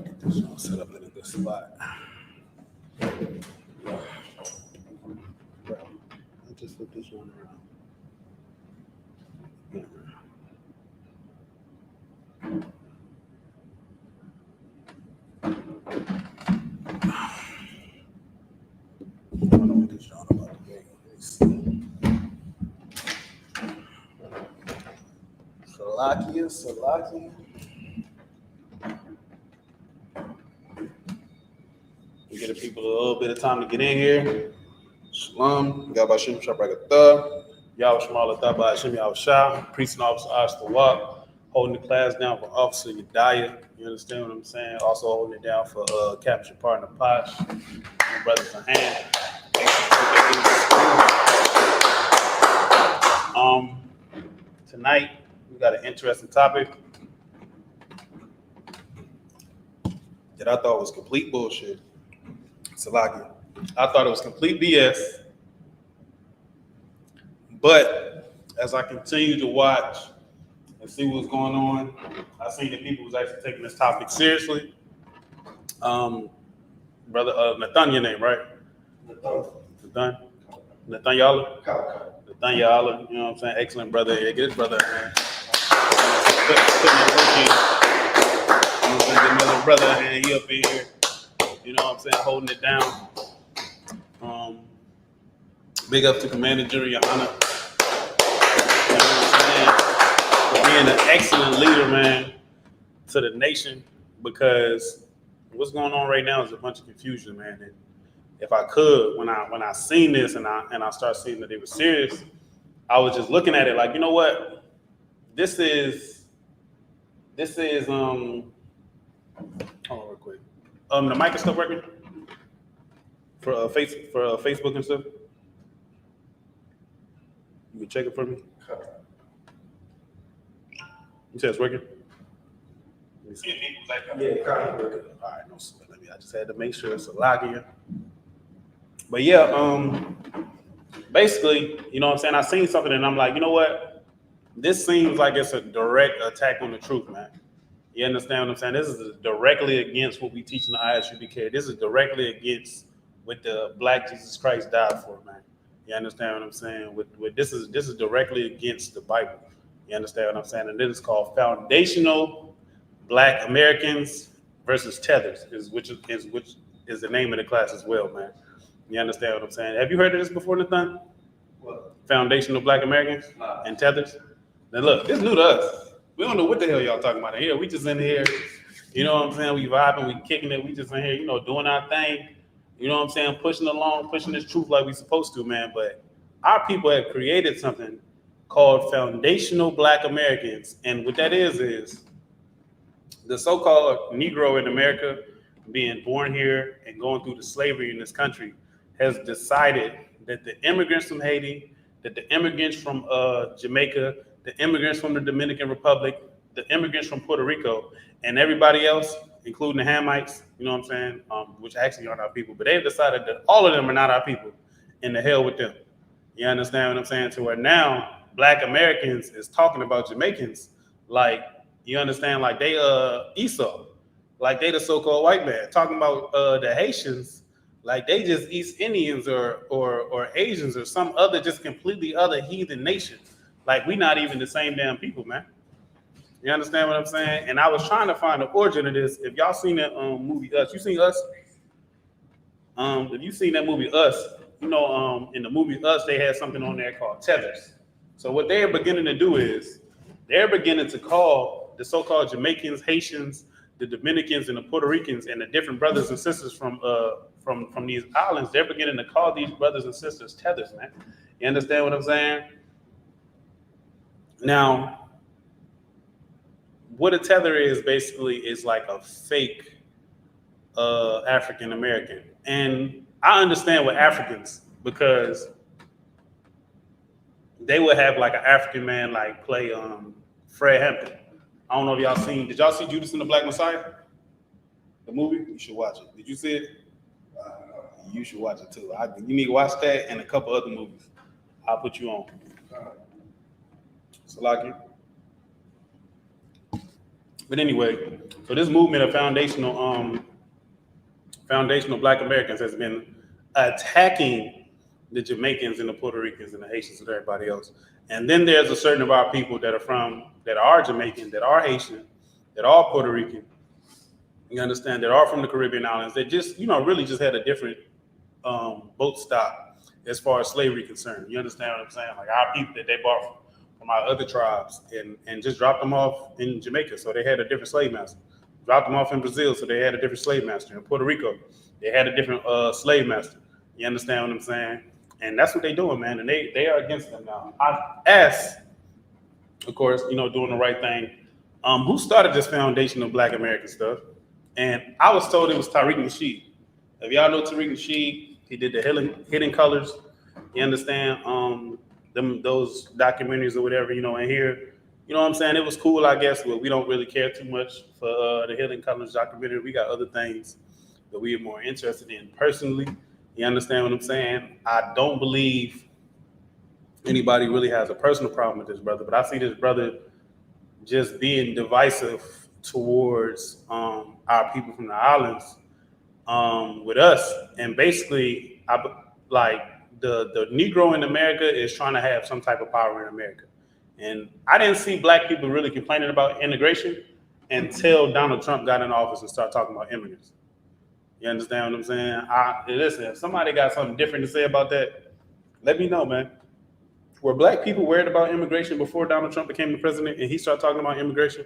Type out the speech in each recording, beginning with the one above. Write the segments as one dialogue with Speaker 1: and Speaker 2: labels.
Speaker 1: get this joint set up in a good spot. Bro, I just flip this one around. I don't know what this joint about to be. Salakia. We get the people a little bit of time to get in here. Shalom. Yabashim Shabrakatah. Yahweh Shemala Thabah Hashem Yahweh Shah. Priest and officer Ashta Wak. Holding the class down for Officer Yedaya. You understand what I'm saying? Also holding it down for capture partner Posh. My brothers in hand. Tonight we got an interesting topic that I thought was complete bullshit. Salakia. I thought it was complete BS. But as I continue to watch and see what's going on, I see that people was actually taking this topic seriously. Brother Nathan, your name, right? Nathan Yala? Nathan Yala, you know what I'm saying? Excellent brother. Yeah, get his brother, man. Putting that work in. You know what I'm saying? Get another brother, and he up in here. You know what I'm saying? Holding it down. Big up to Commander Jury Johanna. You know what I'm saying? For being an excellent leader, man, to the nation. Because what's going on right now is a bunch of confusion, man. And if I could, when I seen this and I started seeing that they were serious, I was just looking at it like, you know what? This is hold on real quick. The mic is still working for Facebook and stuff. You can check it for me. You said it's working. Yeah, all right, no sweat. I just had to make sure it's a log in. But yeah, basically, you know what I'm saying? I seen something and I'm like, you know what? This seems like it's a direct attack on the truth, man. You understand what I'm saying? This is directly against what we teach in the ISUPK. This is directly against what the Black Jesus Christ died for, man. You understand what I'm saying? This is directly against the Bible. You understand what I'm saying? And this is called foundational Black Americans versus tethers, which is the name of the class as well, man. You understand what I'm saying? Have you heard of this before, Nathan?
Speaker 2: What?
Speaker 1: Foundational Black Americans and tethers? Now look, this new to us. We don't know what the hell y'all talking about in here. We just in here, you know what I'm saying? We vibing, we kicking it. We just in here, you know, doing our thing. You know what I'm saying? Pushing along, pushing this truth like we supposed to, man. But our people have created something called foundational Black Americans. And what that is the so-called Negro in America being born here and going through the slavery in this country has decided that the immigrants from Haiti, that the immigrants from Jamaica, the immigrants from the Dominican Republic, the immigrants from Puerto Rico, and everybody else, including the Hamites, you know what I'm saying, which actually aren't our people, but they've decided that all of them are not our people, and the hell with them. You understand what I'm saying? To where now Black Americans is talking about Jamaicans like, you understand, like they Isupk, like they the so-called white man, talking about the Haitians like they just East Indians or Asians or some other just completely other heathen nation. Like we not even the same damn people, man. You understand what I'm saying? And I was trying to find the origin of this. If y'all seen that movie Us, you seen Us? If you seen that movie Us, you know, in the movie Us, they had something on there called tethers. So what they're beginning to do is they're beginning to call the so-called Jamaicans, Haitians, the Dominicans, and the Puerto Ricans, and the different brothers and sisters from these islands. They're beginning to call these brothers and sisters tethers, man. You understand what I'm saying? Now, what a tether is basically is like a fake African American. And I understand with Africans because they would have like an African man like play Fred Hampton. I don't know if y'all seen, did y'all see Judas and the Black Messiah? The movie? You should watch it. Did you see it? You should watch it too. You need to watch that and a couple other movies. I'll put you on. Salaki. But anyway, so So this movement of foundational Black Americans has been attacking the Jamaicans and the Puerto Ricans and the Haitians and everybody else. And then there's a certain of our people that are Jamaican, that are Haitian, that are Puerto Rican. You understand? That are from the Caribbean islands. That just really just had a different boat stop as far as slavery concerned. You understand what I'm saying? Like our people that they bought from our other tribes and just dropped them off in Jamaica, so they had a different slave master. Dropped them off in Brazil, so they had a different slave master. In Puerto Rico, they had a different slave master. You understand what I'm saying? And that's what they're doing, man. And they are against them now. I asked, of course, doing the right thing. Who started this foundation of Black American stuff? And I was told it was Tariq Nasheed. If y'all know Tariq Nasheed, he did the Hidden Colors. You understand? Those documentaries or whatever, and here. You know what I'm saying? It was cool, I guess, but we don't really care too much for the Hidden Colors documentary. We got other things that we are more interested in personally. You understand what I'm saying? I don't believe anybody really has a personal problem with this brother, but I see this brother just being divisive towards our people from the islands with us. And basically, the Negro in America is trying to have some type of power in America. And I didn't see Black people really complaining about integration until Donald Trump got in office and started talking about immigrants. You understand what I'm saying? Listen, if somebody got something different to say about that, let me know, man. Were Black people worried about immigration before Donald Trump became the president and he started talking about immigration?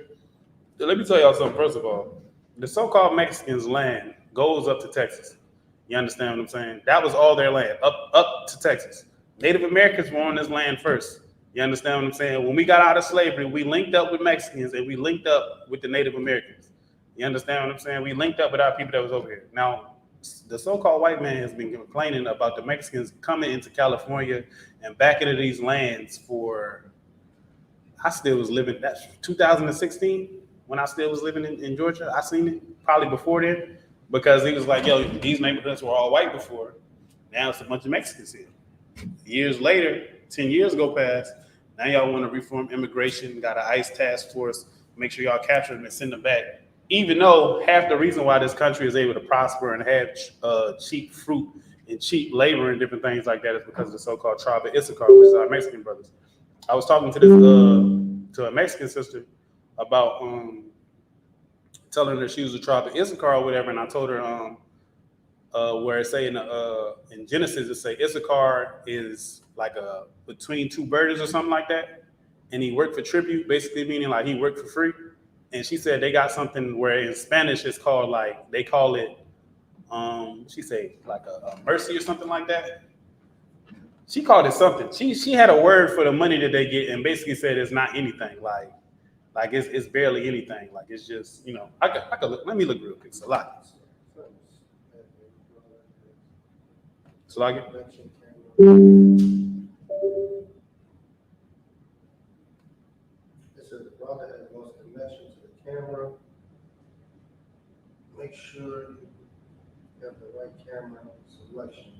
Speaker 1: Let me tell y'all something, first of all. The so-called Mexicans' land goes up to Texas. You understand what I'm saying? That was all their land, up to Texas. Native Americans were on this land first. You understand what I'm saying? When we got out of slavery, we linked up with Mexicans and we linked up with the Native Americans. You understand what I'm saying? We linked up with our people that was over here. Now, the so-called white man has been complaining about the Mexicans coming into California and back into these lands I still was living, that's 2016, when I still was living in Georgia. I seen it probably before then, because he was like, yo, these neighborhoods were all white before. Now it's a bunch of Mexicans here. Years later, 10 years go past, now y'all want to reform immigration, got an ICE task force, make sure y'all capture them and send them back. Even though half the reason why this country is able to prosper and have cheap fruit and cheap labor and different things like that is because of the so-called tribe of Isupk, which is our Mexican brothers. I was talking to to a Mexican sister about telling her she was a tribe of Isupk or whatever, and I told her where it say in Genesis, it say Issachar is like between two burdens or something like that, and he worked for tribute, basically meaning like he worked for free. And she said they got something where in Spanish it's called they call it she said like a mercy or something like that. She called it something. She had a word for the money that they get and basically said it's not anything like it's barely anything. Like it's just I could look. Let me look real quick. Salaki.
Speaker 2: It says the brother has the most connection to the camera. Make sure you have the right camera selection.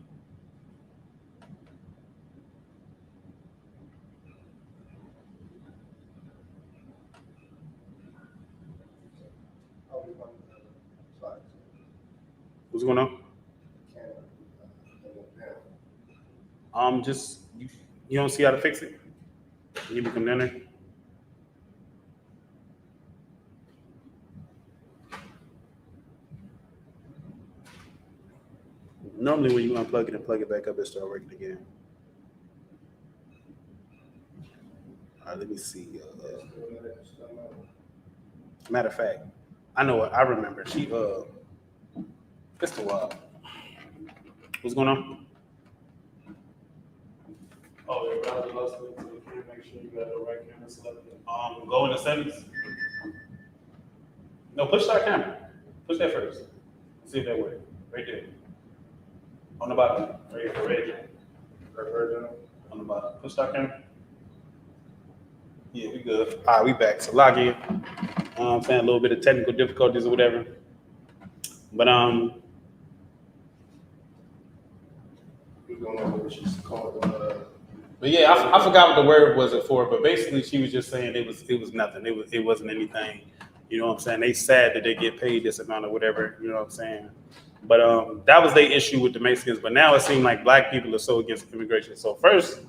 Speaker 1: What's going on? Just you don't see how to fix it. You can come down there. Normally, when you unplug it and plug it back up, it starts working again. All right, let me see. Matter of fact, I know what I remember. She it's a while. What's going on? Oh, your brother loves to the camera. Make sure you got the right camera selected. Go in the settings. No, push that camera. Push that first. See if that works. Right there. On the bottom. Right here. Right on the bottom. Push that camera. Yeah, we good. All right, we back. So log in. I'm saying a little bit of technical difficulties or whatever. But
Speaker 2: We're going over what she's called.
Speaker 1: But yeah, I forgot what the word was it for, but basically she was just saying it was nothing. It wasn't anything You know what I'm saying? They sad that they get paid this amount or whatever. You know what I'm saying? But that was their issue with the Mexicans. But now it seems like black people are so against immigration. So first,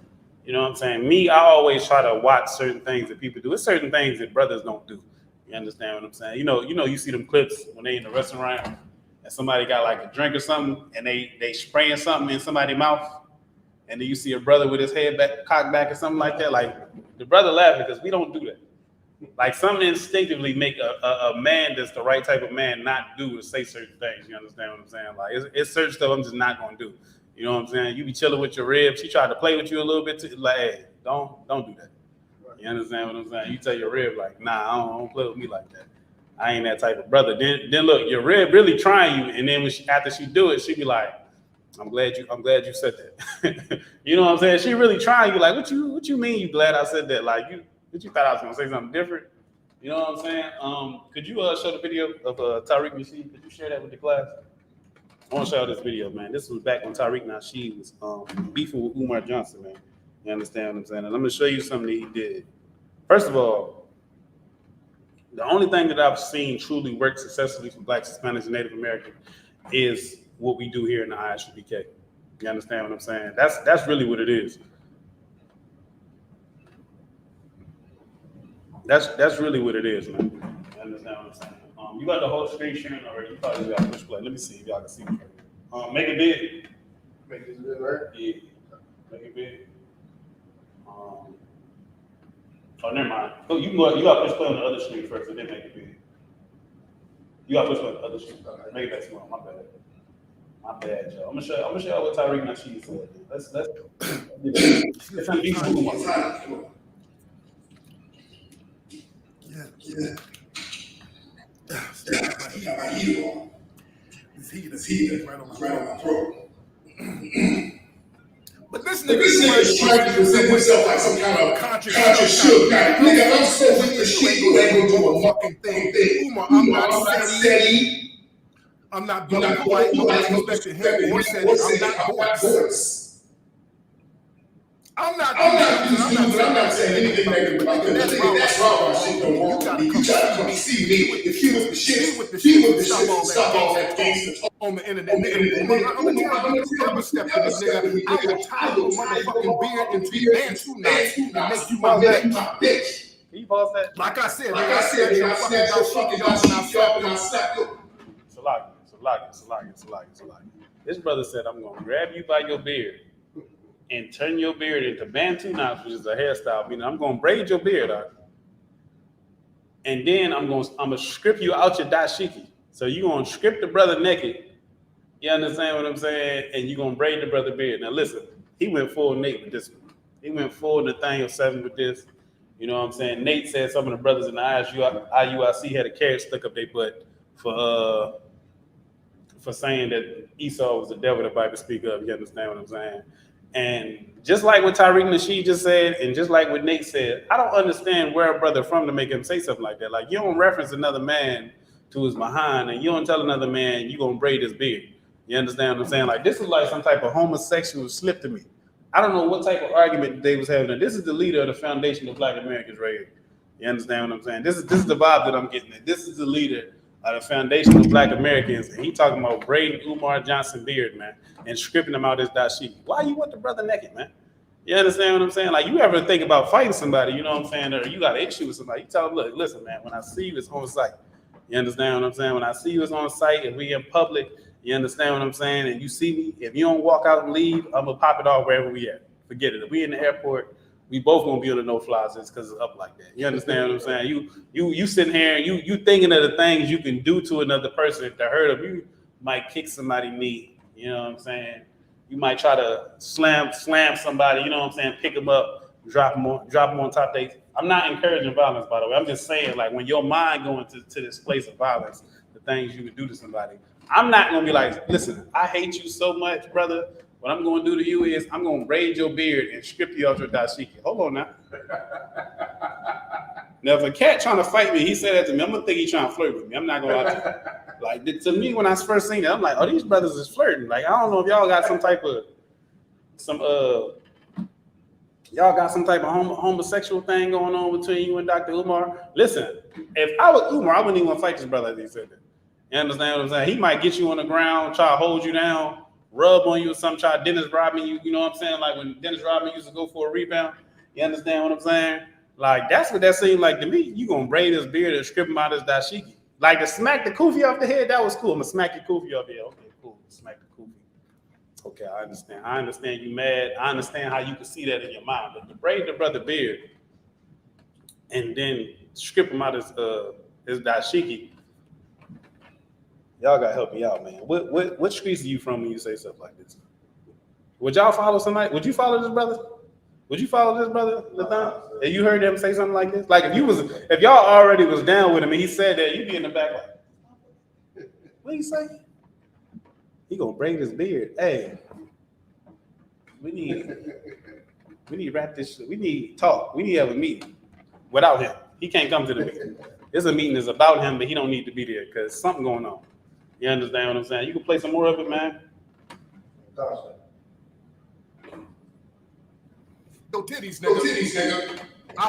Speaker 1: you know what I'm saying? Me, I always try to watch certain things that people do. It's certain things that brothers don't do. You understand what I'm saying? You see them clips when they in the restaurant and somebody got like a drink or something and they spraying something in somebody's mouth. And then you see a brother with his head back, cocked back or something like that. Like the brother laughing because we don't do that. Like something instinctively make a man that's the right type of man not do or say certain things. You understand what I'm saying? Like it's certain stuff I'm just not gonna do. You know what I'm saying? You be chilling with your rib. She tried to play with you a little bit too. Like, hey, don't do that. You understand what I'm saying? You tell your rib like, nah, I don't play with me like that. I ain't that type of brother. Then look, your rib really trying you, and then after she do it, she be like, I'm glad you said that. You know what I'm saying? She really trying you. Like, what you mean? You glad I said that? Like what you thought I was gonna say something different? You know what I'm saying? Could you show the video of Tariq Nasheed? Could you share that with the class? I want to show this video, man. This was back when Tariq Nasheed was beefing with Umar Johnson, man. You understand what I'm saying? And I'm gonna show you something that he did. First of all, the only thing that I've seen truly work successfully for Blacks, Hispanics, and Native Americans is what we do here in the ISUPK. You understand what I'm saying? That's really what it is. That's really what it is, man. You understand what I'm saying? You got the whole screen sharing already. You probably got push play. Let me see if y'all can see me. Make it big.
Speaker 2: Make this big, right?
Speaker 1: Yeah. Make it big. Oh, never mind. Oh, you got push play on the other screen first, and then make it big. You got push play on the other screen. Make it that small. My bad, y'all. I'm gonna show y'all what Tariq Nasheed said. Let's it's on YouTube.
Speaker 3: Yeah. My heel. His heat is right on my throat. But this nigga is trying to present himself like some kind of conscious shook. Nigga, I'm so with the shit, you ain't gonna do a fucking thing. Umar, I'm not steady. I'm not being polite. No disrespect to him or said I'm not voice. I'm not saying anything negative about that. That's wrong. Shit don't work for me. You gotta come see me with the shit. Stop all that things on the internet. I'm gonna tell you, ever step to this nigga, I will tie your motherfucking beard into Bantu knots and make you my bitch.
Speaker 1: Can you pause that?
Speaker 3: Like I said, your fucking y'all and I slap you.
Speaker 1: Salaki. This brother said, I'm gonna grab you by your beard and turn your beard into Bantu knots, which is a hairstyle. Meaning I'm gonna braid your beard out, and then I'm gonna strip you out your dashiki. So you gonna strip the brother naked. You understand what I'm saying? And you gonna braid the brother beard. Now listen, he went full Nate with this one. He went full Nathaniel 7 with this. You know what I'm saying? Nate said some of the brothers in the IUIC had a carrot stuck up their butt for saying that Esau was the devil the Bible speak of. You understand what I'm saying? And just like what Tariq Nasheed just said, and just like what Nate said, I don't understand where a brother from to make him say something like that. Like, you don't reference another man to his behind, and you don't tell another man you gonna braid his beard. You understand what I'm saying? Like, this is like some type of homosexual slip to me. I don't know what type of argument they was having. This is the leader of the Foundation of Black Americans right here. You understand what I'm saying? This is the vibe that I'm getting at. This is the leader of the Foundation of Black Americans, and he talking about braiding Umar Johnson beard, man, and stripping him out his dashiki. Why you want the brother naked, man? You understand what I'm saying? Like, you ever think about fighting somebody, you know what I'm saying, or you got an issue with somebody, you tell them, look, listen, man, when I see you, it's on site. You understand what I'm saying? When I see you, it's on site, and we in public, you understand what I'm saying, and you see me, if you don't walk out and leave, I'm going to pop it off wherever we at. Forget it. If we in the airport, we both gonna be on the no-fly list because it's up like that. You understand what I'm saying? You sitting here and you thinking of the things you can do to another person if they're hurt of you. Might kick somebody's knee. You know what I'm saying? You might try to slam somebody. You know what I'm saying? Pick them up, drop them on top. I'm not encouraging violence, by the way. I'm just saying, like, when your mind going to this place of violence, the things you would do to somebody. I'm not gonna be like, listen, I hate you so much, brother. What I'm going to do to you is I'm going to braid your beard and strip you out your dashiki. Hold on now. Now, if a cat trying to fight me, he said that to me, I'm going to think he's trying to flirt with me. I'm not going to lie to you. Like, to me, when I first seen it, I'm like, oh, these brothers is flirting. Like, I don't know if y'all got some type of homosexual thing going on between you and Dr. Umar. Listen, If I was Umar, I wouldn't even want to fight this brother as he said that. You understand what I'm saying? He might get you on the ground, try to hold you down, rub on you or something, try Dennis Rodman you know what I'm saying? Like when Dennis Rodman used to go for a rebound. You understand what I'm saying? Like that's what that seemed like to me. You gonna braid his beard and strip him out his dashiki. Like to smack the kufi off the head, that was cool. I'm gonna smack your kufi off the head. Okay, cool. Smack the kufi. Okay, I understand. I understand you mad. I understand how you can see that in your mind. But to braid the brother beard and then strip him out his dashiki, y'all gotta help me out, man. What streets are you from when you say stuff like this? Would y'all follow somebody? Would you follow this brother? Would you follow this brother, Lathan? If you heard them say something like this? Like if y'all already was down with him and he said that, you'd be in the back like, what he say? He gonna braid his beard. Hey, we need to wrap this shit. We need talk. We need to have a meeting without him. He can't come to the meeting. It's a meeting that's about him, but he don't need to be there because something going on. You understand what I'm saying? You can play some more of it, man.
Speaker 3: Yo, titties, nigga.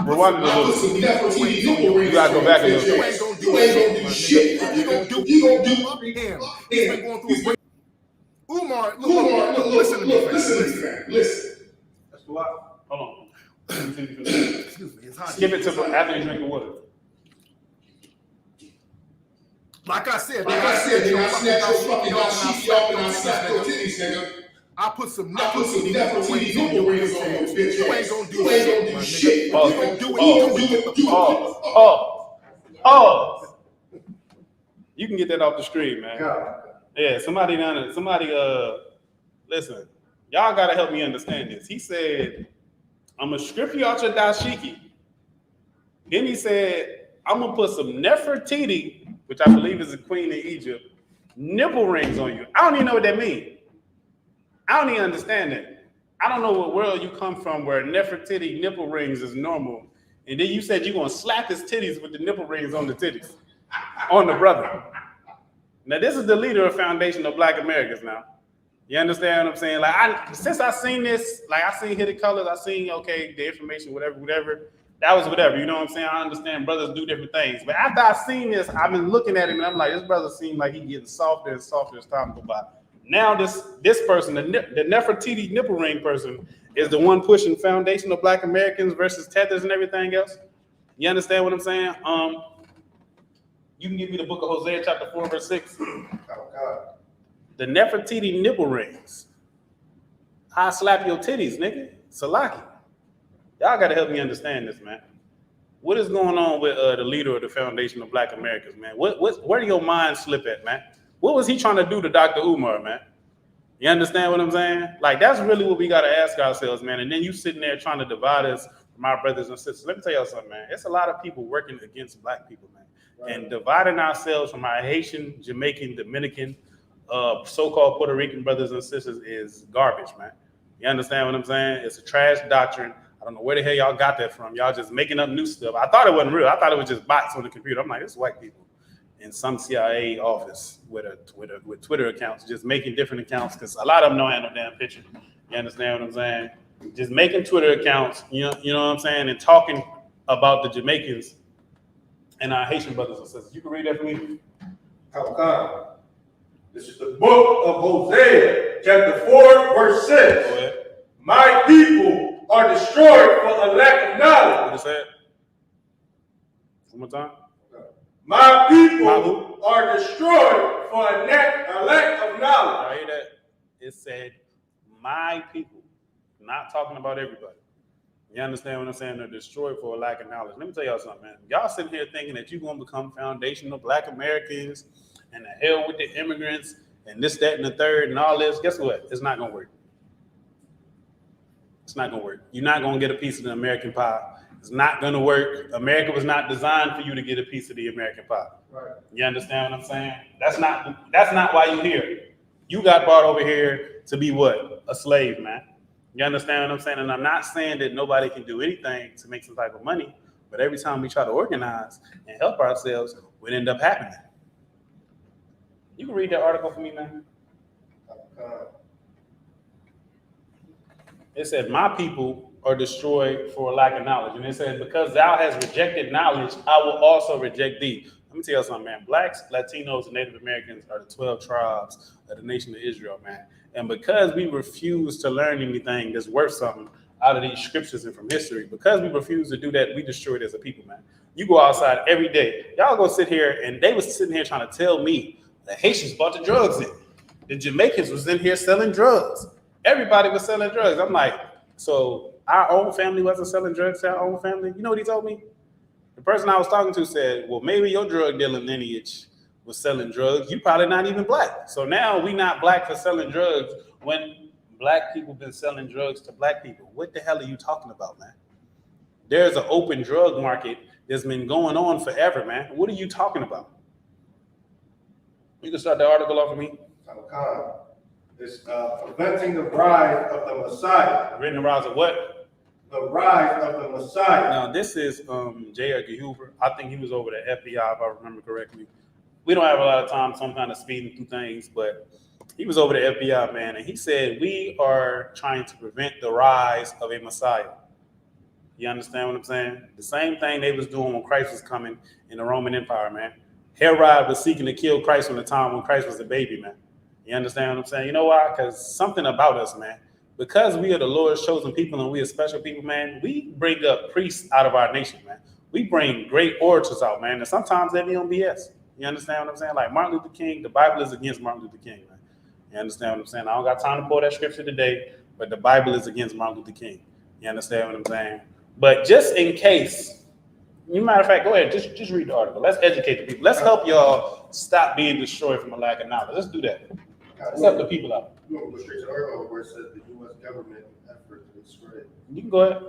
Speaker 1: Rewind it a little. You gotta go back a little bit.
Speaker 3: You ain't gonna do shit. You gonna do him. He's been going through a break. Umar, look, listen to me, man. Listen.
Speaker 1: That's a lot. Hold on.
Speaker 3: Excuse me, it's hot.
Speaker 1: Skip it to after you drink the water.
Speaker 3: Like I said,
Speaker 2: I snatched your fucking dashiki off and I slapped your titties, nigga.
Speaker 3: I put some Nefertiti on your bitch ass. You ain't gonna do shit. You gonna do what you
Speaker 1: Oh. You can get that off the screen, man. Yeah, somebody listen, y'all gotta help me understand this. He said, I'm gonna strip you out your dashiki. Then he said, I'm gonna put some Nefertiti, which I believe is a queen in Egypt, nipple rings on you. I don't even know what that means. I don't even understand that. I don't know what world you come from where Nefertiti nipple rings is normal. And then you said you're gonna slap his titties with the nipple rings on the titties, on the brother. Now this is the leader of Foundation of Black Americans now. You understand what I'm saying? Like since I seen this, like I seen Hidden Colors, I seen, okay, the information, whatever. That was whatever, you know what I'm saying? I understand brothers do different things. But after I seen this, I've been looking at him and I'm like, this brother seems like he getting softer and softer as time go by. Now this person, the Nefertiti nipple ring person, is the one pushing Foundation of Black Americans versus tethers and everything else. You understand what I'm saying? You can give me the book of Hosea, chapter 4, verse 6.
Speaker 2: Oh, God.
Speaker 1: The Nefertiti nipple rings. I slap your titties, nigga. Salaki. Y'all gotta help me understand this, man. What is going on with the leader of the Foundation of Black Americans, man? Where do your mind slip at, man? What was he trying to do to Dr. Umar, man? You understand what I'm saying? Like, that's really what we gotta ask ourselves, man. And then you sitting there trying to divide us from our brothers and sisters. Let me tell y'all something, man. It's a lot of people working against Black people, man. Right. And dividing ourselves from our Haitian, Jamaican, Dominican, so-called Puerto Rican brothers and sisters is garbage, man. You understand what I'm saying? It's a trash doctrine. I don't know where the hell y'all got that from. Y'all just making up new stuff. I thought it wasn't real. I thought it was just bots on the computer. I'm like, it's white people in some CIA office with Twitter accounts, just making different accounts because a lot of them don't have no damn picture. You understand what I'm saying? Just making Twitter accounts, you know what I'm saying, and talking about the Jamaicans and our Haitian brothers and sisters. You can read that for me?
Speaker 4: Come. This is the book of Hosea, chapter 4, verse 6. My people are destroyed for a lack of knowledge.
Speaker 1: What is that? One more time.
Speaker 4: My people are destroyed for a lack of knowledge.
Speaker 1: I hear that? It said, my people. Not talking about everybody. You understand what I'm saying? They're destroyed for a lack of knowledge. Let me tell y'all something, man. Y'all sitting here thinking that you're going to become foundational Black Americans and the hell with the immigrants and this, that, and the third and all this. Guess what? It's not going to work. It's not going to work. You're not going to get a piece of the American pie. It's not going to work. America was not designed for you to get a piece of the American pie. Right. You understand what I'm saying? That's not why you're here. You got brought over here to be what? A slave, man. You understand what I'm saying? And I'm not saying that nobody can do anything to make some type of money, but every time we try to organize and help ourselves, what end up happening? You can read that article for me, man. It said, my people are destroyed for lack of knowledge. And it says, because thou hast rejected knowledge, I will also reject thee. Let me tell you something, man. Blacks, Latinos, and Native Americans are the 12 tribes of the nation of Israel, man. And because we refuse to learn anything that's worth something out of these scriptures and from history, because we refuse to do that, we destroy it as a people, man. You go outside every day. Y'all go sit here, and they was sitting here trying to tell me the Haitians bought the drugs in. The Jamaicans was in here selling drugs. Everybody was selling drugs. I'm like, so our own family wasn't selling drugs to our own family? You know what he told me? The person I was talking to said, well, maybe your drug dealing lineage was selling drugs. You probably not even black. So now we not black for selling drugs when black people been selling drugs to black people. What the hell are you talking about, man? There's an open drug market that's been going on forever, man. What are you talking about? You can start the article off of me.
Speaker 4: It's preventing the rise of the Messiah.
Speaker 1: Written the rise of what?
Speaker 4: The rise of the Messiah.
Speaker 1: Now, this is J. Edgar Hoover. I think he was over the FBI, if I remember correctly. We don't have a lot of time, so I'm kind of speeding through things, but he was over the FBI, man, and he said, we are trying to prevent the rise of a Messiah. You understand what I'm saying? The same thing they was doing when Christ was coming in the Roman Empire, man. Herod was seeking to kill Christ from the time when Christ was a baby, man. You understand what I'm saying? You know why? Because something about us, man. Because we are the Lord's chosen people and we are special people, man, we bring up priests out of our nation, man. We bring great orators out, man. And sometimes they be on BS. You understand what I'm saying? Like Martin Luther King, the Bible is against Martin Luther King, man. You understand what I'm saying? I don't got time to pull that scripture today, but the Bible is against Martin Luther King. You understand what I'm saying? But just in case, matter of fact, go ahead, just read the article. Let's educate the people. Let's help y'all stop being destroyed from a lack of knowledge. Let's do that. Let's help the people out.
Speaker 3: You want to go straight to the article where it says the U.S. government effort to discredit.
Speaker 1: You can go ahead.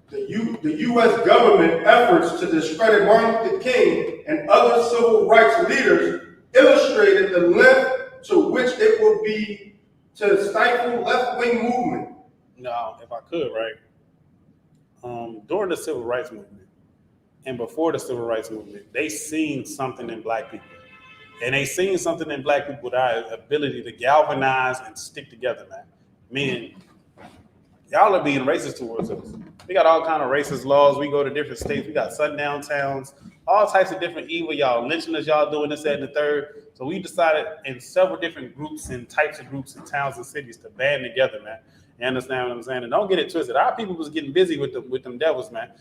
Speaker 4: The U.S. government efforts to discredit Martin Luther King and other civil rights leaders illustrated the length to which it will be to stifle left-wing movement.
Speaker 1: Now, if I could, right? During the civil rights movement and before the civil rights movement, they seen something in black people. And they seen something in black people with our ability to galvanize and stick together, man. Meaning, y'all are being racist towards us. We got all kind of racist laws. We go to different states. We got sundown towns, all types of different evil. Y'all lynching us, y'all doing this, that, and the third. So we decided in several different groups and types of groups in towns and cities to band together, man. You understand what I'm saying? And don't get it twisted. Our people was getting busy with them devils, man.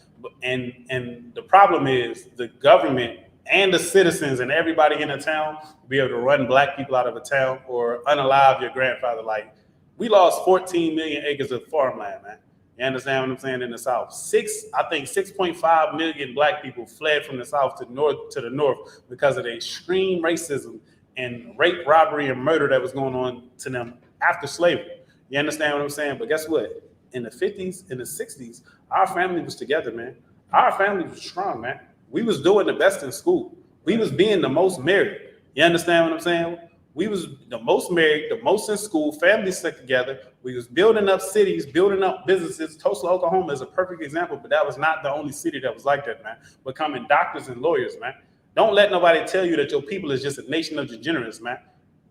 Speaker 1: And the problem is the government and the citizens and everybody in the town will be able to run black people out of a town or unalive your grandfather. Like, we lost 14 million acres of farmland, man. You understand what I'm saying? In the South, 6.5 million black people fled from the South to the north because of the extreme racism and rape, robbery, and murder that was going on to them after slavery. You understand what I'm saying? But guess what? In the 50s, in the 60s, our family was together, man. Our family was strong, man. We was doing the best in school. We was being the most married. You understand what I'm saying? We was the most married, the most in school, families stuck together. We was building up cities, building up businesses. Tulsa, Oklahoma is a perfect example, but that was not the only city that was like that, man. Becoming doctors and lawyers, man. Don't let nobody tell you that your people is just a nation of degenerates, man.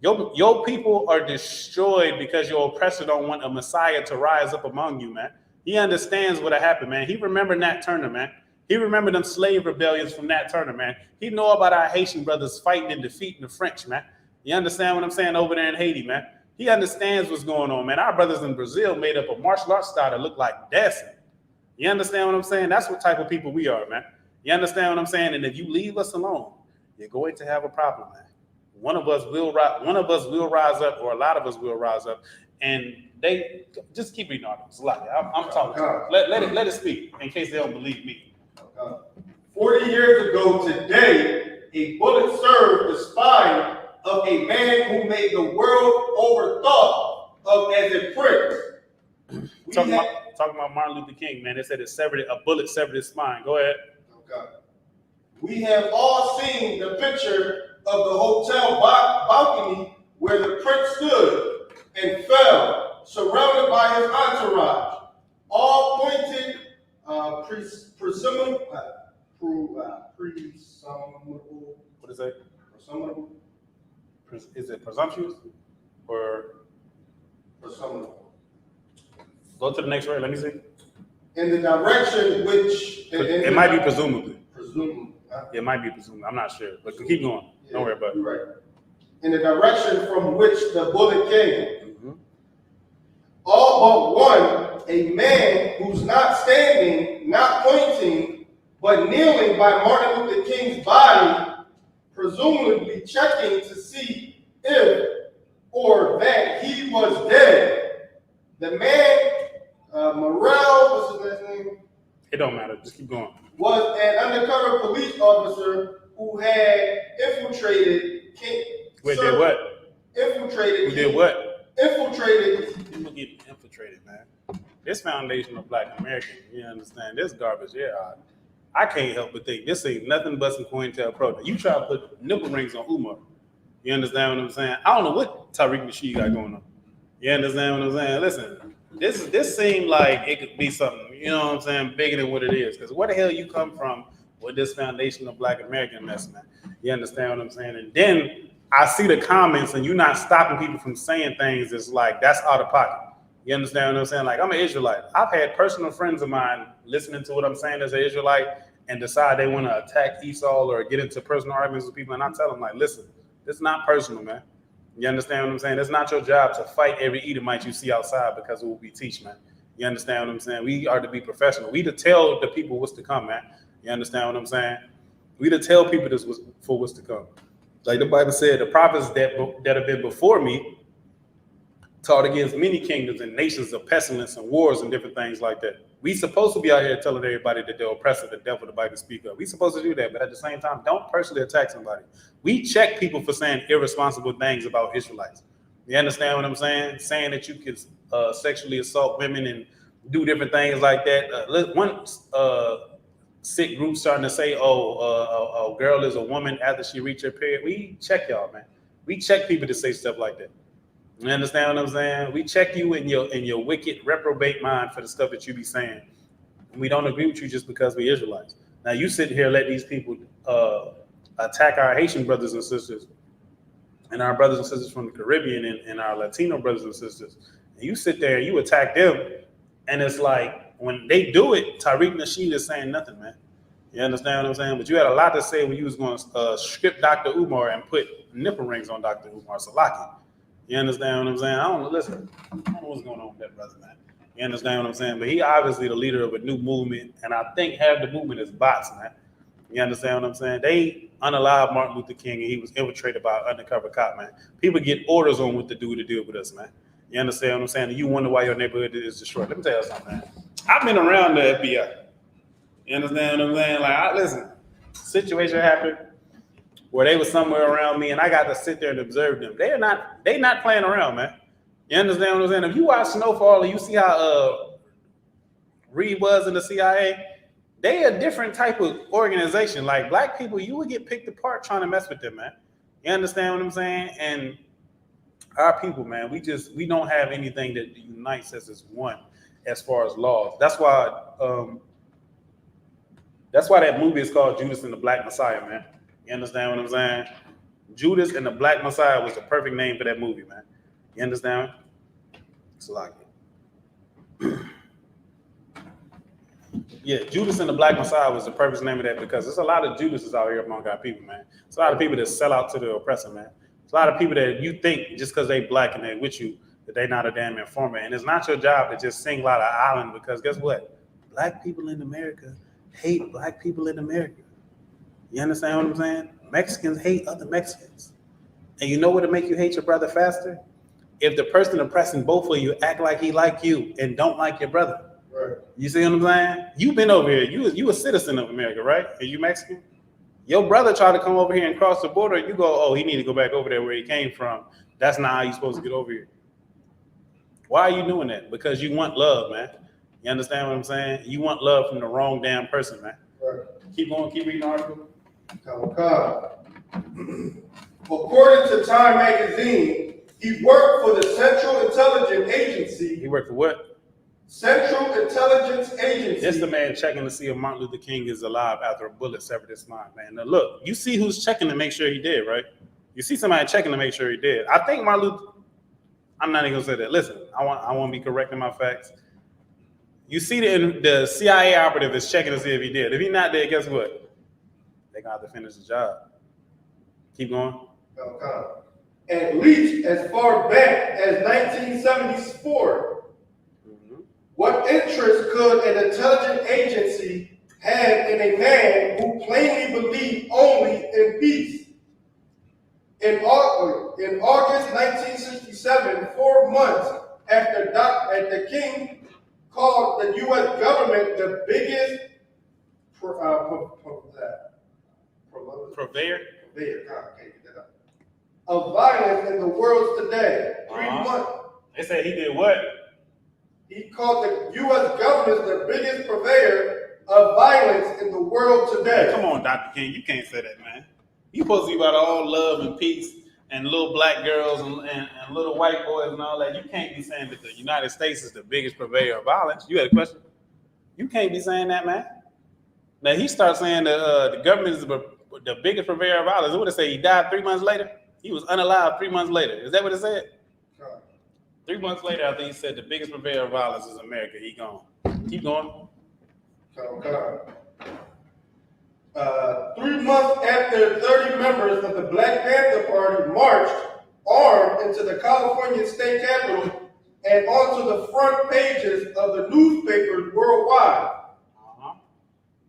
Speaker 1: Your people are destroyed because your oppressor don't want a Messiah to rise up among you, man. He understands what happened, man. He remembered Nat Turner, man. He remembered them slave rebellions from Nat Turner, man. He know about our Haitian brothers fighting and defeating the French, man. You understand what I'm saying over there in Haiti, man? He understands what's going on, man. Our brothers in Brazil made up a martial arts style that looked like dancing. You understand what I'm saying? That's what type of people we are, man. You understand what I'm saying? And if you leave us alone, you're going to have a problem, man. One of us will rise up, or a lot of us will rise up, and they just keep reading articles. I'm talking. Let it speak in case they don't believe me.
Speaker 4: 40 years ago today, a bullet served the spine of a man who made the world over thought of as a prince.
Speaker 1: Talking about Martin Luther King, man. They said a bullet severed his spine. Go ahead.
Speaker 4: Okay. We have all seen the picture of the hotel balcony where the prince stood and fell, surrounded by his entourage, all pointed presumable.
Speaker 1: What is it?
Speaker 4: Presumable.
Speaker 1: Is it presumptuous or
Speaker 4: Presumable.
Speaker 1: go to the next word? Let me see.
Speaker 4: in the direction which
Speaker 1: It might be presumably.
Speaker 4: It
Speaker 1: might be presumably. I'm not sure, but keep going. Don't worry about it.
Speaker 4: Right. In the direction from which the bullet came.
Speaker 1: Mm-hmm.
Speaker 4: All but one, a man who's not standing, not pointing, but kneeling by Martin Luther King's body, presumably checking to see if or that he was dead. The man, Morrell, what's his last name?
Speaker 1: It don't matter. Just keep going.
Speaker 4: Was an undercover police officer who had infiltrated King.
Speaker 1: Wait, did what?
Speaker 4: Infiltrated.
Speaker 1: Who did what?
Speaker 4: Infiltrated.
Speaker 1: People get infiltrated, man. This foundation of Black American, you understand? This garbage, yeah. I can't help but think this ain't nothing but some COINTELPRO. You try to put nipple rings on Umar. You understand what I'm saying? I don't know what Tariq Nasheed got going on. You understand what I'm saying? Listen, this seemed like it could be something, you know what I'm saying, bigger than what it is. Because where the hell you come from with this foundation of Black American mess, man? You understand what I'm saying? And then I see the comments and you're not stopping people from saying things. It's like, that's out of pocket. You understand what I'm saying? Like, I'm an Israelite. I've had personal friends of mine listening to what I'm saying as an Israelite and decide they want to attack Esau or get into personal arguments with people. And I tell them, like, listen, it's not personal, man. You understand what I'm saying? It's not your job to fight every Edomite you see outside because of what we teach, man. You understand what I'm saying? We are to be professional. We to tell the people what's to come, man. You understand what I'm saying? We to tell people this was for what's to come. Like the Bible said, the prophets that have been before me taught against many kingdoms and nations of pestilence and wars and different things like that. We supposed to be out here telling everybody that they're oppressed of the devil, the Bible speak of. We supposed to do that, but at the same time, don't personally attack somebody. We check people for saying irresponsible things about Israelites. You understand what I'm saying? Saying that you can sexually assault women and do different things like that. One sick group starting to say, a girl is a woman after she reached her period. We check y'all, man. We check people to say stuff like that. You understand what I'm saying? We check you in your wicked reprobate mind for the stuff that you be saying. We don't agree with you just because we Israelites. Now you sit here and let these people attack our Haitian brothers and sisters and our brothers and sisters from the Caribbean and our Latino brothers and sisters. And you sit there and you attack them. And it's like, when they do it, Tariq Nasheed is saying nothing, man. You understand what I'm saying? But you had a lot to say when you was going to strip Dr. Umar and put nipple rings on Dr. Umar Salaki. You understand what I'm saying? I don't know what's going on with that brother, man. You understand what I'm saying? But he obviously the leader of a new movement, and I think half the movement is bots, man. You understand what I'm saying? They unalived Martin Luther King, and he was infiltrated by an undercover cop, man. People get orders on what to do to deal with us, man. You understand what I'm saying? And you wonder why your neighborhood is destroyed. Let me tell you something, man. I've been around the FBI. You understand what I'm saying? Like, listen, situation happened where they was somewhere around me, and I got to sit there and observe them. They not playing around, man. You understand what I'm saying? If you watch Snowfall and you see how Reed was in the CIA, they a different type of organization. Like black people, you would get picked apart trying to mess with them, man. You understand what I'm saying? And our people, man, we don't have anything that unites us as one as far as laws. That's why that movie is called Judas and the Black Messiah, man. You understand what I'm saying? Judas and the Black Messiah was the perfect name for that movie, man. You understand? It's like yeah, Judas and the Black Messiah was the perfect name of that because there's a lot of Judases out here among our people, man. It's a lot of people that sell out to the oppressor, man. It's a lot of people that you think just because they black and they with you that they not a damn informant. And it's not your job to just sing out of island because guess what? Black people in America hate black people in America. You understand what I'm saying? Mexicans hate other Mexicans. And you know what to make you hate your brother faster? If the person oppressing both of you act like he like you and don't like your brother.
Speaker 4: Right.
Speaker 1: You see what I'm saying? You've been over here. You a citizen of America, right? Are you Mexican? Your brother tried to come over here and cross the border, and you go, oh, he need to go back over there where he came from. That's not how you're supposed to get over here. Why are you doing that? Because you want love, man. You understand what I'm saying? You want love from the wrong damn person, man.
Speaker 4: Right.
Speaker 1: Keep going, keep reading the article.
Speaker 4: According to Time magazine, he worked for the Central Intelligence Agency.
Speaker 1: He worked for what?
Speaker 4: Central Intelligence Agency.
Speaker 1: It's the man checking to see if Martin Luther King is alive after a bullet severed his spine, man. Now look, you see who's checking to make sure he did, right? You see somebody checking to make sure he did. I think Martin Luther, I'm not even gonna say that. Listen, I want to be correct in my facts. You see the CIA operative is checking to see if he did. If he's not dead, guess what? They're going to have to finish the job. Keep going.
Speaker 4: Okay. At least as far back as 1974, what interest could an intelligence agency have in a man who plainly believed only in peace? In August 1967, 4 months after the king called the U.S. government the biggest
Speaker 1: Purveyor?
Speaker 4: Of violence in the world today. 3 months.
Speaker 1: They said he did what?
Speaker 4: He called the U.S. government the biggest purveyor of violence in the world today.
Speaker 1: Come on, Dr. King, you can't say that, man. You supposed to be about all love and peace and little black girls and little white boys and all that. You can't be saying that the United States is the biggest purveyor of violence. You had a question? You can't be saying that, man. Now he starts saying the government is the biggest purveyor of violence. What did it say? He died 3 months later? He was unalive 3 months later. Is that what it said? 3 months later, I think he said the biggest purveyor of violence is America. He gone. Keep going.
Speaker 4: 3 months after 30 members of the Black Panther Party marched armed into the California state capitol and onto the front pages of the newspapers worldwide,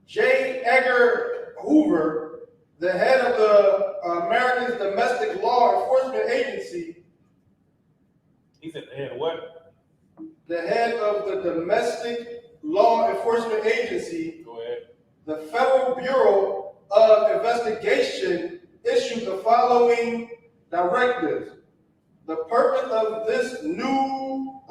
Speaker 4: J. Edgar Hoover, the head of the American Domestic Law Enforcement Agency.
Speaker 1: He said the head of what?
Speaker 4: The head of the Domestic Law Enforcement Agency.
Speaker 1: Go ahead.
Speaker 4: The Federal Bureau of Investigation issued the following directives. The purpose of this new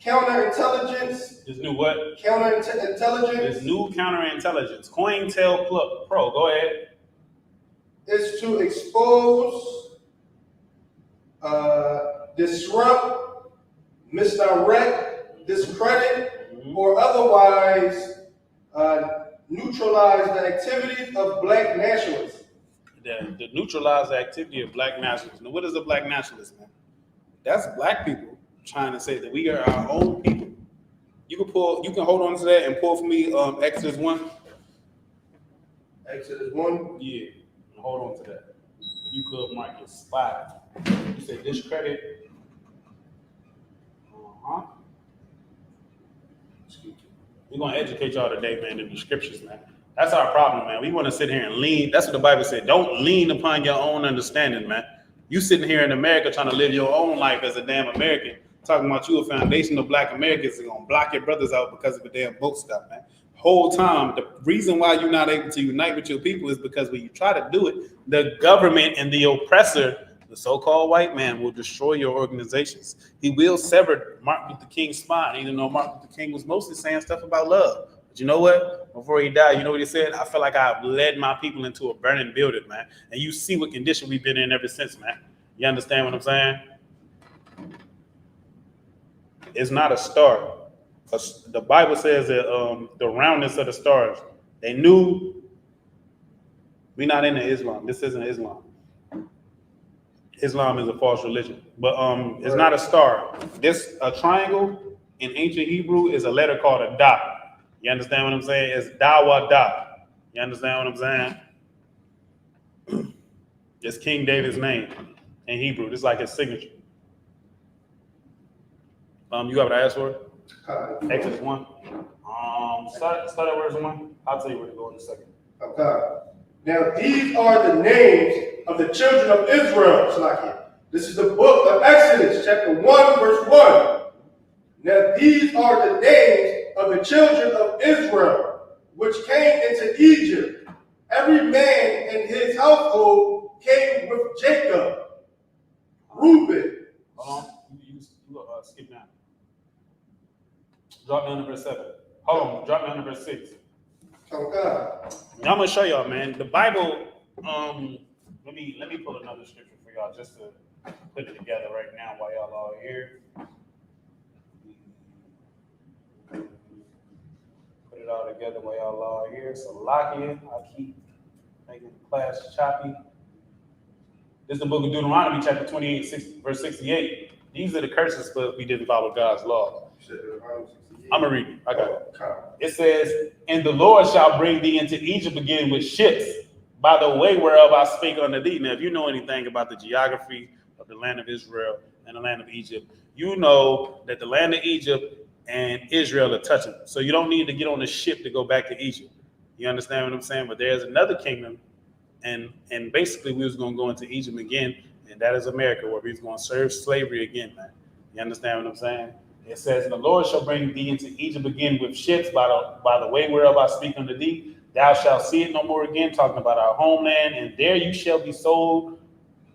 Speaker 4: counterintelligence.
Speaker 1: This new what?
Speaker 4: Counterintelligence.
Speaker 1: This new counterintelligence. COINTELPRO. Go ahead.
Speaker 4: Is to expose, disrupt, misdirect, discredit, or otherwise neutralize the activities of black nationalists.
Speaker 1: The neutralize the activity of black nationalists. Now, what is a black nationalist, man? That's black people trying to say that we are our own people. You can hold on to that and pull for me Exodus 1.
Speaker 4: Exodus 1?
Speaker 1: Yeah, hold on to that. If you could mark your spot. You said discredit. We're going to educate y'all today, man, in the scriptures, man. That's our problem, man. We want to sit here and lean. That's what the Bible said. Don't lean upon your own understanding, man. You sitting here in America trying to live your own life as a damn American, talking about you a foundation of black Americans are going to block your brothers out because of a damn boat stop, man. Whole time, the reason why you're not able to unite with your people is because when you try to do it, the government and the oppressor, the so-called white man, will destroy your organizations. He will sever Martin Luther King's spine, even though Martin Luther King was mostly saying stuff about love. But you know what? Before he died, you know what he said? I feel like I've led my people into a burning building, man. And you see what condition we've been in ever since, man. You understand what I'm saying? It's not a star. The Bible says that the roundness of the stars, they knew we're not into Islam. This isn't Islam. Islam is a false religion, but it's not a star. A triangle in ancient Hebrew is a letter called a da. You understand what I'm saying? It's dawa da. You understand what I'm saying? It's King David's name in Hebrew. It's like his signature. You have what I asked for? Exodus 1. Start at verse 1. I'll tell you where to go in a second.
Speaker 4: Okay. Now these are the names of the children of Israel. This is the book of Exodus, chapter 1, verse 1. Now these are the names of the children of Israel, which came into Egypt. Every man in his household came with Jacob, Reuben.
Speaker 1: You skip down. Drop down to verse 7. Hold on, drop down to verse 6.
Speaker 4: Okay.
Speaker 1: Now I'm gonna show y'all, man. The Bible. Let me pull another scripture for y'all just to put it together right now while y'all are here. Put it all together while y'all are here. So lock in. I keep making the class choppy. This is the book of Deuteronomy, chapter 28, verse 68. These are the curses, but we didn't follow God's law.
Speaker 4: You said Deuteronomy 68.
Speaker 1: I'm going to read it. I got it.
Speaker 4: Okay.
Speaker 1: It says, and the Lord shall bring thee into Egypt again with ships by the way whereof I spake unto thee. Now, if you know anything about the geography of the land of Israel and the land of Egypt, you know that the land of Egypt and Israel are touching. So you don't need to get on a ship to go back to Egypt. You understand what I'm saying? But there's another kingdom, and basically we was going to go into Egypt again, and that is America, where we was going to serve slavery again, man. You understand what I'm saying? It says, and the Lord shall bring thee into Egypt again with ships by the way whereof I speak unto thee. Thou shalt see it no more again, talking about our homeland, and there you shall be sold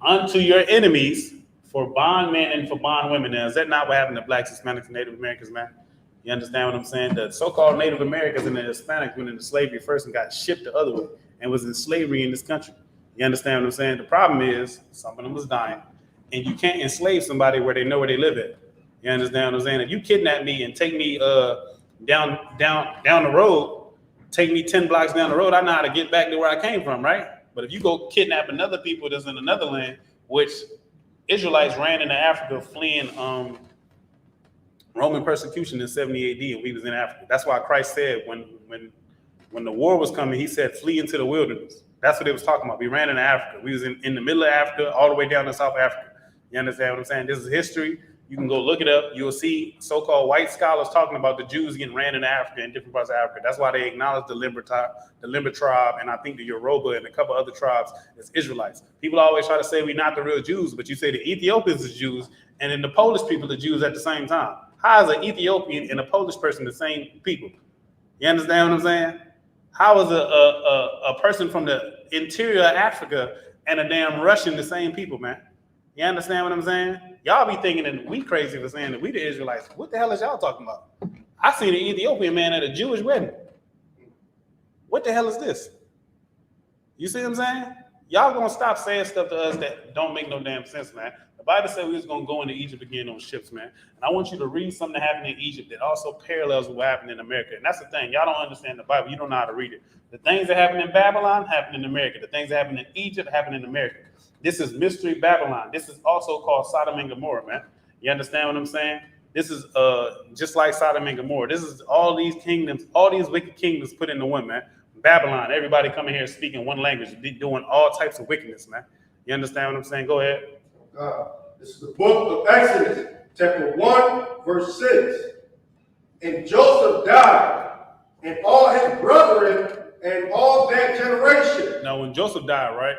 Speaker 1: unto your enemies for bondmen and for bondwomen. Now, is that not what happened to blacks, Hispanics, and Native Americans, man? You understand what I'm saying? The so-called Native Americans and the Hispanics went into slavery first and got shipped the other way and was in slavery in this country. You understand what I'm saying? The problem is some of them was dying, and you can't enslave somebody where they know where they live at. You understand what I'm saying? If you kidnap me and take me down the road, take me 10 blocks down the road, I know how to get back to where I came from, right? But if you go kidnap another people that's in another land, which Israelites ran into Africa fleeing Roman persecution in 70 AD, and we was in Africa. That's why Christ said when the war was coming, he said, flee into the wilderness. That's what they was talking about. We ran into Africa. We was in the middle of Africa, all the way down to South Africa. You understand what I'm saying? This is history. You can go look it up. You'll see so-called white scholars talking about the Jews getting ran into Africa and different parts of Africa. That's why they acknowledge the Limber tribe, and I think the Yoruba and a couple other tribes as Israelites. People always try to say we're not the real Jews, but you say the Ethiopians is Jews, and then the Polish people are Jews at the same time. How is an Ethiopian and a Polish person the same people? You understand what I'm saying? How is a person from the interior of Africa and a damn Russian the same people, man? You understand what I'm saying? Y'all be thinking that we crazy for saying that we the Israelites. What the hell is y'all talking about? I seen an Ethiopian man at a Jewish wedding. What the hell is this? You see what I'm saying? Y'all gonna stop saying stuff to us that don't make no damn sense, man. The Bible said we was gonna go into Egypt again on ships, man. And I want you to read something that happened in Egypt that also parallels what happened in America. And that's the thing. Y'all don't understand the Bible. You don't know how to read it. The things that happened in Babylon happened in America. The things that happened in Egypt happened in America. This is Mystery Babylon. This is also called Sodom and Gomorrah, man. You understand what I'm saying? This is just like Sodom and Gomorrah. This is all these kingdoms, all these wicked kingdoms put into one, man. Babylon, everybody coming here speaking one language, doing all types of wickedness, man. You understand what I'm saying? Go ahead.
Speaker 4: This is the book of Exodus, chapter 1, verse 6. And Joseph died, and all his brethren, and all that generation.
Speaker 1: Now, when Joseph died, right?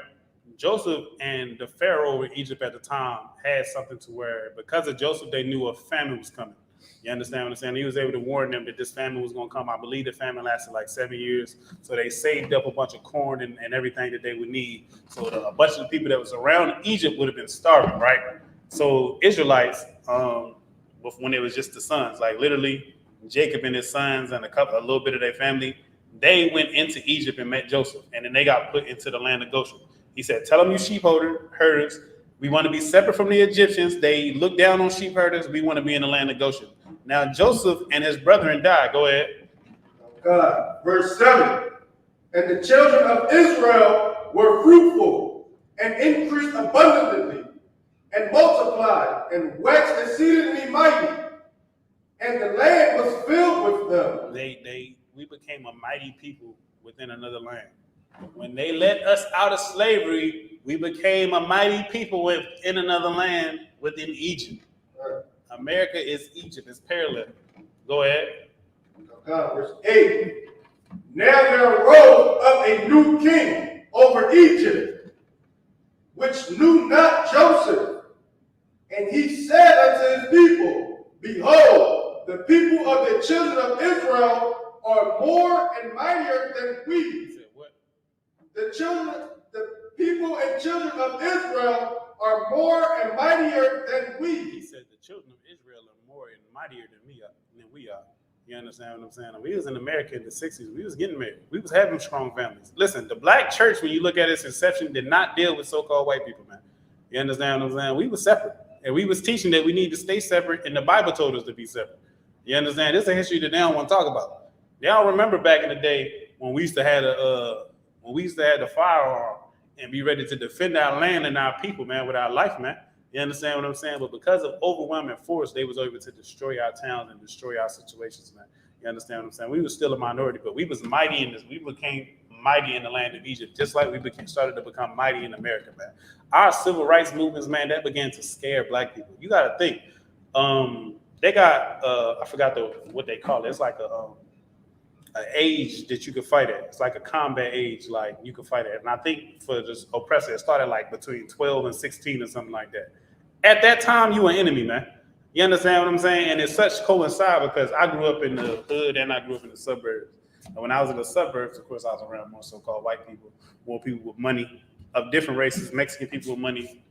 Speaker 1: Joseph and the Pharaoh in Egypt at the time had something to where, because of Joseph, they knew a famine was coming. You understand what I'm saying? He was able to warn them that this famine was going to come. I believe the famine lasted like 7 years. So they saved up a bunch of corn and everything that they would need. So a bunch of the people that was around Egypt would have been starving, right? So Israelites, when it was just the sons, like literally Jacob and his sons and a little bit of their family, they went into Egypt and met Joseph. And then they got put into the land of Goshen. He said, tell them you sheep herders, we want to be separate from the Egyptians. They look down on sheep herders. We want to be in the land of Goshen. Now, Joseph and his brethren died. Go ahead.
Speaker 4: Verse 7. And the children of Israel were fruitful and increased abundantly and multiplied and waxed exceedingly mighty. And the land was filled with them.
Speaker 1: We became a mighty people within another land. When they let us out of slavery, we became a mighty people within another land within Egypt.
Speaker 4: Right.
Speaker 1: America is Egypt. It's parallel. Go ahead.
Speaker 4: Verse 8. Now there arose up a new king over Egypt, which knew not Joseph. And he said unto his people, behold, the people of the children of Israel are more and mightier than we. The people and children of Israel are more and mightier than we.
Speaker 1: He said the children of Israel are more and mightier than we are. You understand what I'm saying? We was in America in the 60s. We was getting married. We was having strong families. Listen, the black church, when you look at its inception, did not deal with so-called white people, man. You understand what I'm saying? We was separate. And we was teaching that we need to stay separate, and the Bible told us to be separate. You understand? This is a history that they don't want to talk about. They all remember back in the day when we used to have the firearm and be ready to defend our land and our people, man, with our life, man. You understand what I'm saying? But because of overwhelming force, they was able to destroy our towns and destroy our situations, man. You understand what I'm saying? We were still a minority, but we was mighty in this. We became mighty in the land of Egypt, just like we started to become mighty in America, man. Our civil rights movements, man, that began to scare black people. You got to think. They got I forgot what they call it. It's like an age that you could fight at. It's like a combat age, like you could fight at. And I think for this oppressor, it started like between 12 and 16 or something like that. At that time, you an enemy, man. You understand what I'm saying? And it's such coincide because I grew up in the hood and I grew up in the suburbs. And when I was in the suburbs, of course, I was around more so-called white people, more people with money of different races, Mexican people with money,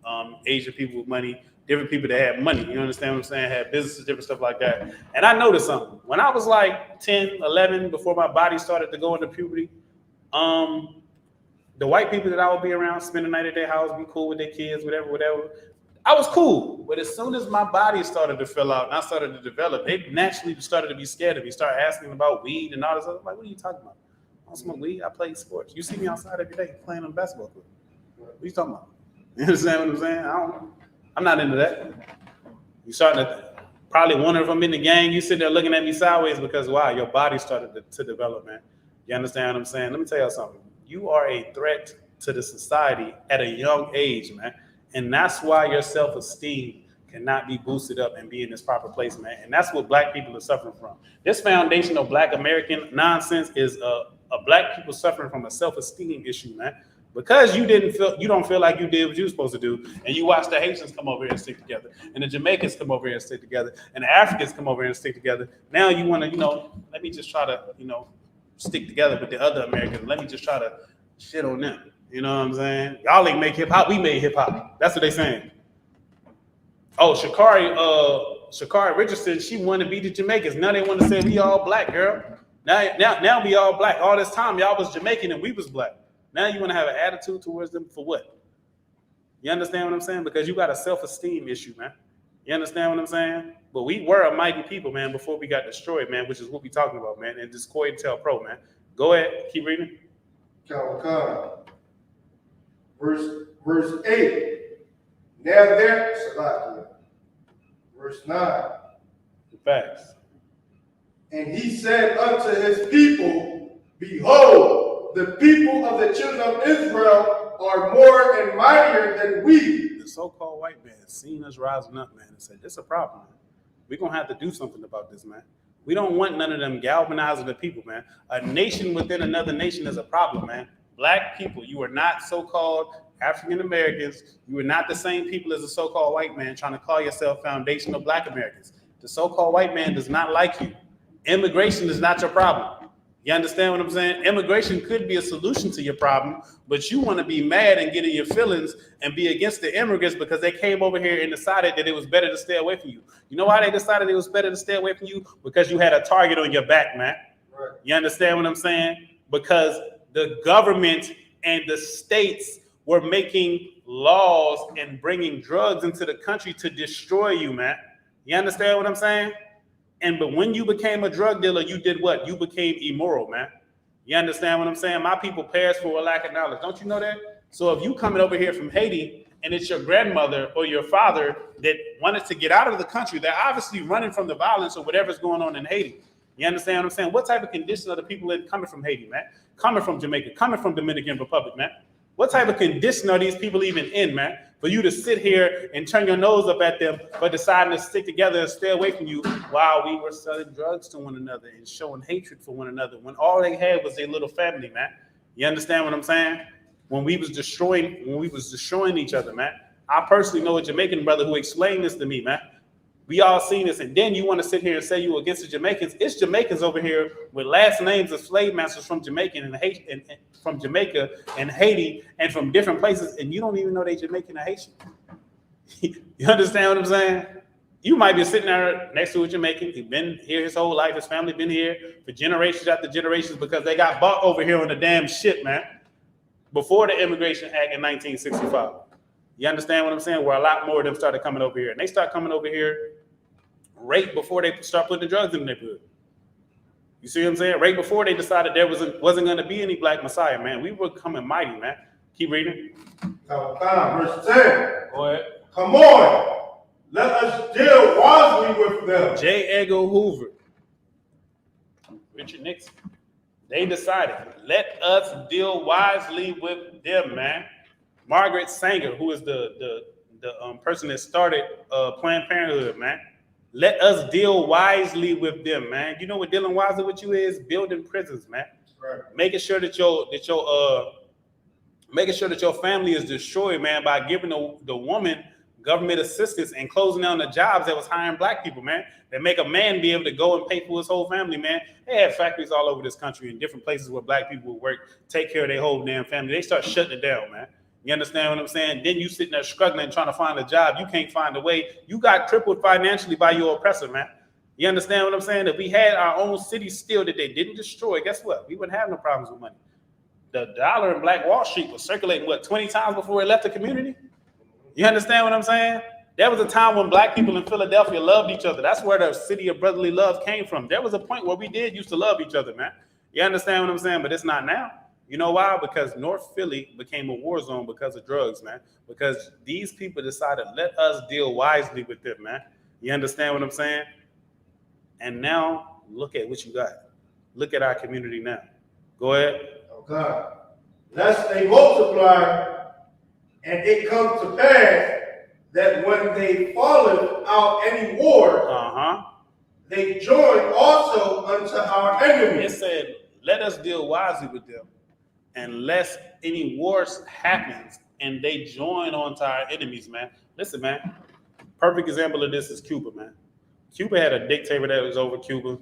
Speaker 1: Asian people with money, different people that had money. You understand what I'm saying? Had businesses, different stuff like that. And I noticed something. When I was like 10, 11, before my body started to go into puberty, the white people that I would be around, spend the night at their house, be cool with their kids, whatever. I was cool, but as soon as my body started to fill out and I started to develop, they naturally started to be scared of me, start asking about weed and all this other. I'm like, what are you talking about? I don't smoke weed. I play sports. You see me outside every day playing on the basketball court. What are you talking about? You understand what I'm saying? I'm not into that. You starting to probably wonder if I'm in the gang. You sit there looking at me sideways because, wow, your body started to develop, man. You understand what I'm saying? Let me tell you something. You are a threat to the society at a young age, man. And that's why your self-esteem cannot be boosted up and be in this proper place, man. And that's what black people are suffering from. This foundational black American nonsense is a black people suffering from a self-esteem issue, man. Because you don't feel like you did what you were supposed to do, and you watch the Haitians come over here and stick together, and the Jamaicans come over here and stick together, and the Africans come over here and stick together. Now you want to, let me just try to, stick together with the other Americans. Let me just try to shit on them. You know what I'm saying? Y'all ain't make hip hop. We made hip hop. That's what they saying. Oh, Sha'Carri Richardson, she wanted to be the Jamaicans. Now they want to say we all black, girl. Now we all black. All this time y'all was Jamaican and we was black. Now you want to have an attitude towards them for what? You understand what I'm saying? Because you got a self-esteem issue, man. You understand what I'm saying? But we were a mighty people, man, before we got destroyed, man, which is what we talking about, man. And this Coy Tell Pro, man. Go ahead, keep reading.
Speaker 4: Verse 8. Now there, Salakia. Verse 9.
Speaker 1: Facts.
Speaker 4: And he said unto his people, behold, the people of the children of Israel are more and mightier than we.
Speaker 1: The so-called white man seen us rising up, man, and said, this is a problem, man. We're going to have to do something about this, man. We don't want none of them galvanizing the people, man. A nation within another nation is a problem, man. Black people, you are not so-called African Americans. You are not the same people as the so-called white man trying to call yourself foundational black Americans. The so-called white man does not like you. Immigration is not your problem. You understand what I'm saying? Immigration could be a solution to your problem, but you want to be mad and get in your feelings and be against the immigrants because they came over here and decided that it was better to stay away from you. You know why they decided it was better to stay away from you? Because you had a target on your back, man. Right. You understand what I'm saying? Because the government and the states were making laws and bringing drugs into the country to destroy you, man. You understand what I'm saying? But when you became a drug dealer, you did what? You became immoral, man. You understand what I'm saying? My people perish for a lack of knowledge. Don't you know that? So if you coming over here from Haiti and it's your grandmother or your father that wanted to get out of the country, they're obviously running from the violence or whatever's going on in Haiti. You understand what I'm saying? What type of condition are the people that coming from Haiti, man? Coming from Jamaica, coming from Dominican Republic, man? What type of condition are these people even in, man? For you to sit here and turn your nose up at them, but deciding to stick together and stay away from you while we were selling drugs to one another and showing hatred for one another when all they had was their little family, man. You understand what I'm saying? When we was destroying each other, man. I personally know a Jamaican brother who explained this to me, man. We all seen this, and then you want to sit here and say you against the Jamaicans. It's Jamaicans over here with last names of slave masters from Jamaica and from Jamaica and Haiti and from different places, and you don't even know they Jamaican or Haitian. You understand what I'm saying? You might be sitting there next to a Jamaican. He's been here his whole life. His family been here for generations after generations because they got bought over here on the damn shit, man. Before the Immigration Act in 1965. You understand what I'm saying? Where a lot more of them started coming over here. And they start coming over here right before they start putting the drugs in the neighborhood. You see what I'm saying? Right before they decided there wasn't going to be any black messiah, man. We were coming mighty, man. Keep reading.
Speaker 4: Verse 10.
Speaker 1: Go ahead.
Speaker 4: Come on. Let us deal wisely with them.
Speaker 1: J. Edgar Hoover, Richard Nixon, they decided, let us deal wisely with them, man. Margaret Sanger, who is the person that started Planned Parenthood, man. Let us deal wisely with them, man. You know what dealing wisely with you is? Building prisons, man.
Speaker 4: Right.
Speaker 1: Making sure that your family is destroyed, man, by giving the woman government assistance and closing down the jobs that was hiring black people, man. That make a man be able to go and pay for his whole family, man. They had factories all over this country in different places where black people would work, take care of their whole damn family. They start shutting it down, man. You understand what I'm saying? Then you sitting there struggling trying to find a job. You can't find a way. You got crippled financially by your oppressor, man. You understand what I'm saying? If we had our own city still that they didn't destroy, guess what? We wouldn't have no problems with money. The dollar in Black Wall Street was circulating, 20 times before it left the community? You understand what I'm saying? There was a time when black people in Philadelphia loved each other. That's where the city of brotherly love came from. There was a point where we did used to love each other, man. You understand what I'm saying? But it's not now. You know why? Because North Philly became a war zone because of drugs, man. Because these people decided, let us deal wisely with them, man. You understand what I'm saying? And now, look at what you got. Look at our community now. Go ahead.
Speaker 4: Okay. Lest they multiply, and it comes to pass that when they falleth out any war, they join also unto our enemies.
Speaker 1: It said, let us deal wisely with them, unless any wars happens and they join onto our enemies, man. Listen, man. Perfect example of this is Cuba, man. Cuba had a dictator that was over Cuba,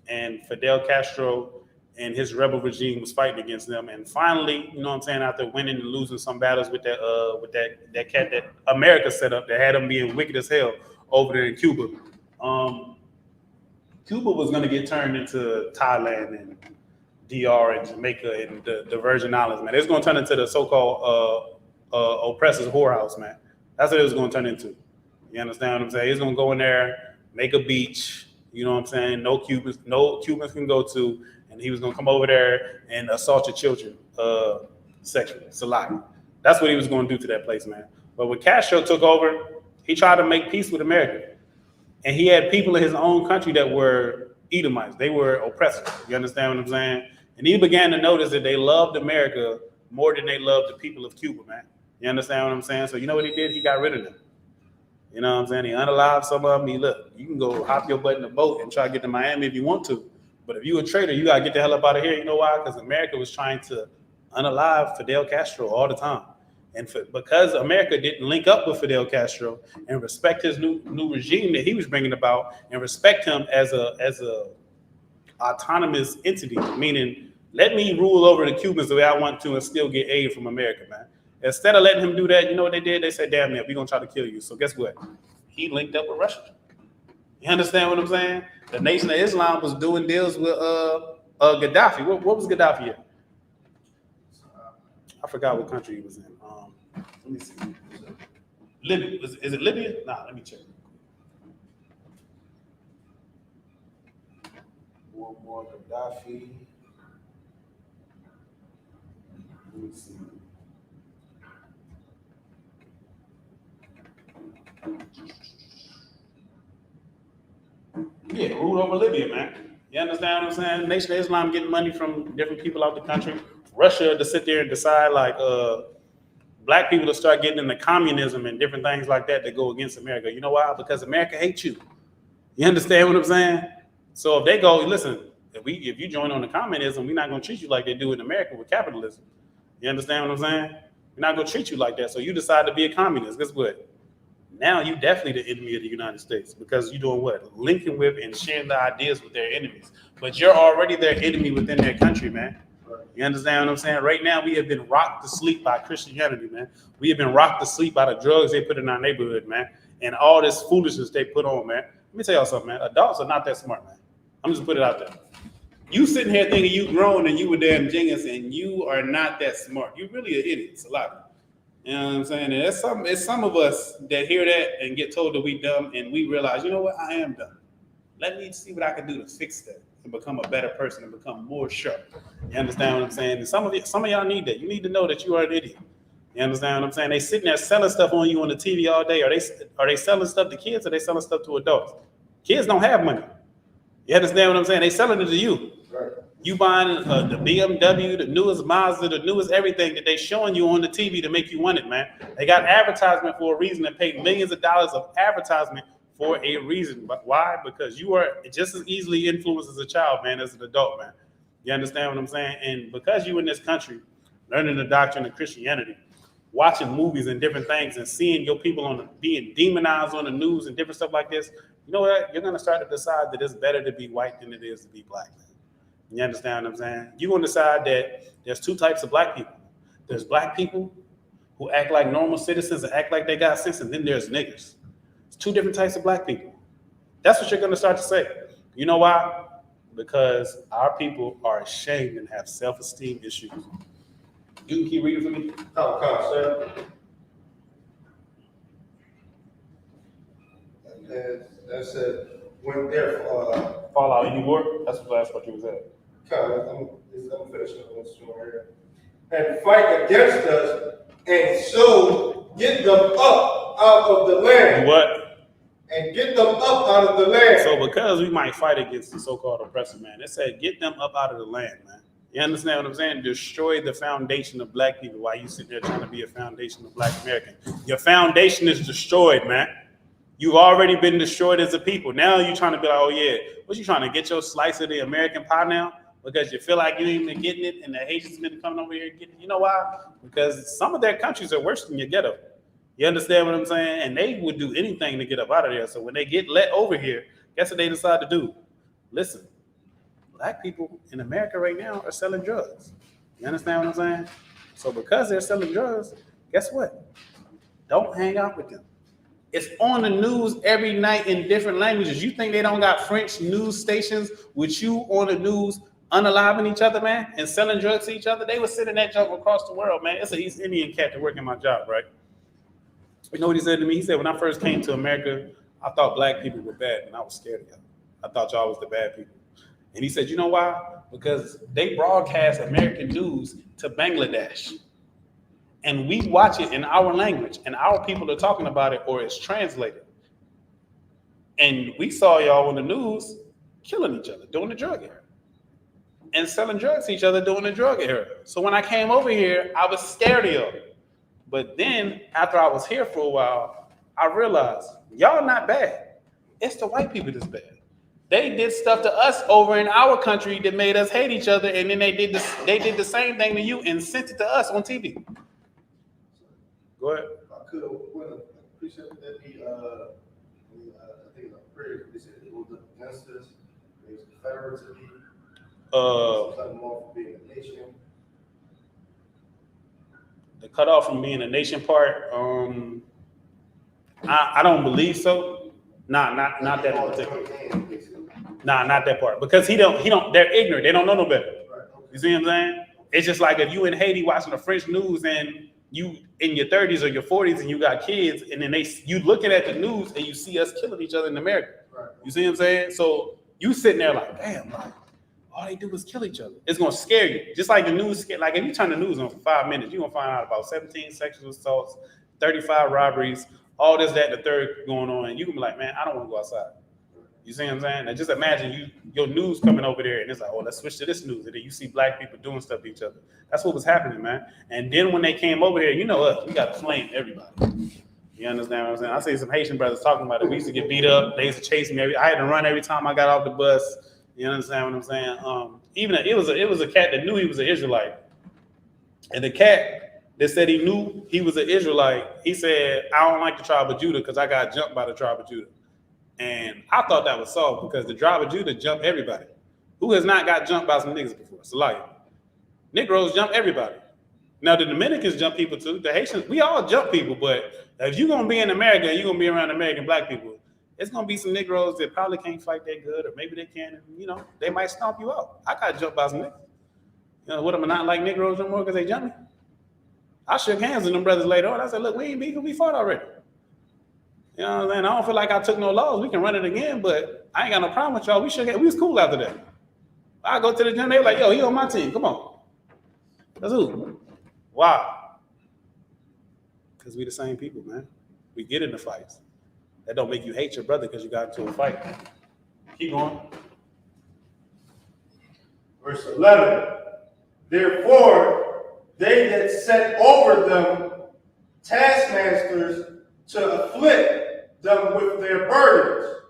Speaker 1: and Fidel Castro and his rebel regime was fighting against them. And finally, you know what I'm saying, after winning and losing some battles with that cat that America set up that had them being wicked as hell over there in Cuba, Cuba was going to get turned into Thailand and DR and Jamaica and the Virgin Islands, man. It was going to turn into the so-called oppressors' whorehouse, man. That's what it was going to turn into. You understand what I'm saying? He's going to go in there, make a beach, you know what I'm saying? No Cubans can go to, and he was going to come over there and assault your children sexually. It's a lot. That's what he was going to do to that place, man. But when Castro took over, he tried to make peace with America. And he had people in his own country that were Edomites. They were oppressors. You understand what I'm saying? And he began to notice that they loved America more than they loved the people of Cuba, man. You understand what I'm saying? So you know what he did? He got rid of them. You know what I'm saying? He unalived some of them. Look, you can go hop your butt in a boat and try to get to Miami if you want to. But if you a traitor, you got to get the hell up out of here. You know why? Because America was trying to unalive Fidel Castro all the time. And because America didn't link up with Fidel Castro and respect his new regime that he was bringing about and respect him as a autonomous entity, meaning let me rule over the Cubans the way I want to and still get aid from America, man. Instead of letting him do that, you know what they did? They said, damn it, we're going to try to kill you. So guess what? He linked up with Russia. You understand what I'm saying? The Nation of Islam was doing deals with Gaddafi. What was Gaddafi at? I forgot what country he was in. Let me see. Libya. Is it Libya? Nah, let me check. One more Gaddafi. Let me see. Yeah, ruled over Libya, man. You understand what I'm saying? Nation of Islam getting money from different people out the country. Russia to sit there and decide like black people to start getting into communism and different things like that go against America. You know why? Because America hates you. You understand what I'm saying? So if they go, listen, if you join on the communism, we're not going to treat you like they do in America with capitalism. You understand what I'm saying? We're not going to treat you like that. So you decide to be a communist. Guess what? Now you definitely the enemy of the United States because you're doing what? Linking with and sharing the ideas with their enemies. But you're already their enemy within their country, man. You understand what I'm saying? Right now, we have been rocked to sleep by Christianity, man. We have been rocked to sleep by the drugs they put in our neighborhood, man. And all this foolishness they put on, man. Let me tell y'all something, man. Adults are not that smart, man. I'm just put it out there. You sitting here thinking you grown and you were damn genius and you are not that smart. You're really an idiot. It's a lot. You know what I'm saying? And it's some of us that hear that and get told that we dumb and we realize, you know what? I am dumb. Let me see what I can do to fix that and become a better person and become more sharp. You understand what I'm saying? And some of y'all need that. You need to know that you are an idiot. You understand what I'm saying? They sitting there selling stuff on you on the TV all day. Are they selling stuff to kids or they selling stuff to adults? Kids don't have money. You understand what I'm saying? They selling it to you.
Speaker 4: Right.
Speaker 1: You buying the BMW, the newest Mazda, the newest everything that they showing you on the TV to make you want it, man. They got advertisement for a reason. They pay millions of dollars of advertisement for a reason. But why? Because you are just as easily influenced as a child, man, as an adult, man. You understand what I'm saying? And because you in this country, learning the doctrine of Christianity, watching movies and different things and seeing your people being demonized on the news and different stuff like this, you know what? You're going to start to decide that it's better to be white than it is to be black. You understand what I'm saying? You're going to decide that there's two types of black people. There's black people who act like normal citizens and act like they got sense, and then there's niggers. It's two different types of black people. That's what you're going to start to say. You know why? Because our people are ashamed and have self-esteem issues. You can keep reading for me.
Speaker 4: Oh, sir. That said, when therefore,
Speaker 1: Fallout any more? That's the last part you was at.
Speaker 4: I'm finishing up this one here. And fight against us, and so get them up out of the land.
Speaker 1: Do what?
Speaker 4: And get them up out of the land.
Speaker 1: So because we might fight against the so-called oppressor, man, it said get them up out of the land, man. You understand what I'm saying? Destroy the foundation of black people while you sit there trying to be a foundation of black American. Your foundation is destroyed, man. You've already been destroyed as a people. Now you're trying to be like, oh yeah, what you trying to get your slice of the American pie now? Because you feel like you ain't been getting it and the Haitians been coming over here and getting it. You know why? Because some of their countries are worse than your ghetto. You understand what I'm saying? And they would do anything to get up out of there. So when they get let over here, guess what they decide to do? Listen, black people in America right now are selling drugs. You understand what I'm saying? So because they're selling drugs, guess what? Don't hang out with them. It's on the news every night in different languages. You think they don't got French news stations with you on the news unaliving each other, man, and selling drugs to each other? They were sending that junk across the world, man. It's an East Indian cat to work in my job, right? You know what he said to me? He said, when I first came to America, I thought black people were bad, and I was scared of y'all. I thought y'all was the bad people. And he said, you know why? Because they broadcast American news to Bangladesh. And we watch it in our language, and our people are talking about it, or it's translated. And we saw y'all on the news killing each other, doing the drug era, and selling drugs to each other, doing the drug era. So when I came over here, I was scared of y'all. But then after I was here for a while, I realized y'all not bad. It's the white people that's bad. They did stuff to us over in our country that made us hate each other, and then they did the same thing to you and sent it to us on TV. Go ahead.
Speaker 4: If I could, when a precept that I think a prayer, they said it was against us, it was confederacy, something more for being a nation.
Speaker 1: The cutoff from being a nation part, I don't believe so. Not that particular. Not that part. Because they're ignorant. They don't know no better. You see what I'm saying? It's just like if you in Haiti watching the French news and you in your 30s or your 40s and you got kids, and then you looking at the news and you see us killing each other in America. You see what I'm saying? So you sitting there like, damn, like all they do is kill each other. It's gonna scare you. Just like the news, like if you turn the news on for 5 minutes, you're gonna find out about 17 sexual assaults, 35 robberies, all this, that, and the third going on, and you can be like, man, I don't want to go outside. You see what I'm saying? And just imagine your news coming over there, and it's like, oh, let's switch to this news, and then you see black people doing stuff to each other. That's what was happening, man. And then when they came over here, you know us, we got to flame everybody. You understand what I'm saying? I see some Haitian brothers talking about it. We used to get beat up. They used to chase me. I had to run every time I got off the bus. You understand what I'm saying? Even it was a cat that knew he was an Israelite, and the cat that said he knew he was an Israelite, he said, I don't like the tribe of Judah because I got jumped by the tribe of Judah. And I thought that was soft because the tribe of Judah jumped everybody. Who has not got jumped by some niggas before? It's a lie. Negroes jump everybody. Now the Dominicans jump people too. The Haitians, we all jump people, but if you're gonna be in America and you're gonna be around American black people, it's gonna be some Negroes that probably can't fight that good, or maybe they can, and they might stomp you out. I got jumped by some niggas. What am I not like Negroes no more because they jump me? I shook hands with them brothers later on. I said, look, we ain't beefing, we fought already. You know what I'm saying? I don't feel like I took no loss. We can run it again, but I ain't got no problem with y'all. We shook hands. We was cool after that. I go to the gym, they were like, yo, he on my team. Come on. That's who? Wow. Because we the same people, man. We get into fights. That don't make you hate your brother because you got into a fight. Keep going.
Speaker 4: Verse 11. Therefore, they that set over them taskmasters to afflict them with their burdens,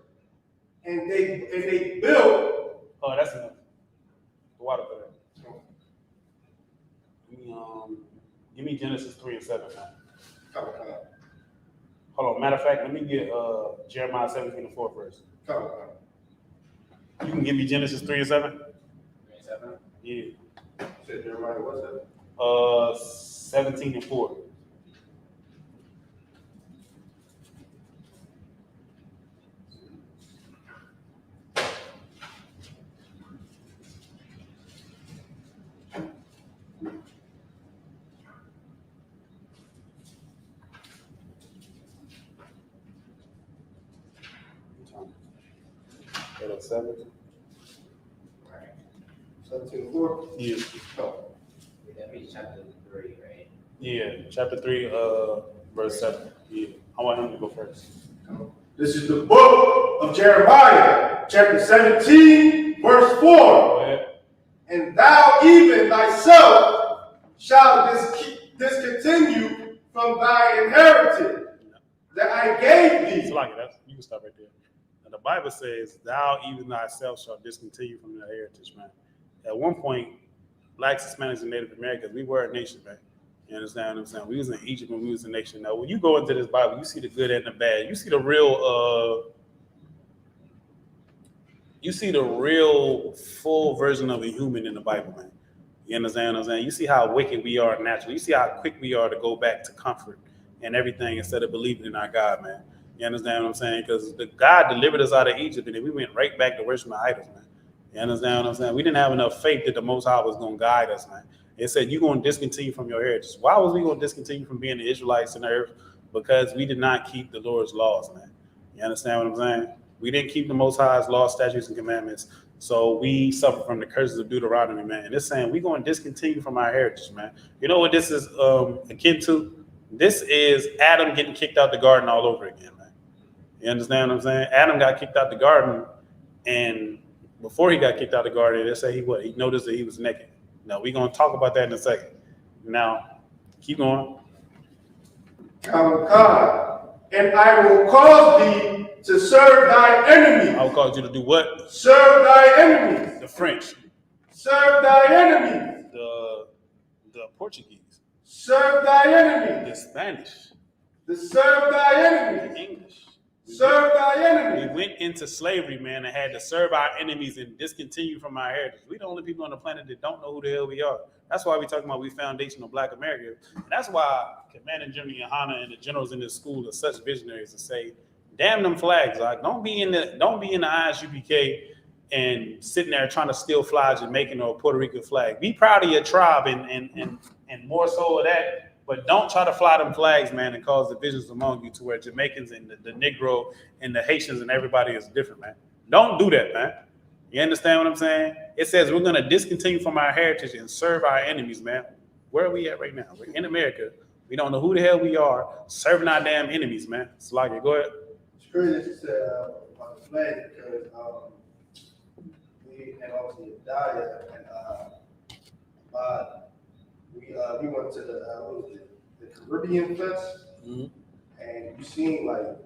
Speaker 4: and they built.
Speaker 1: Oh, that's enough. The water for that. Give me Genesis 3 and 7, man.
Speaker 4: Come.
Speaker 1: Hold on. Matter of fact, let me get Jeremiah 17 and 4 first.
Speaker 4: Come.
Speaker 1: You can give me Genesis 3 and 7?
Speaker 2: 3 and 7.
Speaker 1: Yeah.
Speaker 4: Said Jeremiah, what's that?
Speaker 1: 17 and 4. That up 7?
Speaker 4: 17:4.
Speaker 1: Yeah.
Speaker 4: Come.
Speaker 2: That means chapter 3, right?
Speaker 1: Yeah. Chapter 3, verse 7. Yeah. I want him to go first.
Speaker 4: This is the book of Jeremiah, chapter 17, verse 4.
Speaker 1: Go ahead.
Speaker 4: And thou even thyself shalt discontinue from thy inheritance that I gave thee.
Speaker 1: It's like that. You can stop right there. And the Bible says, "Thou even thyself shalt discontinue from thy heritage," man. At one point, blacks, Hispanics, and Native Americans, we were a nation, man. You understand what I'm saying? We was in Egypt when we was a nation. Now, when you go into this Bible, you see the good and the bad. You see the real full version of a human in the Bible, man. You understand what I'm saying? You see how wicked we are naturally. You see how quick we are to go back to comfort and everything instead of believing in our God, man. You understand what I'm saying? Because the God delivered us out of Egypt, and then we went right back to worshiping idols, man. You understand what I'm saying? We didn't have enough faith that the Most High was going to guide us, man. It said, you're going to discontinue from your heritage. Why was we going to discontinue from being the Israelites in the earth? Because we did not keep the Lord's laws, man. You understand what I'm saying? We didn't keep the Most High's laws, statutes, and commandments. So we suffer from the curses of Deuteronomy, man. And it's saying we're going to discontinue from our heritage, man. You know what this is akin to? This is Adam getting kicked out the garden all over again, man. You understand what I'm saying? Adam got kicked out the garden, and before he got kicked out the garden, they say he noticed that he was naked. Now, we're going to talk about that in a second. Now, keep going.
Speaker 4: Come. And I will cause thee to serve thy enemies.
Speaker 1: I will cause you to do what?
Speaker 4: Serve thy enemies.
Speaker 1: The French.
Speaker 4: Serve thy enemies.
Speaker 1: The Portuguese.
Speaker 4: Serve thy enemies.
Speaker 1: The Spanish.
Speaker 4: Serve thy enemies.
Speaker 1: The English.
Speaker 4: Serve thy enemies.
Speaker 1: We went into slavery, man, and had to serve our enemies and discontinue from our heritage. We're the only people on the planet that don't know who the hell we are. That's why we're talking about we foundational Black America. And that's why Commander Jimmy Yohana and the generals in this school are such visionaries to say, damn them flags. Like, don't be in the Isupk and sitting there trying to still fly Jamaican or Puerto Rican flag. Be proud of your tribe and more so of that. But don't try to fly them flags, man, and cause divisions among you to where Jamaicans and the Negro and the Haitians and everybody is different, man. Don't do that, man. You understand what I'm saying? It says we're going to discontinue from our heritage and serve our enemies, man. Where are we at right now? We're in America. We don't know who the hell we are, serving our damn enemies, man. Sluggy, go ahead.
Speaker 4: It's crazy to say about the flag because we had obviously died and we went to the Caribbean Fest, and you seen like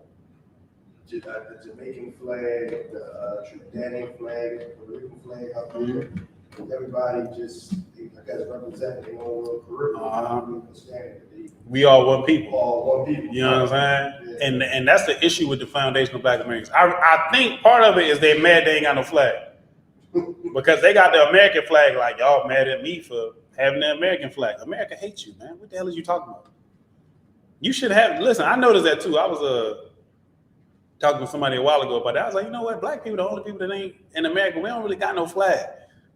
Speaker 4: the Jamaican flag, the Trinidadian flag, the Puerto Rican flag out there. And everybody just, I guess, representing their own little Caribbean.
Speaker 1: We are one people.
Speaker 4: All one people.
Speaker 1: You know what I'm saying?
Speaker 4: Yeah.
Speaker 1: And that's the issue with the foundational Black Americans. I think part of it is they mad they ain't got no flag. Because they got the American flag, like y'all mad at me for having the American flag. America hates you, man. What the hell is you talking about? You should have, listen, I noticed that too. I was talking to somebody a while ago about that. I was like, you know what? Black people, the only people that ain't in America, we don't really got no flag.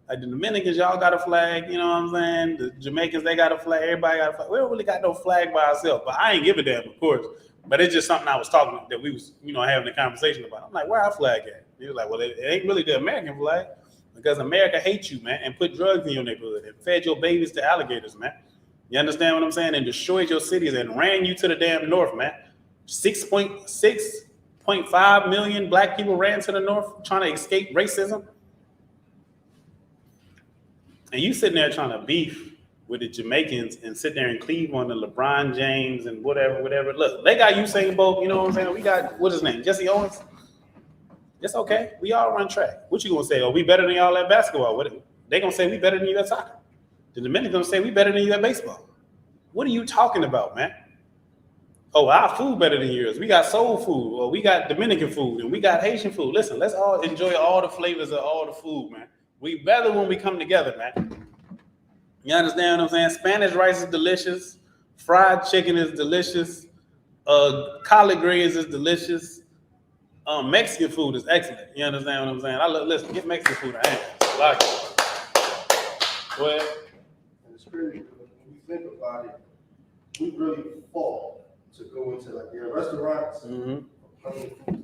Speaker 1: Like the Dominicans, y'all got a flag, you know what I'm saying? The Jamaicans, they got a flag. Everybody got a flag. We don't really got no flag by ourselves. But I ain't give a damn, of course. But it's just something I was talking that we was, having a conversation about. I'm like, where our flag at? He was like, well, it ain't really the American flag. Because America hates you, man, and put drugs in your neighborhood and fed your babies to alligators, man. You understand what I'm saying? And destroyed your cities and ran you to the damn north, man. 6.5 million black people ran to the north trying to escape racism. And you sitting there trying to beef with the Jamaicans and sit there and cleave on the LeBron James and whatever. Look, they got Usain Bolt, you know what I'm saying? We got, what's his name? Jesse Owens. It's okay. We all run track. What you gonna say? Oh, we better than y'all at basketball. What they gonna say we better than you at soccer. The Dominicans gonna say we better than you at baseball. What are you talking about, man? Oh, our food better than yours. We got soul food, or we got Dominican food, and we got Haitian food. Listen, let's all enjoy all the flavors of all the food, man. We better when we come together, man. You understand what I'm saying? Spanish rice is delicious. Fried chicken is delicious. Collard greens is delicious. Mexican food is excellent. You understand what I'm saying? Listen, get Mexican food a hand. Like it. Go ahead.
Speaker 4: And it's crazy because when you think about it, we really fought to go into like their restaurants, plain food.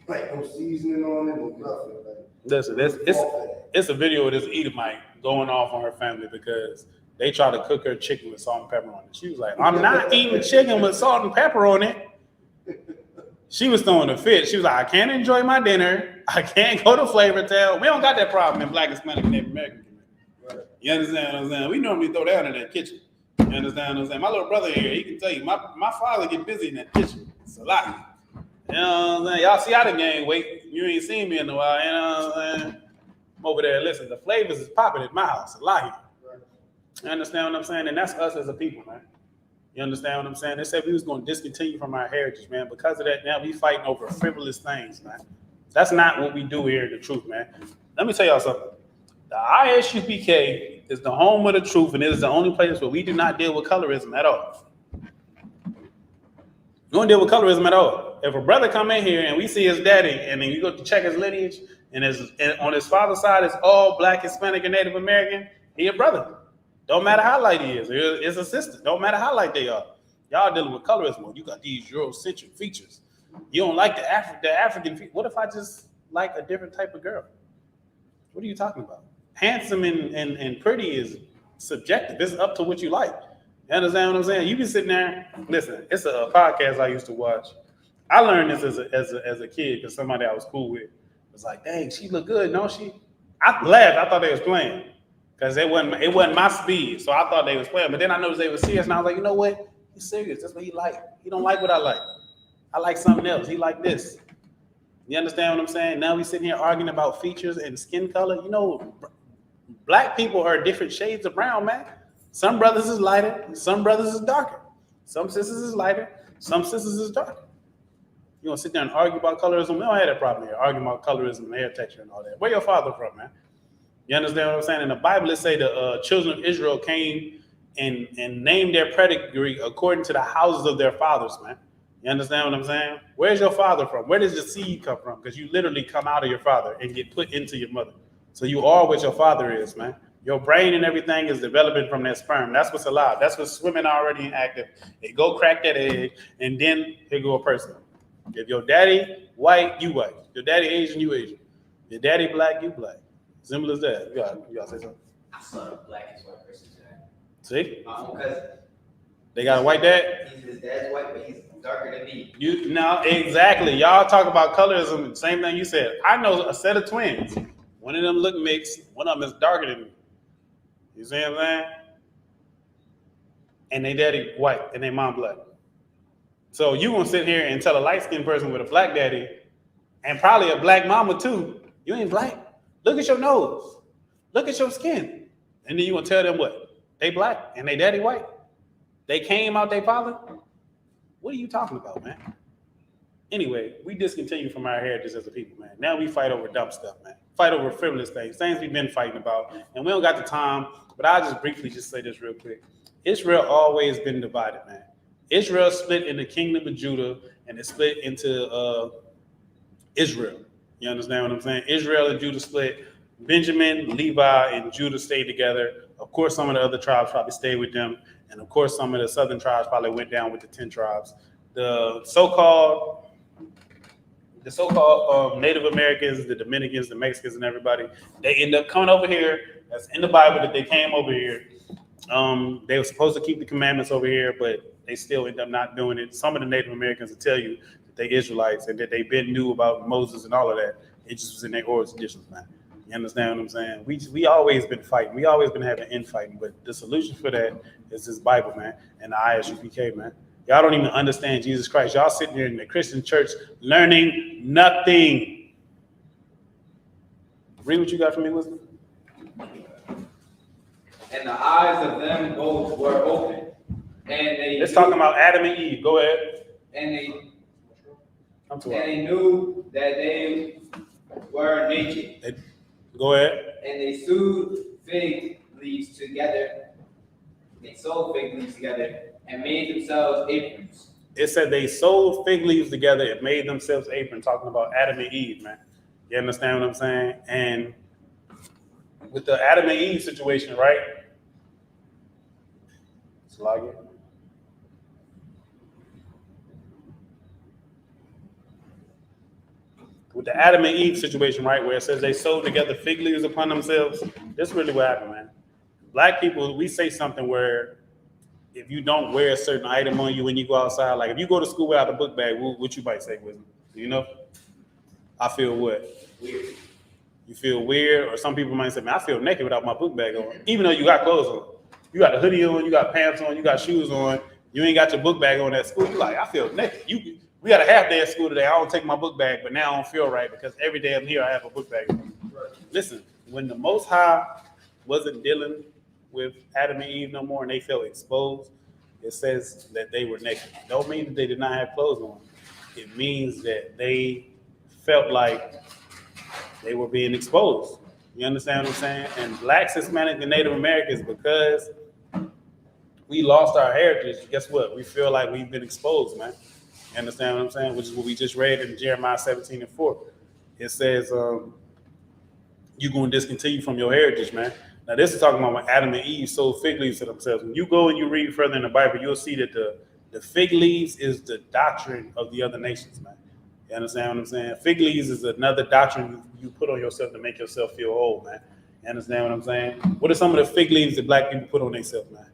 Speaker 4: Like no seasoning on it, no nothing. Like,
Speaker 1: listen, it's a video of this Edomite going off on her family because they tried to cook her chicken with salt and pepper on it. She was like, I'm not eating chicken with salt and pepper on it. She was throwing a fit. She was like, I can't enjoy my dinner. I can't go to Flavor Town. We don't got that problem in Black, Hispanic, and Native American community. Right. You understand what I'm saying? We normally throw down in that kitchen. You understand what I'm saying? My little brother here, he can tell you, my father get busy in that kitchen. It's a lot. You know what I'm saying? Y'all see how the game wait. You ain't seen me in a while. You know what I'm saying? I'm over there. Listen, the flavors is popping at my house. A lot here. Right. You understand what I'm saying? And that's us as a people, man. You understand what I'm saying? They said we was going to discontinue from our heritage, man. Because of that, now we fighting over frivolous things, man. That's not what we do here in the truth, man. Let me tell y'all something. The ISUPK is the home of the truth, and it is the only place where we do not deal with colorism at all. We don't deal with colorism at all. If a brother come in here and we see his daddy, and then you go to check his lineage, and on his father's side it's all Black, Hispanic, and Native American, he a brother. Don't matter how light he is. It's a sister. Don't matter how light they are. Y'all dealing with colorism. You got these Eurocentric features. You don't like the African features. What if I just like a different type of girl? What are you talking about? Handsome and pretty is subjective. It's up to what you like. You understand what I'm saying? You be sitting there. Listen, it's a podcast I used to watch. I learned this as a kid because somebody I was cool with was like, "Dang, she look good, don't she?" I laughed. I thought they was playing. Because it wasn't my speed, so I thought they was playing. But then I noticed they were serious, and I was like, you know what? He's serious. That's what he like. He don't like what I like. I like something else. He like this. You understand what I'm saying? Now we sitting here arguing about features and skin color. You know, Black people are different shades of brown, man. Some brothers is lighter. Some brothers is darker. Some sisters is lighter. Some sisters is darker. You gonna sit there and argue about colorism? We don't have that problem here. Arguing about colorism and hair texture and all that. Where your father from, man? You understand what I'm saying? In the Bible, it say the children of Israel came and named their pedigree according to the houses of their fathers, man. You understand what I'm saying? Where's your father from? Where does your seed come from? Because you literally come out of your father and get put into your mother. So you are what your father is, man. Your brain and everything is developing from that sperm. That's what's alive. That's what's swimming already active. It go crack that egg, and then here go a person. If your daddy white, you white. Your daddy Asian, you Asian. Your daddy black, you black. Simple as that. You gotta say something.
Speaker 5: I saw a blackest white person today.
Speaker 1: See?
Speaker 5: My own cousin.
Speaker 1: They got a white dad?
Speaker 5: His dad's white, but he's darker than me.
Speaker 1: Exactly. Y'all talk about colorism, same thing you said. I know a set of twins. One of them look mixed, one of them is darker than me. You see what I'm saying? And they daddy white and they mom black. So you gonna sit here and tell a light-skinned person with a black daddy and probably a black mama too, you ain't black. Look at your nose. Look at your skin. And then you gonna tell them what? They black and they daddy white. They came out their father. What are you talking about, man? Anyway, we discontinue from our heritage as a people, man. Now we fight over dumb stuff, man. Fight over frivolous things we've been fighting about. And we don't got the time, but I'll just briefly just say this real quick. Israel always been divided, man. Israel split in the kingdom of Judah and it split into Israel. You understand what I'm saying? Israel and Judah split. Benjamin, Levi, and Judah stayed together. Of course, some of the other tribes probably stayed with them. And of course, some of the southern tribes probably went down with the 10 tribes. The so-called Native Americans, the Dominicans, the Mexicans, and everybody, they end up coming over here. That's in the Bible that they came over here. They were supposed to keep the commandments over here, but they still end up not doing it. Some of the Native Americans will tell you that they Israelites and that they been knew about Moses and all of that. It just was in their oral traditions, man. You understand what I'm saying? We always been fighting. We always been having infighting, but the solution for that is this Bible, man, and the Isupk, man. Y'all don't even understand Jesus Christ. Y'all sitting here in the Christian church learning nothing. Read what you got for me, Wisdom.
Speaker 5: And the eyes of them both were open. And they
Speaker 1: Let's talk about Adam and Eve. Go ahead.
Speaker 5: and
Speaker 1: they
Speaker 5: they knew that they were naked.
Speaker 1: Go ahead.
Speaker 5: And they sewed fig leaves together. They sewed fig leaves together and made themselves aprons.
Speaker 1: It said they sewed fig leaves together and made themselves aprons, talking about Adam and Eve, man. You understand what I'm saying? And with the Adam and Eve situation, right? Slug it. With the Adam and Eve situation, right, where it says they sewed together fig leaves upon themselves, this is really what happened, man. Black people, we say something where if you don't wear a certain item on you when you go outside, like if you go to school without a book bag, what you might say, Wisdom? Do you know? I feel what?
Speaker 5: Weird.
Speaker 1: You feel weird, or some people might say, man, I feel naked without my book bag on, even though you got clothes on. You got a hoodie on, you got pants on, you got shoes on, you ain't got your book bag on at school. You like, I feel naked. We got a half day at school today. I don't take my book bag, but now I don't feel right because every day I'm here, I have a book bag on. Listen, when the Most High wasn't dealing with Adam and Eve no more and they felt exposed, it says that they were naked. Don't mean that they did not have clothes on. It means that they felt like they were being exposed. You understand what I'm saying? And Blacks, Hispanic, and Native Americans, because we lost our heritage, guess what? We feel like we've been exposed, man. You understand what I'm saying? Which is what we just read in Jeremiah 17:4. It says, you're going to discontinue from your heritage, man. Now, this is talking about when Adam and Eve sewed fig leaves to themselves. When you go and you read further in the Bible, you'll see that the fig leaves is the doctrine of the other nations, man. You understand what I'm saying? Fig leaves is another doctrine you put on yourself to make yourself feel whole, man. You understand what I'm saying? What are some of the fig leaves that Black people put on themselves, man?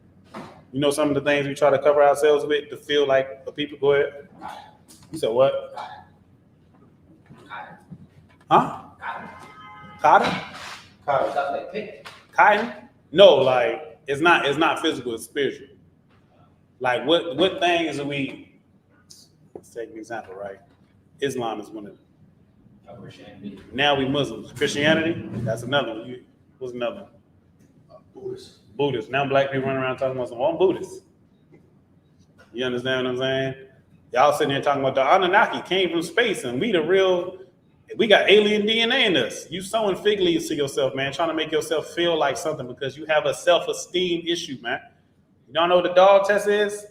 Speaker 1: You know some of the things we try to cover ourselves with to feel like the people? Go ahead. You said what? Huh? Cotton? Cotton.
Speaker 5: Stuff like pink.
Speaker 1: Cotton? No, like it's not physical, it's spiritual. Like what things are we? Let's take an example, right? Islam is one of them.
Speaker 5: Christianity.
Speaker 1: Now we Muslims. Christianity, that's another one. What's another one? Buddhist. Now Black people running around talking about some I'm Buddhist. You understand what I'm saying? Y'all sitting here talking about the Anunnaki came from space and we got alien DNA in us. You sewing fig leaves to yourself, man, trying to make yourself feel like something because you have a self-esteem issue, man. You don't know what the dog test is?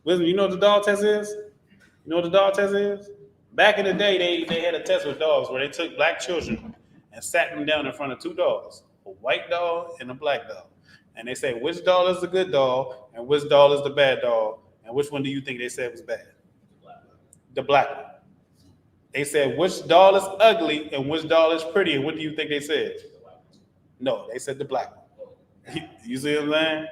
Speaker 1: Wisdom, you know what the dog test is? You know what the dog test is? Back in the day, they had a test with dogs where they took Black children and sat them down in front of two dogs, a white dog and a black dog. And they say, which dog is the good dog and which dog is the bad dog? And which one do you think they said was bad? The black one. They said, which doll is ugly and which doll is pretty? And what do you think they said? No, they said the black one. You see what I'm saying?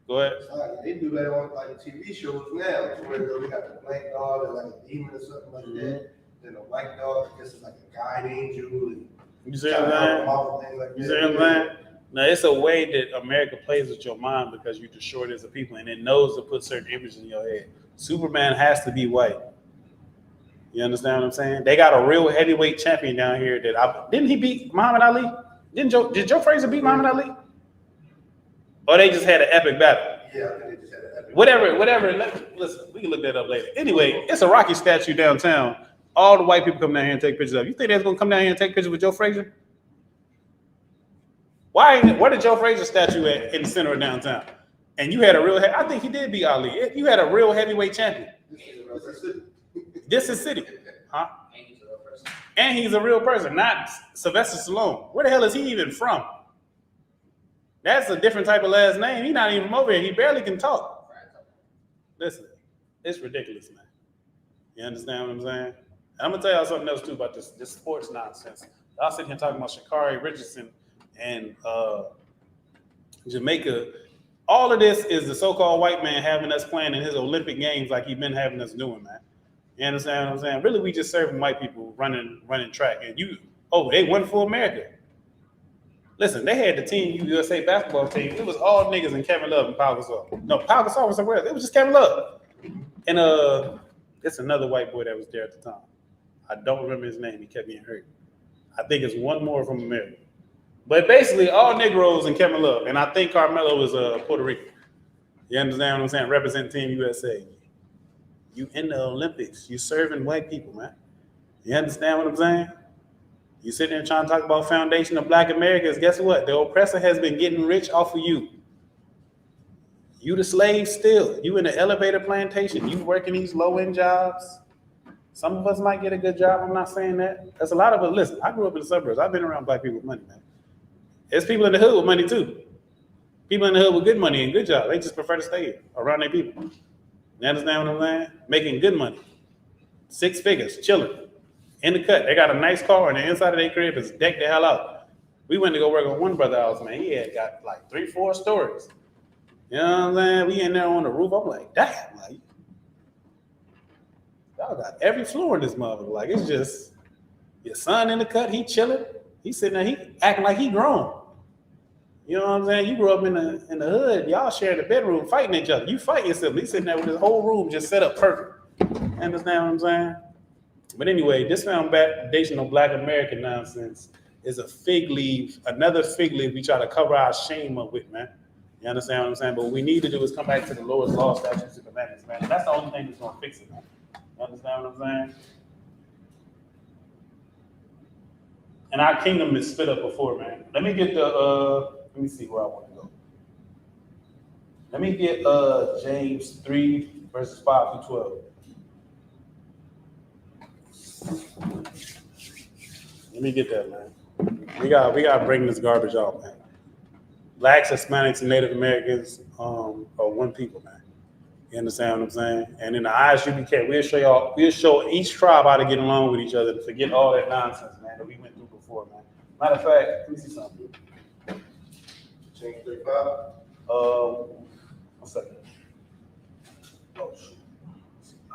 Speaker 1: Go ahead.
Speaker 2: They do that on like TV shows now, where they got the black dog and like a demon or something like that. Then the white dog, I guess it's like a guide angel.
Speaker 1: You see what I'm saying? You see what I'm saying? Now, it's a way that America plays with your mind because you're destroyed as a people and it knows to put certain images in your head. Superman has to be white. You understand what I'm saying? They got a real heavyweight champion down here didn't he beat Muhammad Ali? Did Joe Frazier beat Muhammad Ali? Or they just had an epic battle?
Speaker 2: Yeah, they just had an epic
Speaker 1: Whatever. Listen, we can look that up later. Anyway, it's a Rocky statue downtown. All the white people come down here and take pictures of it. You think they're going to come down here and take pictures with Joe Frazier? Where did Joe Frazier statue at in the center of downtown? And you had I think he did beat Ali. You had a real heavyweight champion. This is city. Huh? And he's a real person, not Sylvester Stallone. Where the hell is he even from? That's a different type of last name. He's not even from over here. He barely can talk. Listen, it's ridiculous, man. You understand what I'm saying? And I'm going to tell y'all something else, too, about this sports nonsense. I was sitting here talking about Sha'Carri Richardson and Jamaica All of this is the so-called white man having us playing in his Olympic games like he's been having us doing, man. You understand what I'm saying? Really, we just serving white people running track. And they won for America. Listen, they had the Team USA basketball team. It was all niggas and Kevin Love and Pau Gasol. No, Pau Gasol was somewhere else. It was just Kevin Love. And it's another white boy that was there at the time. I don't remember his name. He kept getting hurt. I think it's one more from America. But basically, all Negroes and Kevin Love. And I think Carmelo is Puerto Rican. You understand what I'm saying? Represent Team USA. You in the Olympics. You serving white people, man. You understand what I'm saying? You sitting there trying to talk about foundation of Black Americans. Guess what? The oppressor has been getting rich off of you. You the slave still. You in the elevator plantation. You working these low-end jobs. Some of us might get a good job. I'm not saying that. There's a lot of us. Listen, I grew up in the suburbs. I've been around Black people with money, man. There's people in the hood with money too. People in the hood with good money and good jobs. They just prefer to stay around their people. You understand what I'm saying? Making good money. 6 figures, chilling. In the cut. They got a nice car and the inside of their crib is decked the hell out. We went to go work on one brother house, man. He had got like 3-4 stories. You know what I'm saying? We in there on the roof. I'm like, damn, like, y'all got every floor in this motherfucker. Like, it's just your son in the cut, he chilling. He sitting there, he acting like he grown. You know what I'm saying? You grew up in the hood, y'all sharing the bedroom, fighting each other. You fight yourself. He's sitting there with his whole room just set up perfect. Understand what I'm saying? But anyway, this foundational Black American nonsense is a fig leaf, another fig leaf we try to cover our shame up with, man. You understand what I'm saying? But what we need to do is come back to the lowest law, statutes, and commandments, man. And that's the only thing that's gonna fix it, man. You understand what I'm saying? And our kingdom is split up before, man. Let me get let me see where I want to go. Let me get James 3, verses 5 through 12. Let me get that, man. We gotta bring this garbage off, man. Blacks, Hispanics, and Native Americans are one people, man. You understand what I'm saying? And in the Isupk, we'll show each tribe how to get along with each other and forget all that nonsense, man, that we went through before, man. Matter of fact, let me see something.
Speaker 2: Change 35.
Speaker 1: 1 second. Oh, shoot.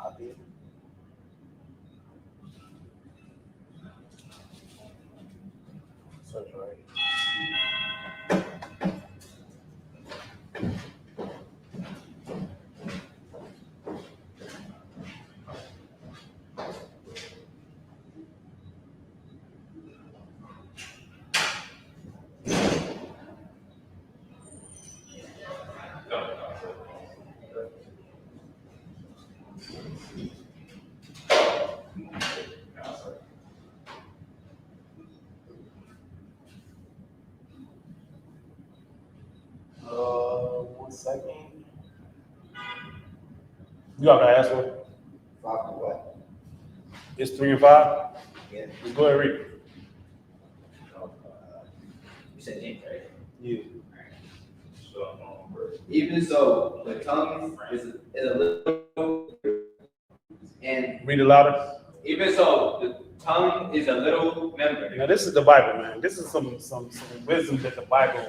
Speaker 1: I did. Search right. Second. You got to ask one.
Speaker 2: 5 to what?
Speaker 1: It's 3 and 5.
Speaker 2: Yeah.
Speaker 1: Just go ahead and read it.
Speaker 5: You said James, right?
Speaker 1: Yeah.
Speaker 5: Even so, the tongue is a little, and
Speaker 1: Read it louder.
Speaker 5: even so, the tongue is a little member.
Speaker 1: Now this is the Bible, man. This is some wisdom that the Bible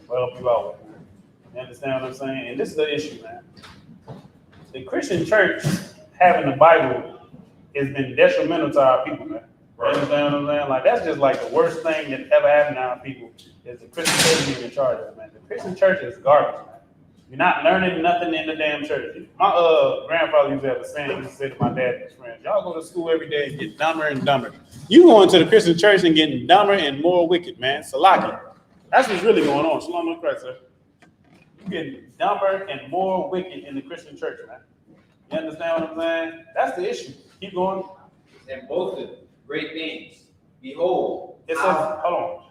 Speaker 1: will help you out with. Man. You understand what I'm saying? And this is the issue, man. The Christian church having the Bible has been detrimental to our people, man. You understand what I'm saying? Like, that's just like the worst thing that ever happened to our people is the Christian church being in charge of it, man. The Christian church is garbage, man. You're not learning nothing in the damn church. My grandfather used to have a saying. He used to say to my dad and his friends, y'all go to school every day and get dumber and dumber. You going to the Christian church and getting dumber and more wicked, man. Salaki. That's what's really going on. Shalom to Christ, sir. You're getting dumber and more wicked in the Christian church, man. You understand what I'm saying? That's the issue. Keep going.
Speaker 5: And both of great things. Behold,
Speaker 1: It says, hold on.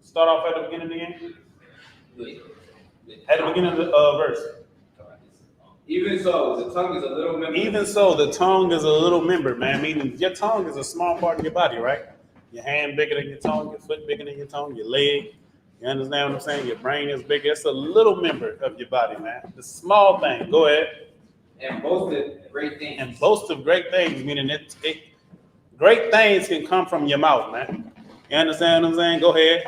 Speaker 1: Start off at the beginning again. At the beginning of the verse.
Speaker 5: Even so, the tongue is a little member.
Speaker 1: Even so, the tongue is a little member, man. Meaning your tongue is a small part of your body, right? Your hand bigger than your tongue, your foot bigger than your tongue, your leg. You understand what I'm saying? Your brain is bigger. It's a little member of your body, man. The small thing. Go ahead.
Speaker 5: And boasted great things.
Speaker 1: And boast of great things, meaning great things can come from your mouth, man. You understand what I'm saying? Go ahead.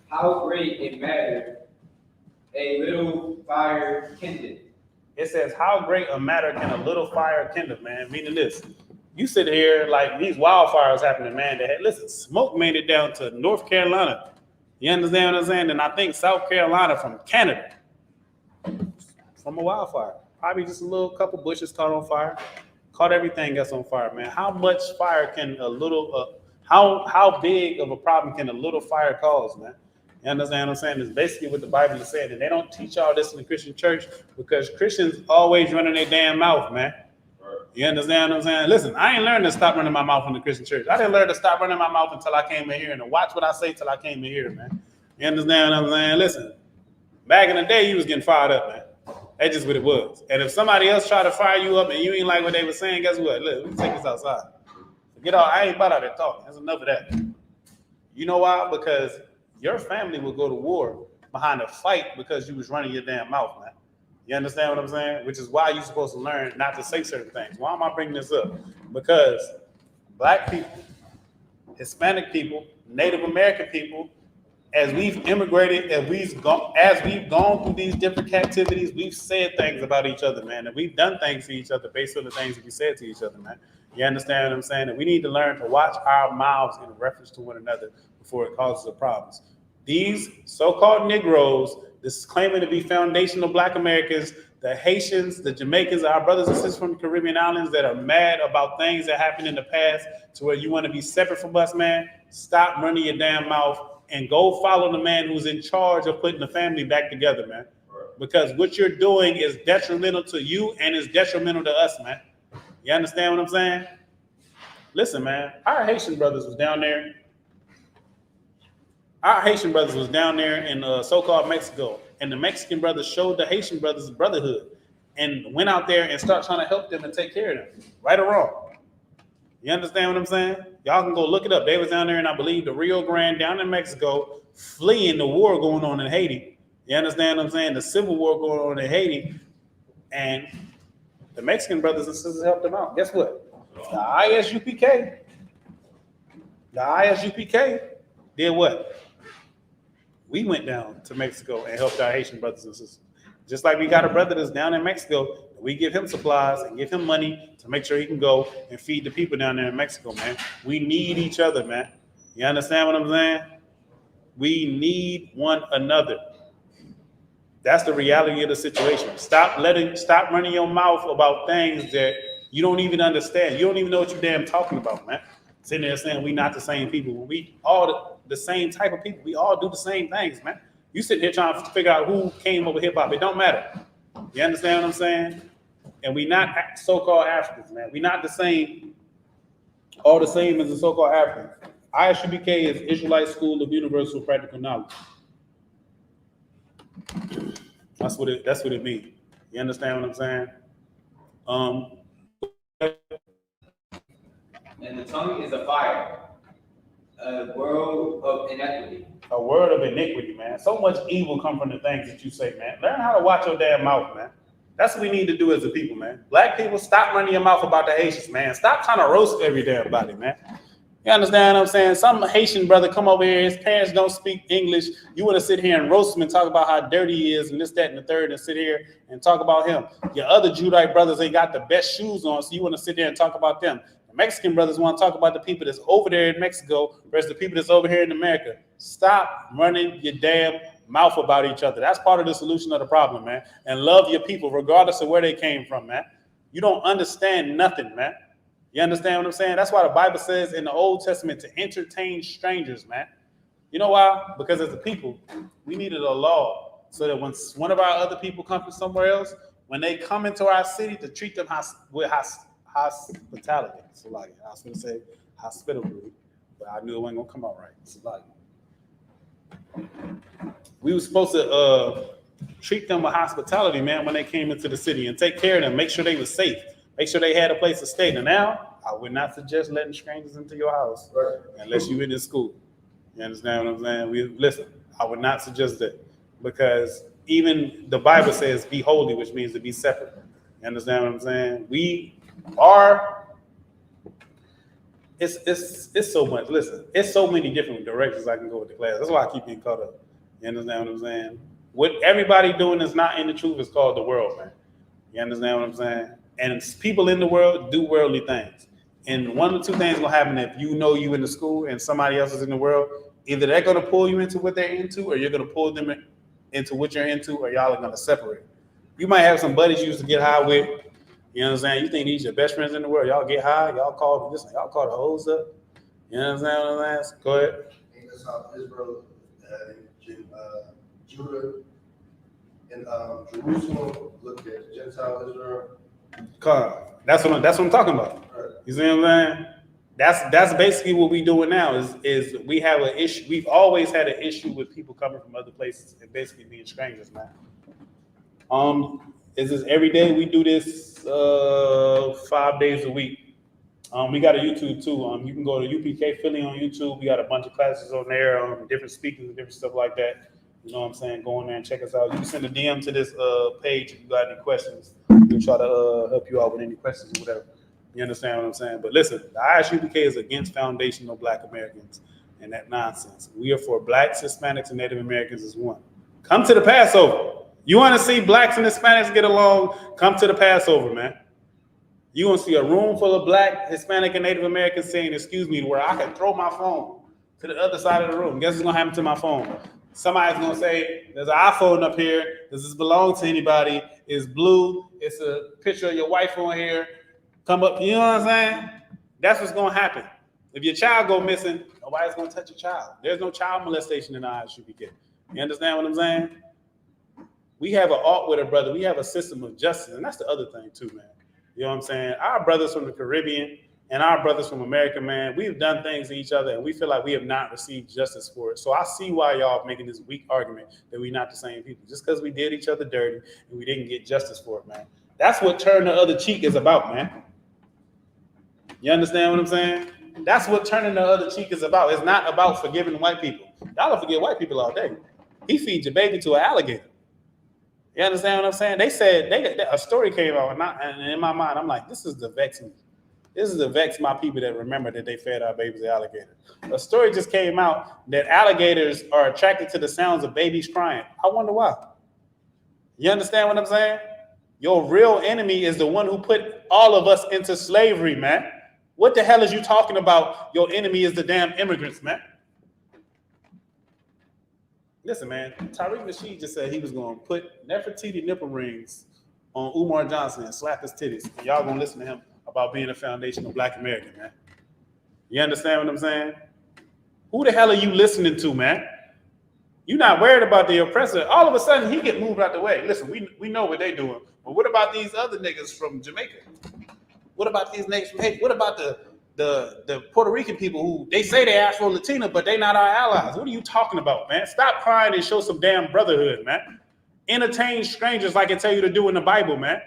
Speaker 5: How great a matter a little fire kindled.
Speaker 1: It says, how great a matter can a little fire kindle, man? Meaning this. You sit here like these wildfires happening, man. Listen, smoke made it down to North Carolina. You understand what I'm saying? And I think South Carolina from Canada. From a wildfire. Probably just a little couple bushes caught on fire. Caught everything else on fire, man. How much fire can a little, how big of a problem can a little fire cause, man? You understand what I'm saying? It's basically what the Bible is saying. And they don't teach all this in the Christian church because Christians always running their damn mouth, man. You understand what I'm saying? Listen, I ain't learned to stop running my mouth in the Christian church. I didn't learn to stop running my mouth until I came in here and to watch what I say till I came in here, man. You understand what I'm saying? Listen, back in the day, you was getting fired up, man. That's just what it was. And if somebody else tried to fire you up and you ain't like what they were saying, guess what? Look, we can take this outside. Get all. I ain't about out there talking. That's enough of that. You know why? Because your family will go to war behind a fight because you was running your damn mouth, man. You understand what I'm saying? Which is why you're supposed to learn not to say certain things. Why am I bringing this up? Because Black people, Hispanic people, Native American people, as we've immigrated, as we've gone through these different captivities, we've said things about each other, man, and we've done things to each other based on the things that we said to each other, man. You understand what I'm saying? And we need to learn to watch our mouths in reference to one another before it causes a problems. These so-called Negroes, this is claiming to be foundational Black Americans, the Haitians, the Jamaicans, our brothers and sisters from the Caribbean islands that are mad about things that happened in the past to where you want to be separate from us, man. Stop running your damn mouth and go follow the man who's in charge of putting the family back together, man. Because what you're doing is detrimental to you and is detrimental to us, man. You understand what I'm saying? Listen, man, our Haitian brothers was down there. Our Haitian brothers was down there in so-called Mexico, and the Mexican brothers showed the Haitian brothers brotherhood and went out there and start trying to help them and take care of them, right or wrong. You understand what I'm saying? Y'all can go look it up. They was down there, and I believe the Rio Grande down in Mexico, fleeing the war going on in Haiti. You understand what I'm saying? The civil war going on in Haiti, and the Mexican brothers and sisters helped them out. Guess what? The ISUPK did what? We went down to Mexico and helped our Haitian brothers and sisters. Just like we got a brother that's down in Mexico, we give him supplies and give him money to make sure he can go and feed the people down there in Mexico, man. We need each other, man. You understand what I'm saying? We need one another. That's the reality of the situation. Stop running your mouth about things that you don't even understand. You don't even know what you're damn talking about, man. Sitting there saying we not the same people. We all the same type of people. We all do the same things, man. You sitting here trying to figure out who came up with hip hop. It don't matter. You understand what I'm saying? And we not so-called Africans, man. We not the same, all the same as the so-called Africans. ISUPK is Israelite School of Universal Practical Knowledge. That's what it means. You understand what I'm saying?
Speaker 5: And the tongue is a fire, a world of inequity.
Speaker 1: A word of iniquity, man. So much evil come from the things that you say, man. Learn how to watch your damn mouth, man. That's what we need to do as a people, man. Black people, stop running your mouth about the Haitians, man. Stop trying to roast every damn body, man. You understand what I'm saying? Some Haitian brother come over here, his parents don't speak English. You want to sit here and roast him and talk about how dirty he is and this, that, and the third, and sit here and talk about him. Your other Judite brothers ain't got the best shoes on, so you want to sit there and talk about them. The Mexican brothers want to talk about the people that's over there in Mexico versus the people that's over here in America. Stop running your damn mouth about each other. That's part of the solution of the problem, man. And love your people regardless of where they came from, man. You don't understand nothing, man. You understand what I'm saying? That's why the Bible says in the Old Testament to entertain strangers, man. You know why? Because as a people, we needed a law so that when one of our other people come from somewhere else, when they come into our city, to treat them with hospitality. So like, I was going to say hospitably, but I knew it wasn't going to come out right. So like, we were supposed to treat them with hospitality, man, when they came into the city and take care of them, make sure they were safe. Make sure they had a place to stay. Now, I would not suggest letting strangers into your house unless you're in this school. You understand what I'm saying? Listen, I would not suggest that because even the Bible says be holy, which means to be separate. You understand what I'm saying? We are, it's so much. Listen, it's so many different directions I can go with the class. That's why I keep getting caught up. You understand what I'm saying? What everybody doing is not in the truth is called the world, man. You understand what I'm saying? And people in the world do worldly things. And one of the two things gonna happen if you know you in the school and somebody else is in the world. Either they're gonna pull you into what they're into, or you're gonna pull them into what you're into, or y'all are gonna separate. You might have some buddies you used to get high with. You know what I'm saying? You think these your best friends in the world? Y'all get high. Y'all call the hoes up. You know what I'm saying? Go ahead.
Speaker 2: And that's how Israel, Judah, and Jerusalem looked at Gentile Israel.
Speaker 1: That's what I'm talking about.
Speaker 2: Right.
Speaker 1: You see what I'm saying? That's basically what we doing now. Is we have an issue. We've always had an issue with people coming from other places and basically being strangers, man. Is this every day? We do this 5 days a week. We got a YouTube too. You can go to UPK Philly on YouTube. We got a bunch of classes on there, different speakers and different stuff like that. You know what I'm saying? Go in there and check us out. You can send a DM to this page if you got any questions. We'll try to help you out with any questions or whatever. You understand what I'm saying? But listen, the ISUPK is against foundational Black Americans and that nonsense. We are for Blacks, Hispanics, and Native Americans as one. Come to the Passover. You want to see Blacks and Hispanics get along? Come to the Passover, man. You gonna see a room full of Black, Hispanic, and Native Americans saying, "Excuse me," where I can throw my phone to the other side of the room. Guess what's gonna happen to my phone? Somebody's gonna say, "There's an iPhone up here. Does this belong to anybody? It's blue. It's a picture of your wife on here. Come up." You know what I'm saying? That's what's gonna happen. If your child go missing, nobody's gonna touch your child. There's no child molestation in the ISUPK. You understand what I'm saying? We have an art with a brother. We have a system of justice, and that's the other thing too, man. You know what I'm saying? Our brothers from the Caribbean and our brothers from America, man, we've done things to each other, and we feel like we have not received justice for it. So I see why y'all making this weak argument that we're not the same people. Just because we did each other dirty and we didn't get justice for it, man. That's what turn the other cheek is about, man. You understand what I'm saying? That's what turning the other cheek is about. It's not about forgiving white people. Y'all don't forgive white people all day. He feeds your baby to an alligator. You understand what I'm saying? They said a story came out, and in my mind, I'm like, this is the vex me. This is the vex my people that remember that they fed our babies to alligator. A story just came out that alligators are attracted to the sounds of babies crying. I wonder why. You understand what I'm saying? Your real enemy is the one who put all of us into slavery, man. What the hell is you talking about? Your enemy is the damn immigrants, man. Listen, man, Tariq Nasheed just said he was going to put Nefertiti nipple rings on Umar Johnson and slap his titties. And y'all going to listen to him about being a foundational Black American, man. You understand what I'm saying? Who the hell are you listening to, man? You're not worried about the oppressor. All of a sudden, he get moved out the way. Listen, we know what they doing. But what about these other niggas from Jamaica? What about these niggas from Haiti? What about the Puerto Rican people who they say they Afro-Latina, but they not our allies? What are you talking about, man? Stop crying and show some damn brotherhood, man. Entertain strangers like I tell you to do in the Bible, man.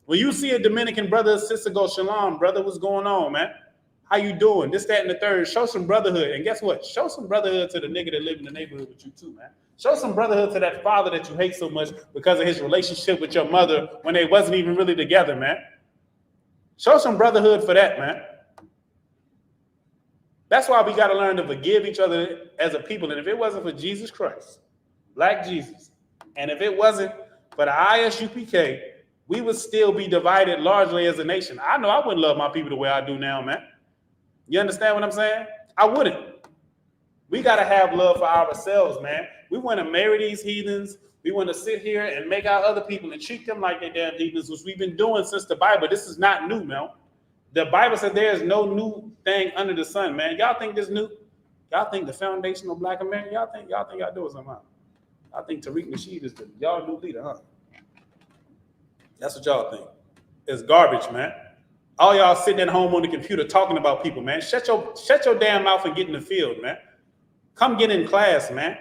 Speaker 1: When you see a Dominican brother or sister go, "Shalom, brother, what's going on, man? How you doing? This, that, and the third." Show some brotherhood. And guess what? Show some brotherhood to the nigga that live in the neighborhood with you too, man. Show some brotherhood to that father that you hate so much because of his relationship with your mother when they wasn't even really together, man. Show some brotherhood for that, man. That's why we got to learn to forgive each other as a people. And if it wasn't for Jesus Christ, Black Jesus, and if it wasn't for the ISUPK, we would still be divided largely as a nation. I know I wouldn't love my people the way I do now, man. You understand what I'm saying? I wouldn't. We got to have love for ourselves, man. We want to marry these heathens. We want to sit here and make our other people and treat them like they damn heathens, which we've been doing since the Bible. This is not new, man. The Bible said there is no new thing under the sun, man. Y'all think this new? Y'all think the foundational Black American? Y'all think y'all doing something? I think Tariq Nasheed is y'all new leader, huh? That's what y'all think. It's garbage, man. All y'all sitting at home on the computer talking about people, man. Shut your damn mouth and get in the field, man. Come get in class, man.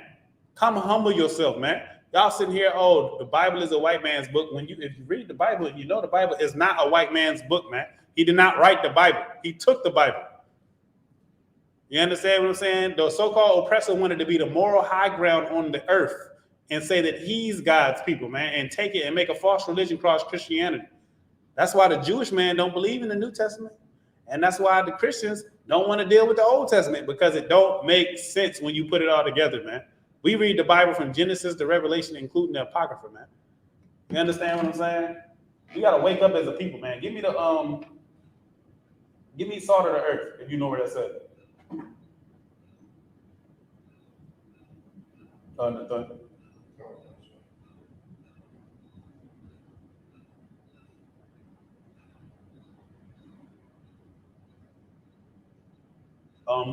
Speaker 1: Come humble yourself, man. Y'all sitting here, oh, the Bible is a white man's book. If you read the Bible, you know the Bible is not a white man's book, man. He did not write the Bible. He took the Bible. You understand what I'm saying? The so-called oppressor wanted to be the moral high ground on the earth and say that he's God's people, man, and take it and make a false religion cross Christianity. That's why the Jewish man don't believe in the New Testament. And that's why the Christians don't want to deal with the Old Testament, because it don't make sense when you put it all together, man. We read the Bible from Genesis to Revelation, including the Apocrypha, man. You understand what I'm saying? You gotta wake up as a people, man. Give me salt of the earth, if you know where that's at.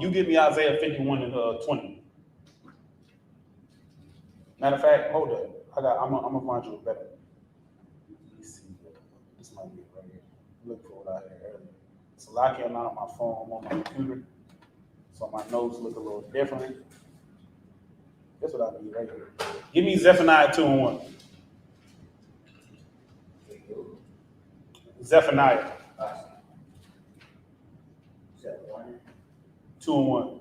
Speaker 1: You give me Isaiah 51 and 20. Matter of fact, hold up. I'm gonna find you a better. Let me see. This might be it right here. Look for what I had earlier. So lucky I'm not on my phone, I'm on my computer. So my notes look a little different. That's what I need right here. Give me Zephaniah 2 and 1. Zephaniah 2 and 1.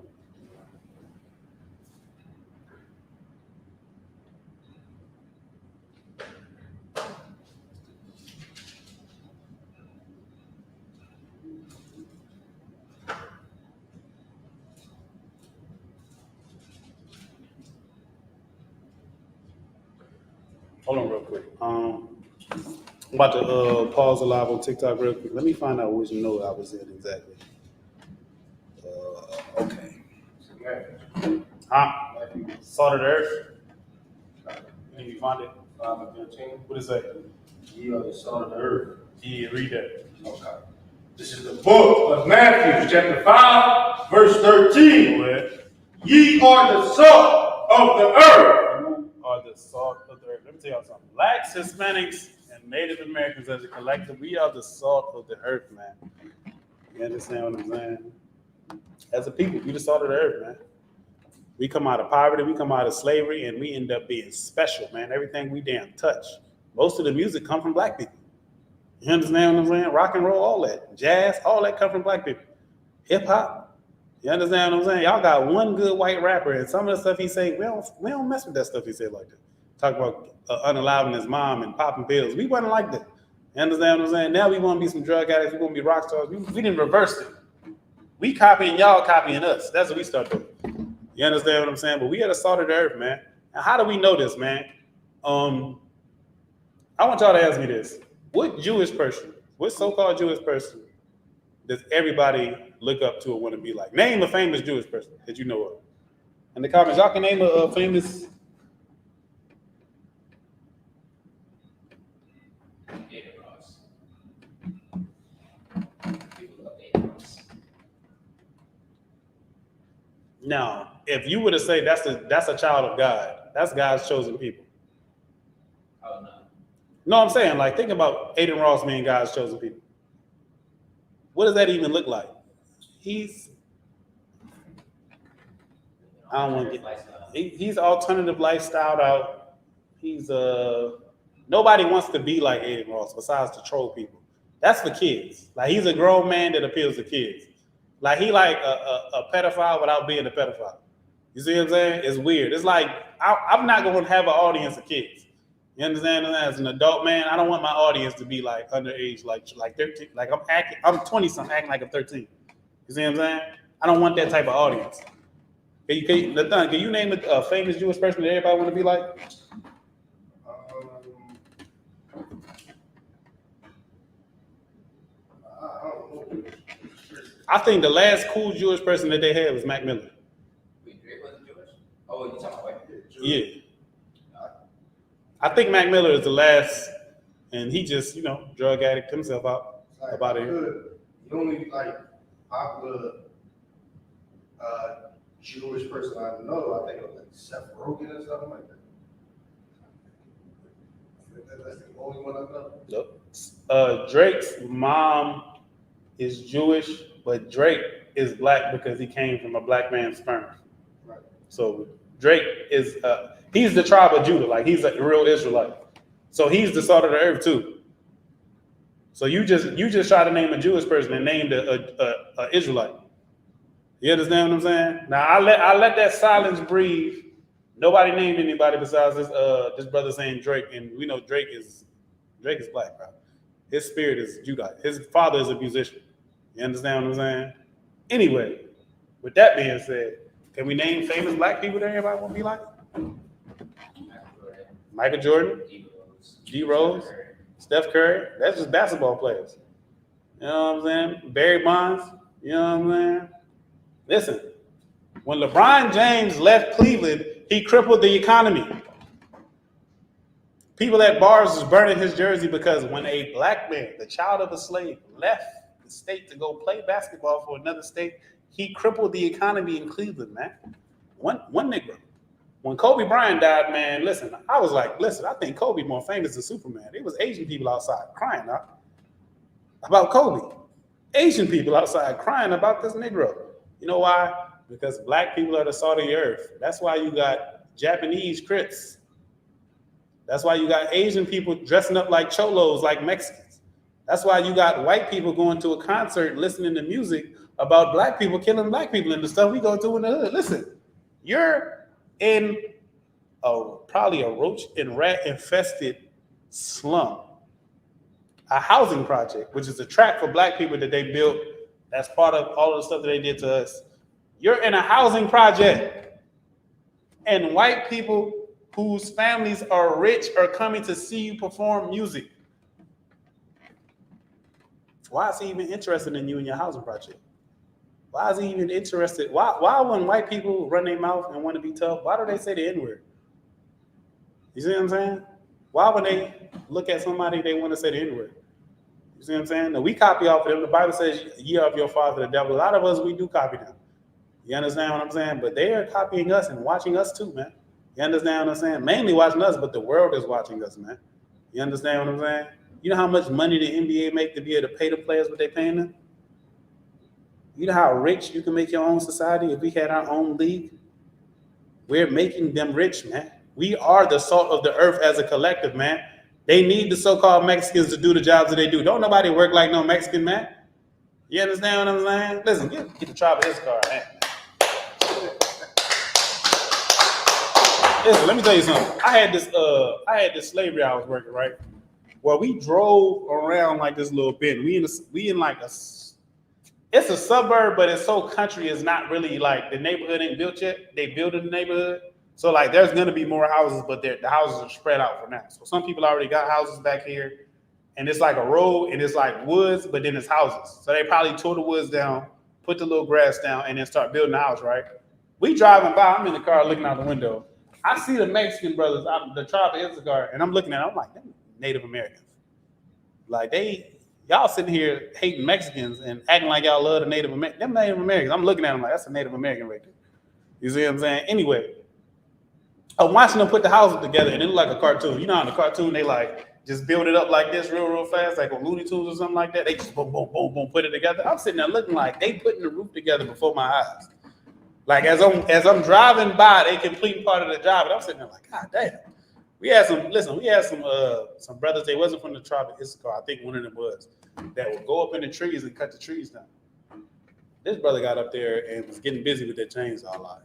Speaker 1: Hold on real quick. I'm about to pause the live on TikTok real quick. Let me find out which note I was in exactly. Okay. Salt of the earth. Can you find it?
Speaker 2: 5 and 13.
Speaker 1: What is that?
Speaker 2: Ye are the salt of the earth.
Speaker 1: Yeah, read that.
Speaker 2: Okay.
Speaker 4: This is the book of Matthew, chapter 5, verse 13.
Speaker 1: Go ahead.
Speaker 4: Ye are the salt of the earth.
Speaker 1: You are the salt of the earth. Let me tell y'all something. Blacks, Hispanics, and Native Americans as a collective, we are the salt of the earth, man. You understand what I'm saying? As a people, we the salt of the earth, man. We come out of poverty, we come out of slavery, and we end up being special, man. Everything we damn touch. Most of the music come from black people. You understand what I'm saying? Rock and roll, all that. Jazz, all that come from black people. Hip hop. You understand what I'm saying? Y'all got one good white rapper, and some of the stuff he say, we don't mess with that stuff he said like that. Talk about unaliving his mom and popping pills. We wasn't like that. You understand what I'm saying? Now we want to be some drug addicts. We want to be rock stars. We didn't reverse it. We copying y'all, copying us. That's what we start doing. You understand what I'm saying? But we are the salt of the earth, man. And how do we know this, man? I want y'all to ask me this. What Jewish person, what so-called Jewish person does everybody look up to or want to be like? Name a famous Jewish person that you know of. In the comments, y'all can name a famous. Now, if you were to say that's a child of God, that's God's chosen people.
Speaker 5: Oh no.
Speaker 1: No, I'm saying, like, think about Aiden Ross being God's chosen people. What does that even look like? He's alternative lifestyle out. He's nobody wants to be like Aiden Ross besides to troll people. That's for kids. Like, he's a grown man that appeals to kids. Like, he like a pedophile without being a pedophile. You see what I'm saying? It's weird. It's like, I'm not going to have an audience of kids. You understand? As an adult man, I don't want my audience to be like underage, like 13. Like, I'm 20 something, acting like I'm 13. You see what I'm saying? I don't want that type of audience. Nathan, can you name a famous Jewish person that everybody want to be like? I think the last cool Jewish person that they had was Mac Miller.
Speaker 5: Wait, Drake wasn't Jewish? Oh, you talking about white?
Speaker 1: Yeah. I think Mac Miller is the last, and he just, drug addict himself out
Speaker 2: Like,
Speaker 1: about it.
Speaker 2: The only like popular Jewish person I know, I think of like Seth Rogen or something like that. That's the only one I know.
Speaker 1: Nope. Drake's mom is Jewish, but Drake is black because he came from a black man's sperm.
Speaker 2: Right.
Speaker 1: So Drake is he's the tribe of Judah, like he's a real Israelite. So he's the salt of the earth too. So you just try to name a Jewish person and named a Israelite. You understand what I'm saying? Now I let that silence breathe. Nobody named anybody besides this brother saying Drake, and we know Drake is black, bro. His spirit is Judite. His father is a musician. You understand what I'm saying? Anyway, with that being said, can we name famous black people that everybody want to be like? Michael Jordan, D. Rose, Steph Curry. That's just basketball players. You know what I'm saying? Barry Bonds. You know what I'm saying? Listen, when LeBron James left Cleveland, he crippled the economy. People at bars was burning his jersey because when a black man, the child of a slave, left the state to go play basketball for another state, he crippled the economy in Cleveland, man. One nigga. When Kobe Bryant died, man, listen, I was like, listen, I think Kobe more famous than Superman. It was Asian people outside crying about Kobe. Asian people outside crying about this Negro. You know why? Because black people are the salt of the earth. That's why you got Japanese Crips. That's why you got Asian people dressing up like cholos, like Mexicans. That's why you got white people going to a concert listening to music about black people killing black people and the stuff we go through in the hood. Listen, you're in probably a roach and rat infested slum, a housing project, which is a tract for black people that they built. That's part of all of the stuff that they did to us. You're in a housing project, and white people whose families are rich are coming to see you perform music. Why is he even interested in you and your housing project? Why is he even interested? Why when white people run their mouth and want to be tough, why do they say the N-word? You see what I'm saying? Why when they look at somebody, they want to say the N-word? You see what I'm saying? Now, we copy off of them. The Bible says, ye are of your father, the devil. A lot of us, we do copy them. You understand what I'm saying? But they are copying us and watching us too, man. You understand what I'm saying? Mainly watching us, but the world is watching us, man. You understand what I'm saying? You know how much money the NBA make to be able to pay the players what they paying them? You know how rich you can make your own society if we had our own league? We're making them rich, man. We are the salt of the earth as a collective, man. They need the so-called Mexicans to do the jobs that they do. Don't nobody work like no Mexican, man. You understand what I'm saying? Listen, get the tribe of Isupk, man. Listen, let me tell you something. I had this slavery I was working, right? Well, we drove around like this little bit. We in like it's a suburb, but it's so country. It's not really like the neighborhood ain't built yet. They built in the neighborhood. So like there's gonna be more houses, but the houses are spread out for now. So some people already got houses back here, and it's like a road and it's like woods, but then it's houses. So they probably tore the woods down, put the little grass down, and then start building a house, right? We driving by, I'm in the car looking out the window. I see the Mexican brothers, the tribe of Isupk, and I'm looking at them, I'm like, them Native Americans. Like y'all sitting here hating Mexicans and acting like y'all love the Native Americans. Them Native Americans, I'm looking at them like, that's a Native American right there. You see what I'm saying? Anyway, I'm watching them put the houses together, and it looked like a cartoon. You know, in the cartoon, they like just build it up like this real fast, like on Looney Tunes or something like that. They just boom, boom, boom, boom, put it together. I'm sitting there looking like they putting the roof together before my eyes. Like as I'm driving by, they complete part of the job, and I'm sitting there like, God damn. We had some brothers. They wasn't from the tribe of Isupk. I think one of them was that would go up in the trees and cut the trees down. This brother got up there and was getting busy with that chainsaw line.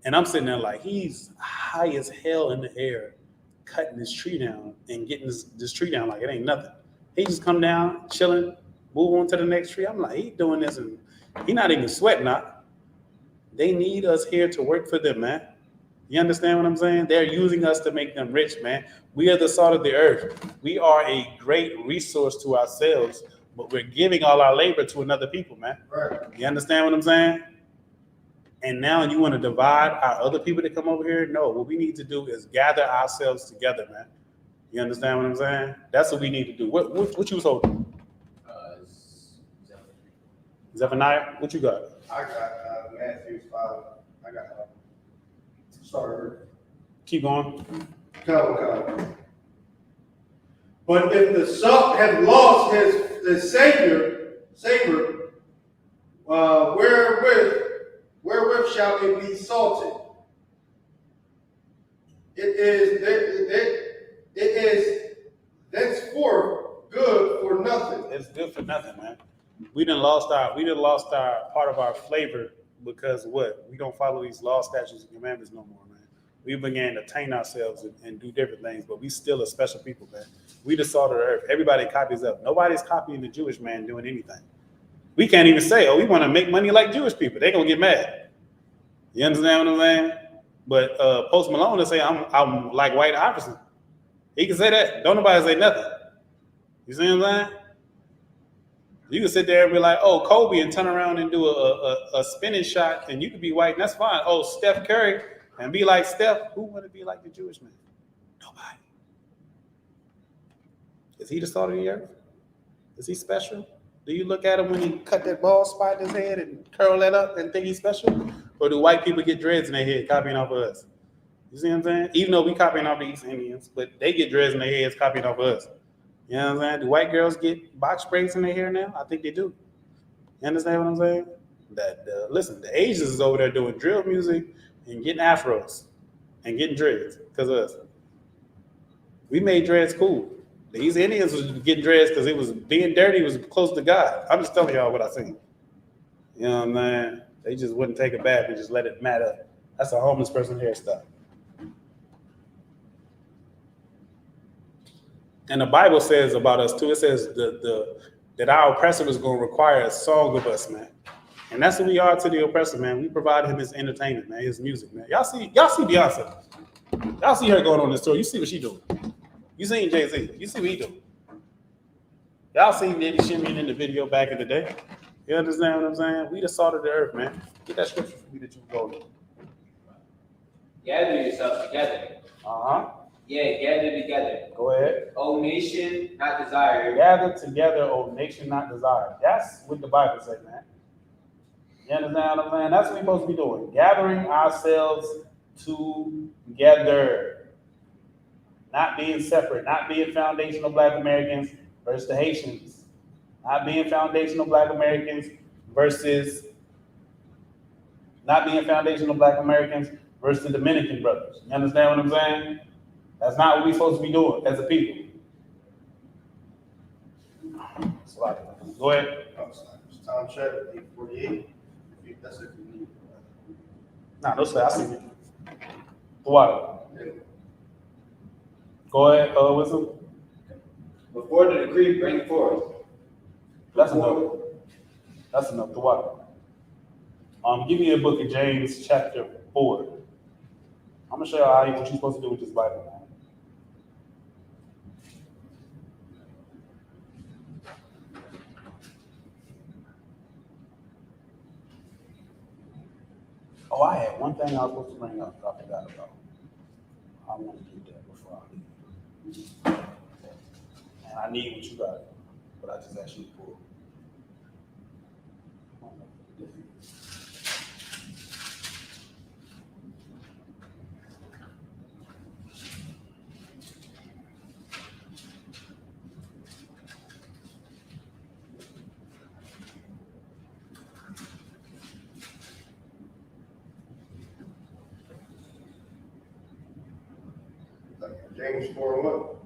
Speaker 1: And I'm sitting there like he's high as hell in the air, cutting this tree down and getting this tree down like it ain't nothing. He just come down, chilling, move on to the next tree. I'm like, he doing this and he not even sweating out. They need us here to work for them, man. You understand what I'm saying? They're using us to make them rich, man. We are the salt of the earth. We are a great resource to ourselves, but we're giving all our labor to another people, man.
Speaker 2: Right.
Speaker 1: You understand what I'm saying? And now you want to divide our other people that come over here? No, what we need to do is gather ourselves together, man. You understand what I'm saying? That's what we need to do. What you was holding? Zephaniah, what you got?
Speaker 2: I got Matthew 5. I got sorry.
Speaker 1: Keep going.
Speaker 4: Come. But if the salt have lost his savor, wherewith shall it be salted? It is thenceforth good for nothing.
Speaker 1: It's good for nothing, man. We done lost our part of our flavor because what? We don't follow these law, statutes, and commandments no more, man. We began to taint ourselves and do different things, but we still a special people, man. We the salt of the earth. Everybody copies up. Nobody's copying the Jewish man doing anything. We can't even say, oh, we want to make money like Jewish people. They're gonna get mad. You understand what I'm saying? But Post Malone will say, I'm like White Iverson. He can say that. Don't nobody say nothing. You see what I'm saying? You can sit there and be like, oh, Kobe, and turn around and do a spinning shot, and you can be white, and that's fine. Oh, Steph Curry, and be like Steph. Who want to be like the Jewish man? Nobody. Is he the salt of the earth? Is he special? Do you look at him when he cut that bald spot in his head and curl that up and think he's special? Or do white people get dreads in their head copying off of us? You see what I'm saying? Even though we copying off the East Indians, but they get dreads in their heads copying off of us. You know what I'm saying? Do white girls get box braids in their hair now? I think they do. You understand what I'm saying? Listen, the Asians is over there doing drill music and getting afros and getting dreads because of us. We made dreads cool. These Indians was getting dreads because it was being dirty, was close to God. I'm just telling y'all what I seen. You know what I'm saying? They just wouldn't take a bath and just let it mat up. That's a homeless person hairstyle. And the Bible says about us too. It says that our oppressor is going to require a song of us, man. And that's what we are to the oppressor, man. We provide him his entertainment, man, his music, man. Y'all see Beyonce. Y'all see her going on this tour. You see what she doing. You seen Jay-Z. You see what he doing. Y'all seen Diddy shimmying in the video back in the day. You understand what I'm saying? We the salt of the earth, man. Get that scripture for me that you go to.
Speaker 5: Gather yourself together.
Speaker 1: Uh-huh.
Speaker 5: Yeah, gather together.
Speaker 1: Go ahead.
Speaker 5: O nation, not desire.
Speaker 1: Gather together, O nation not desired. That's what the Bible says, man. You understand what I'm saying? That's what we're supposed to be doing. Gathering ourselves together. Not being separate. Not being foundational Black Americans versus the Haitians. Not being foundational Black Americans versus not being foundational Black Americans versus the Dominican brothers. You understand what I'm saying? That's not what we're supposed to be doing as a people. Go ahead.
Speaker 2: Time check, 8:48. That's if you need.
Speaker 1: Nah, no sir, I see you. What? Go ahead, Wisdom.
Speaker 5: Before the decree, bring forth.
Speaker 1: That's enough. That's enough. The what? Give me a book of James chapter 4. I'm gonna show you what you're supposed to do with this Bible. Oh, I had one thing I was supposed to bring up that I forgot about. I want to do that before I leave. And I need what you got, but I just asked you to pull.
Speaker 2: James 4:1.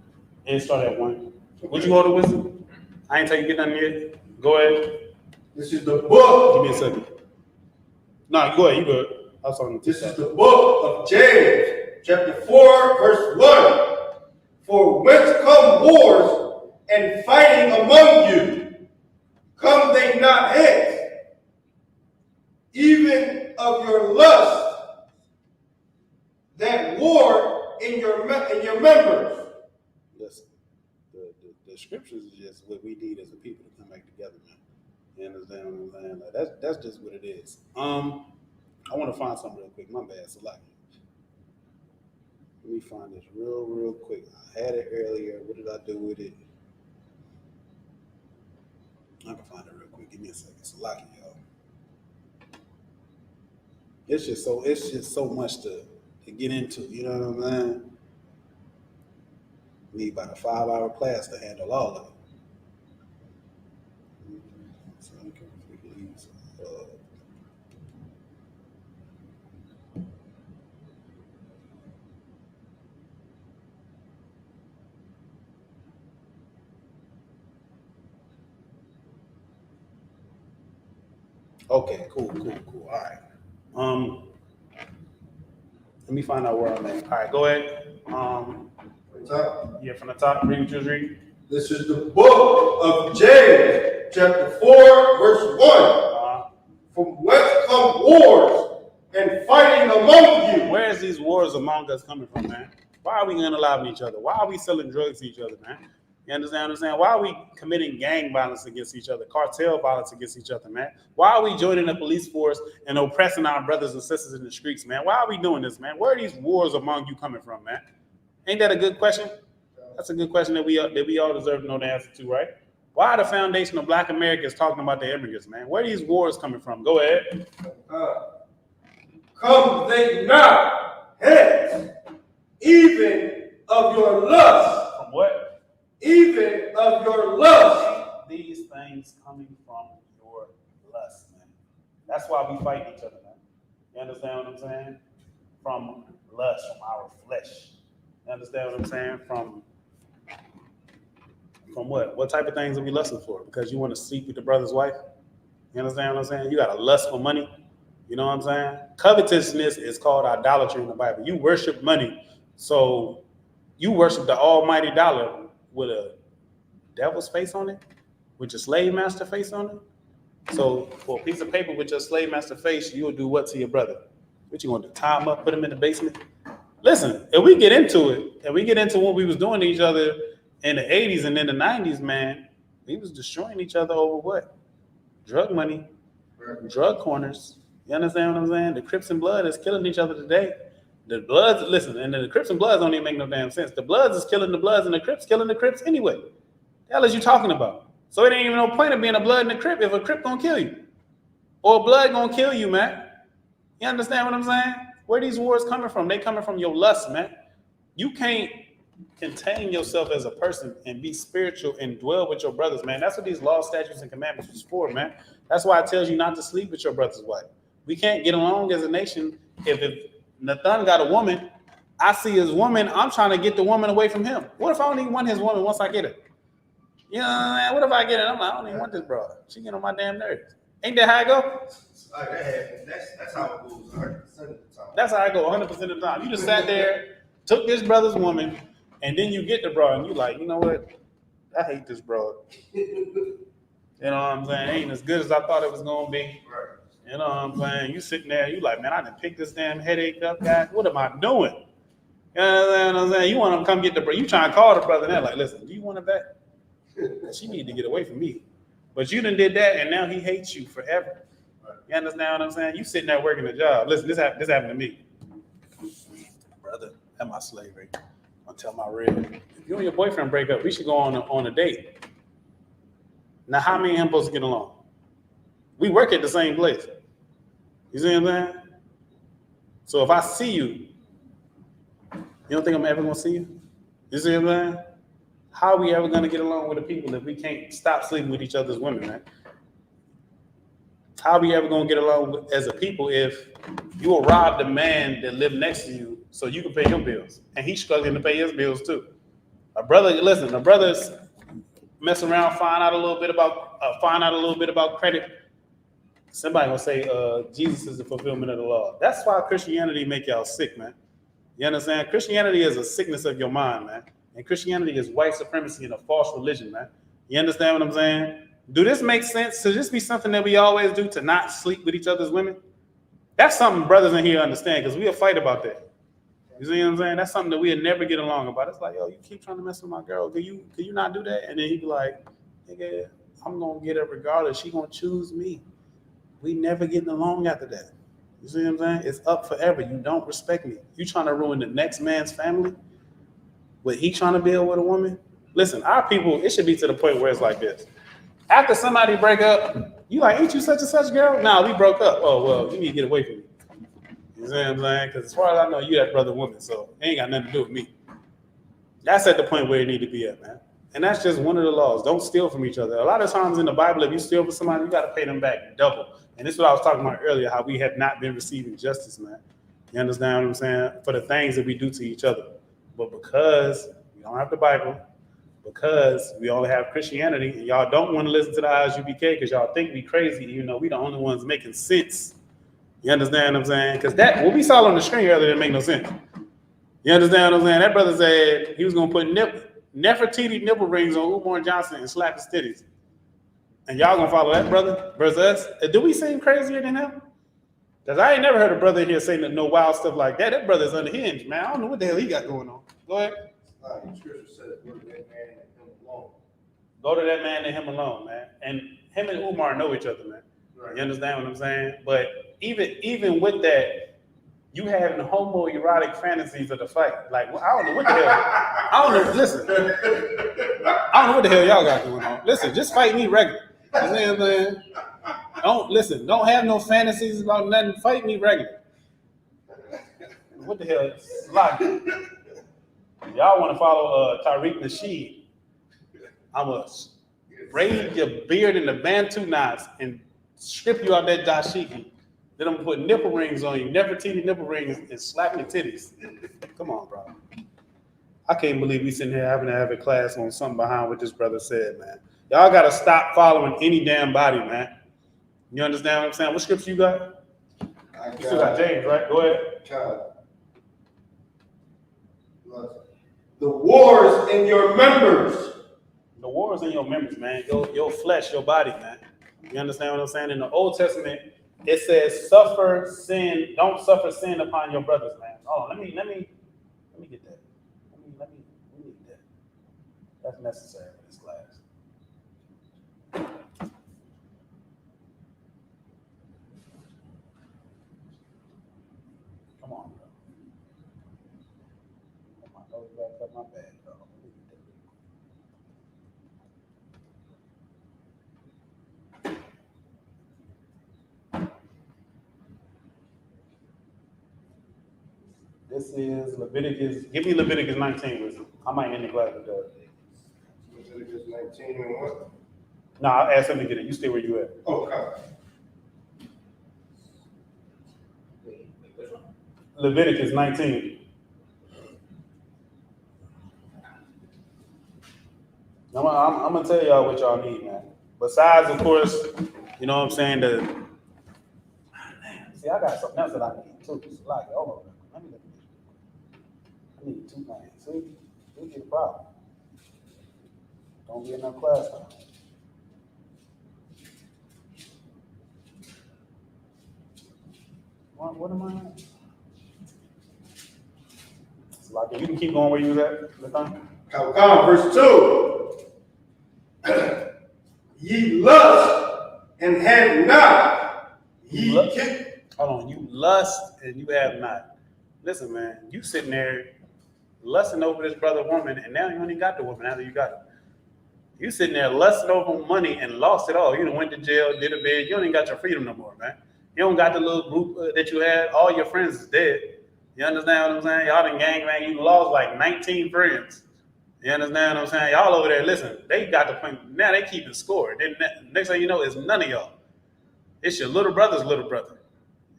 Speaker 1: And start at 1. Would you go to Wisdom? I ain't tell you get nothing yet. Go ahead.
Speaker 2: This is the book.
Speaker 1: Give me a second. No, go ahead. You good. I was talking to
Speaker 2: This is the book of James, chapter 4, verse 1. For whence come wars and fighting among you? Come they not hence? Even of your lust that war in your members.
Speaker 1: Listen, the scriptures is just what we need as a people to come back together, man. You understand what I'm saying? Like that's just what it is. I want to find something real quick. My bad, Salaki. Let me find this real quick. I had it earlier. What did I do with it? I can find it real quick. Give me a second. Salaki, y'all. It's just so much to get into. You know what I'm saying? Need about a 5-hour class to handle all of it. So I can use, okay, cool. All right. Let me find out where I'm at. All right, go ahead. Yeah, from the top, read what you was reading.
Speaker 2: This is the book of James, chapter 4, verse 1. From whence come wars and fighting among you?
Speaker 1: Where is these wars among us coming from, man? Why are we unaliving each other? Why are we selling drugs to each other, man? You understand what I'm saying? Why are we committing gang violence against each other, cartel violence against each other, man? Why are we joining the police force and oppressing our brothers and sisters in the streets, man? Why are we doing this, man? Where are these wars among you coming from, man? Ain't that a good question? That's a good question that we all deserve to know the answer to, right? Why are the foundation of Black Americans talking about the immigrants, man? Where are these wars coming from? Go ahead.
Speaker 2: Come they not hence, even of your lust.
Speaker 1: From what?
Speaker 2: Even of your lust.
Speaker 1: These things coming from your lust, man. That's why we fight each other, man. You understand what I'm saying? From lust, from our flesh. You understand what I'm saying? From what? What type of things are we lusting for? Because you want to sleep with the brother's wife? You understand what I'm saying? You got a lust for money. You know what I'm saying? Covetousness is called idolatry in the Bible. You worship money. So you worship the almighty dollar with a devil's face on it, with your slave master face on it. So for a piece of paper with your slave master face, you'll do what to your brother? What, you want to tie him up, put him in the basement? Listen, if we get into it, and we get into what we was doing to each other in the 80s and in the 90s, man, we was destroying each other over what? Drug money, drug corners. You understand what I'm saying? The Crips and Blood is killing each other today. The Bloods, listen, and the Crips and Bloods don't even make no damn sense. The Bloods is killing the Bloods and the Crips killing the Crips anyway. The hell is you talking about? So it ain't even no point of being a Blood and a Crip if a Crip gonna kill you. Or a Blood gonna kill you, man. You understand what I'm saying? Where these wars coming from? They coming from your lust, man. You can't contain yourself as a person and be spiritual and dwell with your brothers, man. That's what these laws, statutes, and commandments is for, man. That's why it tells you not to sleep with your brother's wife. We can't get along as a nation if Nathan got a woman, I see his woman, I'm trying to get the woman away from him. What if I don't even want his woman once I get her? You know what I mean? What if I get it? I'm like, I don't even want this broad. She get on my damn nerves. Ain't that how it go?
Speaker 4: That's how it goes 100% of the time.
Speaker 1: That's how I go 100% of the time. You just sat there, took this brother's woman, and then you get the broad, and you like, you know what? I hate this broad. You know what I'm saying? It ain't as good as I thought it was gonna be.
Speaker 4: Right.
Speaker 1: You know what I'm saying? You sitting there, you like, man, I done picked this damn headache up, guys. What am I doing? You know what I'm saying? You want to come get the brother. You trying to call the brother now, like, listen, do you want it back? She need to get away from me. But you done did that, and now he hates you forever. You understand what I'm saying? You sitting there working a job. Listen, this happened to me. Brother, that's my slavery. I'll tell my real. If you and your boyfriend break up, we should go on a date. Now, how me and him supposed to get along? We work at the same place. You see what I'm saying? So if I see you, you don't think I'm ever gonna see you? You see what I'm saying? How are we ever gonna get along with the people if we can't stop sleeping with each other's women, man? How are we ever gonna get along as a people if you will rob the man that live next to you so you can pay him bills, and he's struggling to pay his bills too? A brother's mess around, find out a little bit about credit. Somebody gonna say Jesus is the fulfillment of the law. That's why Christianity make y'all sick, man. You understand? Christianity is a sickness of your mind, man. And Christianity is white supremacy and a false religion, man. You understand what I'm saying? Do this make sense? Should this be something that we always do, to not sleep with each other's women? That's something brothers in here understand, because we'll fight about that. You see what I'm saying? That's something that we'll never get along about. It's like, yo, you keep trying to mess with my girl. Can you not do that? And then he'd be like, nigga, I'm gonna get her regardless. She gonna choose me. We never getting along after that. You see what I'm saying? It's up forever. You don't respect me. You trying to ruin the next man's family? What he trying to build with a woman? Listen, our people, it should be to the point where it's like this. After somebody break up, you like, ain't you such and such girl? Nah, we broke up. Oh, well, you need to get away from me. You see what I'm saying? Because as far as I know, you that brother woman, so it ain't got nothing to do with me. That's at the point where it need to be at, man. And that's just one of the laws. Don't steal from each other. A lot of times in the Bible, if you steal from somebody, you got to pay them back double. And this is what I was talking about earlier, how we have not been receiving justice, man. You understand what I'm saying? For the things that we do to each other. But because we don't have the Bible, because we only have Christianity, and y'all don't want to listen to the Isupk because y'all think we crazy, even though we the only ones making sense. You understand what I'm saying? Because that, what we saw on the screen earlier, didn't make no sense. You understand what I'm saying? That brother said he was going to put Nefertiti nipple rings on Umar Johnson and slap his titties. And y'all going to follow that brother versus us? Do we seem crazier than him? Because I ain't never heard a brother in here say no wild stuff like that. That brother's unhinged, man. I don't know what the hell he got going on. Go ahead.
Speaker 4: The scripture says, go to that man and him alone.
Speaker 1: Go to that man and him alone, man. And him and Umar know each other, man.
Speaker 4: Right.
Speaker 1: You understand what I'm saying? But even with that, you having homoerotic fantasies of the fight. Like, I don't know what the hell. I don't know. Listen, I don't know what the hell y'all got going on. Listen, just fight me regular. You know what I'm saying? Don't have no fantasies about nothing. Fight me regular. What the hell? Like, y'all want to follow Tariq Nasheed? I'm going to braid your beard in the Bantu knots and strip you out that dashiki. Then I'm going to put nipple rings on you, Nefertiti nipple rings, and slap your titties. Come on, bro. I can't believe we sitting here having to have a class on something behind what this brother said, man. Y'all got to stop following any damn body, man. You understand what I'm saying? What scripture you got? You still got James, right? Go ahead.
Speaker 4: The wars in your members.
Speaker 1: The wars in your members, man. Your flesh, your body, man. You understand what I'm saying? In the Old Testament, it says, "Suffer sin. Don't suffer sin upon your brothers, man." Oh, let me get that. We need that. That's necessary for this class. Come on, bro. My nose back up my bad, bro. This is Leviticus. Give me Leviticus 19 with you. I might end the class with that.
Speaker 4: Leviticus 19 and what?
Speaker 1: No, I'll ask him to get it. You stay where you at.
Speaker 4: Okay.
Speaker 1: Leviticus 19. I'm gonna tell y'all what y'all need, man. Besides, of course, you know what I'm saying. See, I got something else that I need too. Like, hold on, let me look at this. I need 2 things. See, we get a problem. Don't be in no class time. What am I on? It's like, you can keep going where you was at the time.
Speaker 4: Verse 2. Ye lust and have not.
Speaker 1: Hold on, you lust and you have not. Listen, man, you sitting there lusting over this brother woman, and now you only got the woman after you got it. You sitting there lusting over money and lost it all. You done went to jail, did a bid. You don't even got your freedom no more, man. You don't got the little group that you had. All your friends is dead. You understand what I'm saying? Y'all done gangbang. You lost like 19 friends. You understand what I'm saying? Y'all over there, listen, they got the point. Now they keeping score. Then next thing you know, it's none of y'all. It's your little brother's little brother.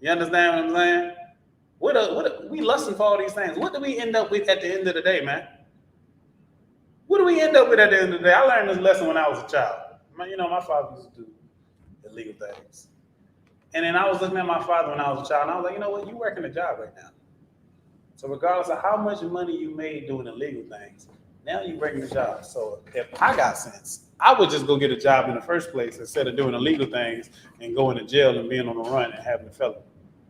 Speaker 1: You understand what I'm saying? We lusting for all these things. What do we end up with at the end of the day, man? What do we end up with at the end of the day? I learned this lesson when I was a child. You know, my father used to do illegal things. And then I was looking at my father when I was a child, and I was like, you know what? You working a job right now. So regardless of how much money you made doing illegal things, now you working a job. So if I got sense, I would just go get a job in the first place instead of doing illegal things and going to jail and being on the run and having a felony.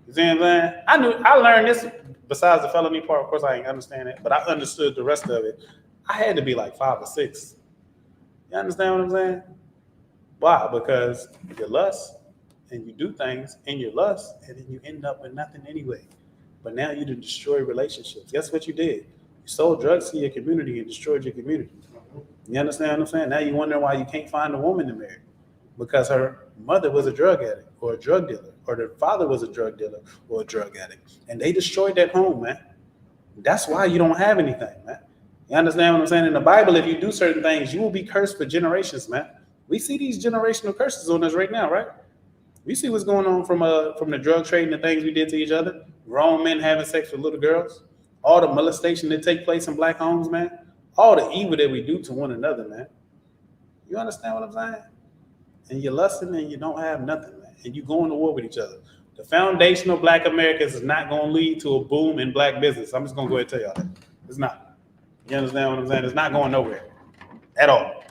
Speaker 1: You see what I'm saying? I learned this besides the felony part. Of course, I didn't understand it, but I understood the rest of it. I had to be like 5 or 6. You understand what I'm saying? Why? Because you lust and you do things in your lust, and then you end up with nothing anyway. But now you done destroy relationships. Guess what you did? You sold drugs to your community and destroyed your community. You understand what I'm saying? Now you wonder why you can't find a woman to marry. Because her mother was a drug addict or a drug dealer, or their father was a drug dealer or a drug addict. And they destroyed that home, man. That's why you don't have anything, man. You understand what I'm saying? In the Bible, if you do certain things, you will be cursed for generations, man. We see these generational curses on us right now, right? We see what's going on from the drug trade and the things we did to each other. Grown men having sex with little girls. All the molestation that take place in black homes, man. All the evil that we do to one another, man. You understand what I'm saying? And you're lusting and you don't have nothing, man. And you going to war with each other. The foundation of black Americans is not going to lead to a boom in black business. I'm just going to go ahead and tell y'all that. It's not. You understand what I'm saying? It's not going nowhere at all.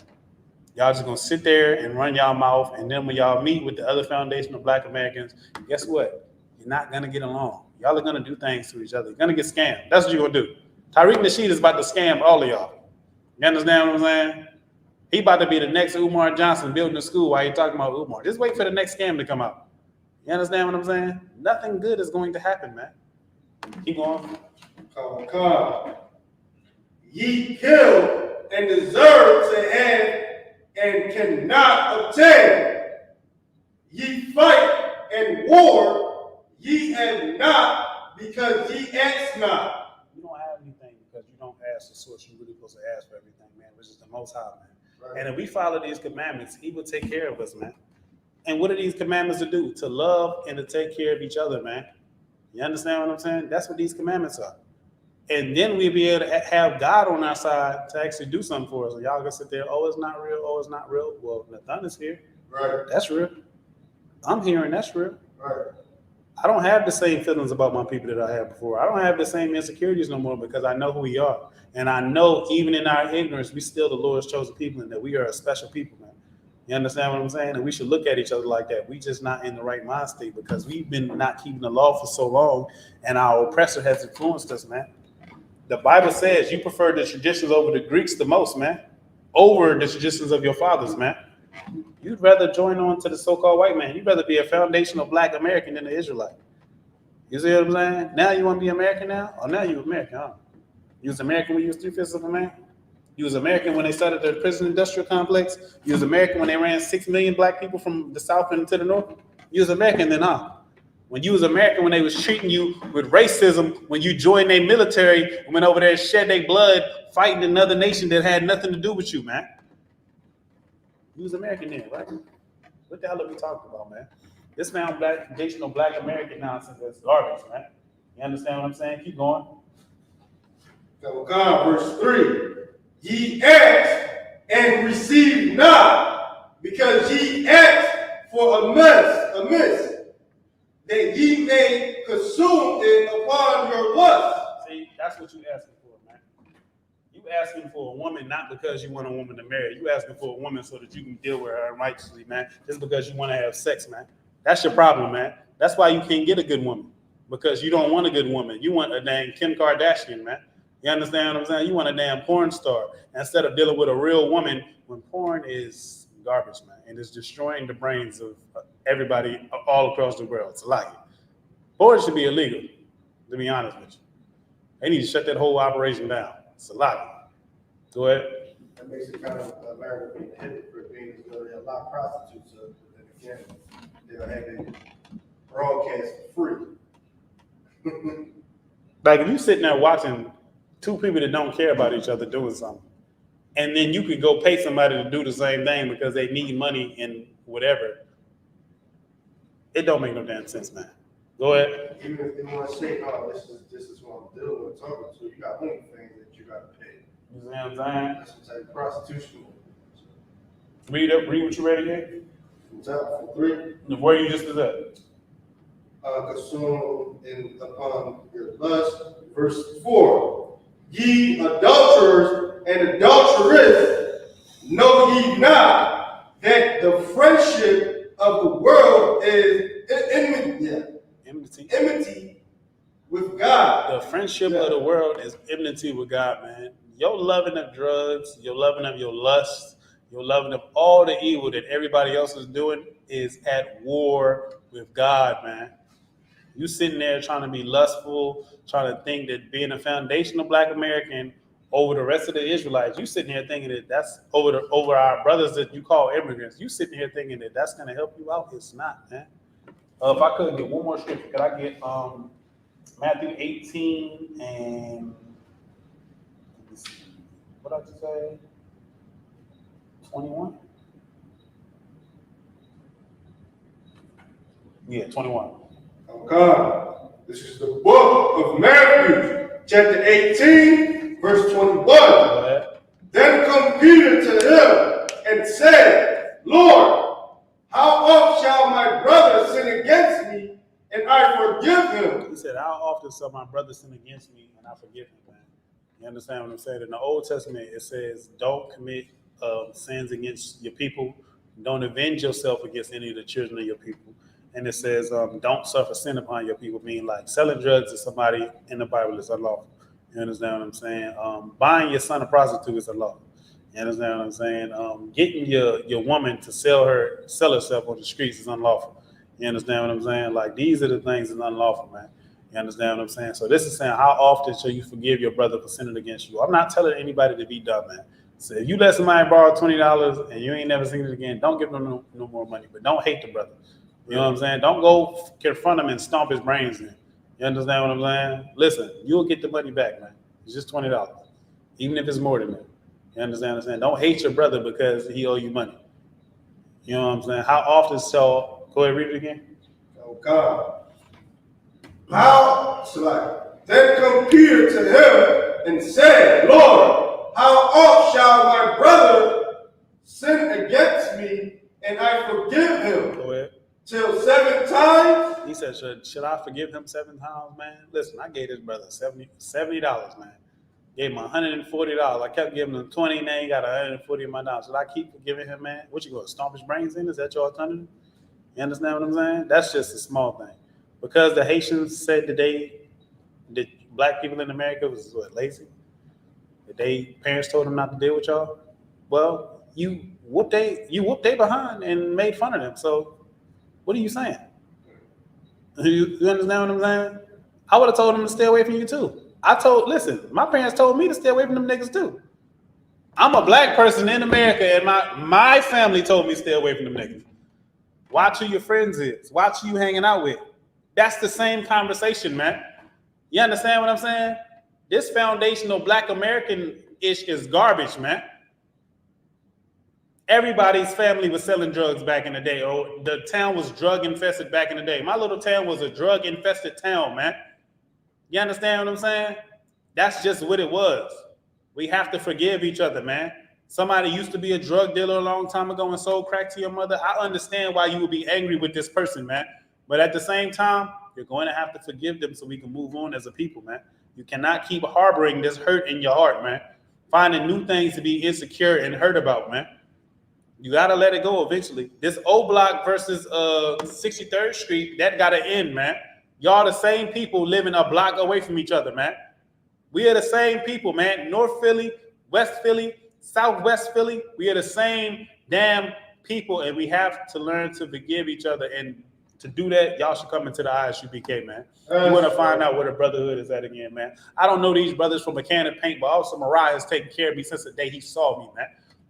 Speaker 1: Y'all just going to sit there and run y'all mouth. And then when y'all meet with the other foundation of black Americans, guess what? you're not gonna get along. Y'all are gonna do things to each other. You're gonna get scammed. That's what you're gonna do. Tariq Nasheed is about to scam all of y'all. You understand what I'm saying? He about to be the next Umar Johnson building a school while you talking about Umar. Just wait for the next scam to come out. You understand what I'm saying? Nothing good is going to happen, man. Keep going.
Speaker 4: Come. Ye kill and deserve to have and cannot obtain. Ye fight and war, ye have not because ye ask not.
Speaker 1: You don't have anything because you don't ask the source. You're really supposed to ask for everything, man, which is the Most High, man. Right. And if we follow these commandments, he will take care of us, man. And what are these commandments to do? To love and to take care of each other, man. You understand what I'm saying? That's what these commandments are. And then we'll be able to have God on our side to actually do something for us. So y'all gonna sit there, oh, it's not real, oh, it's not real. Well, Nathan is here.
Speaker 4: Right.
Speaker 1: That's real. I'm hearing that's real.
Speaker 4: Right.
Speaker 1: I don't have the same feelings about my people that I had before. I don't have the same insecurities no more because I know who we are. And I know even in our ignorance, we still the Lord's chosen people and that we are a special people, man. You understand what I'm saying? And we should look at each other like that. We just not in the right mind state because we've been not keeping the law for so long and our oppressor has influenced us, man. The Bible says you prefer the traditions over the Greeks the most, man. Over the traditions of your fathers, man. You'd rather join on to the so-called white man. You'd rather be a foundational black American than an Israelite. You see what I'm saying? Now you want to be American now? Or now you American, huh? You was American when you was 3/5 of a man? You was American when they started the prison industrial complex? You was American when they ran 6 million black people from the south into the north? You was American then, huh? When you was American when they was treating you with racism, when you joined their military and went over there and shed their blood fighting another nation that had nothing to do with you, man. You was American then, right? What the hell are we talking about, man? This foundational black American nonsense is garbage, man. You understand what I'm saying? Keep going.
Speaker 4: So God, verse 3. Ye ask and receive not, because ye ask for amiss, that ye may consume it upon your lust.
Speaker 1: See, that's what you asking for, man. You asking for a woman not because you want a woman to marry. You asking for a woman so that you can deal with her righteously, man. Just because you want to have sex, man. That's your problem, man. That's why you can't get a good woman. Because you don't want a good woman. You want a dang Kim Kardashian, man. You understand what I'm saying? You want a damn porn star instead of dealing with a real woman when porn is garbage, man. And it's destroying the brains of everybody all across the world. It's a lie. Porn should be illegal, to be honest with you. They need to shut that whole operation down. It's a lie. Go ahead.
Speaker 4: That makes it kind of America being a hypocrite, being as though there are a lot of prostitutes, but then again, they'll have it broadcast for free.
Speaker 1: Like if you sitting there watching two people that don't care about each other doing something, and then you could go pay somebody to do the same thing because they need money and whatever, it don't make no damn sense, man. Go ahead.
Speaker 4: Even if they want to say, oh, this is what I'm dealing with, talking to, you got only things that you got to pay.
Speaker 1: You see what I'm saying?
Speaker 4: That's some type of prostitution.
Speaker 1: Read what you read again.
Speaker 4: From chapter 3.
Speaker 1: Where you just was at.
Speaker 4: Consume upon your lust. Verse 4. Ye adulterers and adulteress, know ye not that the friendship of the world is enmity with God.
Speaker 1: The friendship of the world is enmity with God, man. Your loving of drugs, your loving of your lust, your loving of all the evil that everybody else is doing is at war with God, man. You sitting there trying to be lustful, trying to think that being a foundational black American over the rest of the Israelites, you sitting here thinking that that's over our brothers that you call immigrants. You sitting here thinking that that's going to help you out. It's not, man. If I could get one more scripture, could I get Matthew 18 and what did I say? 21? Yeah, 21.
Speaker 4: God. This is the book of Matthew, chapter 18, verse 21. Then come Peter to him and said, Lord, how oft shall my brother sin against me and I forgive him?
Speaker 1: He said, how often shall my brother sin against me and I forgive him, man? You understand what I'm saying? In the Old Testament, it says, don't commit sins against your people. Don't avenge yourself against any of the children of your people. and it says, don't suffer sin upon your people, meaning like selling drugs to somebody in the Bible is unlawful. You understand what I'm saying? Buying your son a prostitute is unlawful. You understand what I'm saying? Getting your woman to sell herself on the streets is unlawful. You understand what I'm saying? Like, these are the things that's unlawful, man. You understand what I'm saying? So this is saying, how often shall you forgive your brother for sinning against you? I'm not telling anybody to be dumb, man. So if you let somebody borrow $20 and you ain't never seen it again, don't give them no more money. But don't hate the brother. You know what I'm saying? Don't go confront him and stomp his brains in. You understand what I'm saying? Listen, you'll get the money back, man. It's just $20, even if it's more than that. You understand what I'm saying? Don't hate your brother because he owe you money. You know what I'm saying? How often shall, go ahead, read it again.
Speaker 4: Oh God. How, then come Peter to him and said, Lord, how oft shall my brother sin against me and I forgive him?
Speaker 1: Go ahead.
Speaker 4: Till 7 times?
Speaker 1: He said, should I forgive him 7 times, man? Listen, I gave this brother $70, man. Gave him $140. I kept giving him 20, now he got $140 in my dollars. Should I keep forgiving him, man? What, you gonna stomp his brains in? Is that your alternative? You understand what I'm saying? That's just a small thing. Because the Haitians said that black people in America was lazy. That parents told them not to deal with y'all. Well, you whooped they behind and made fun of them. So what are you saying? You understand what I'm saying? I would have told them to stay away from you too. Listen, my parents told me to stay away from them niggas too. I'm a black person in America, and my family told me to stay away from them niggas. Watch who your friends is. Watch who you hanging out with. That's the same conversation, man. You understand what I'm saying? This foundational black American-ish is garbage, man. Everybody's family was selling drugs back in the day, or the town was drug-infested back in the day. My little town was a drug-infested town, man. You understand what I'm saying? That's just what it was. We have to forgive each other, man. Somebody used to be a drug dealer a long time ago and sold crack to your mother. I understand why you would be angry with this person, man. But at the same time, you're going to have to forgive them so we can move on as a people, man. You cannot keep harboring this hurt in your heart, man. Finding new things to be insecure and hurt about, man. You got to let it go eventually. This O Block versus 63rd Street, that got to end, man. Y'all the same people living a block away from each other, man. We are the same people, man. North Philly, West Philly, Southwest Philly. We are the same damn people, and we have to learn to forgive each other. And to do that, y'all should come into the Isupk, man. You want to find out where the brotherhood is at again, man. I don't know these brothers from a can of paint, but also Mariah has taken care of me since the day he saw me, man.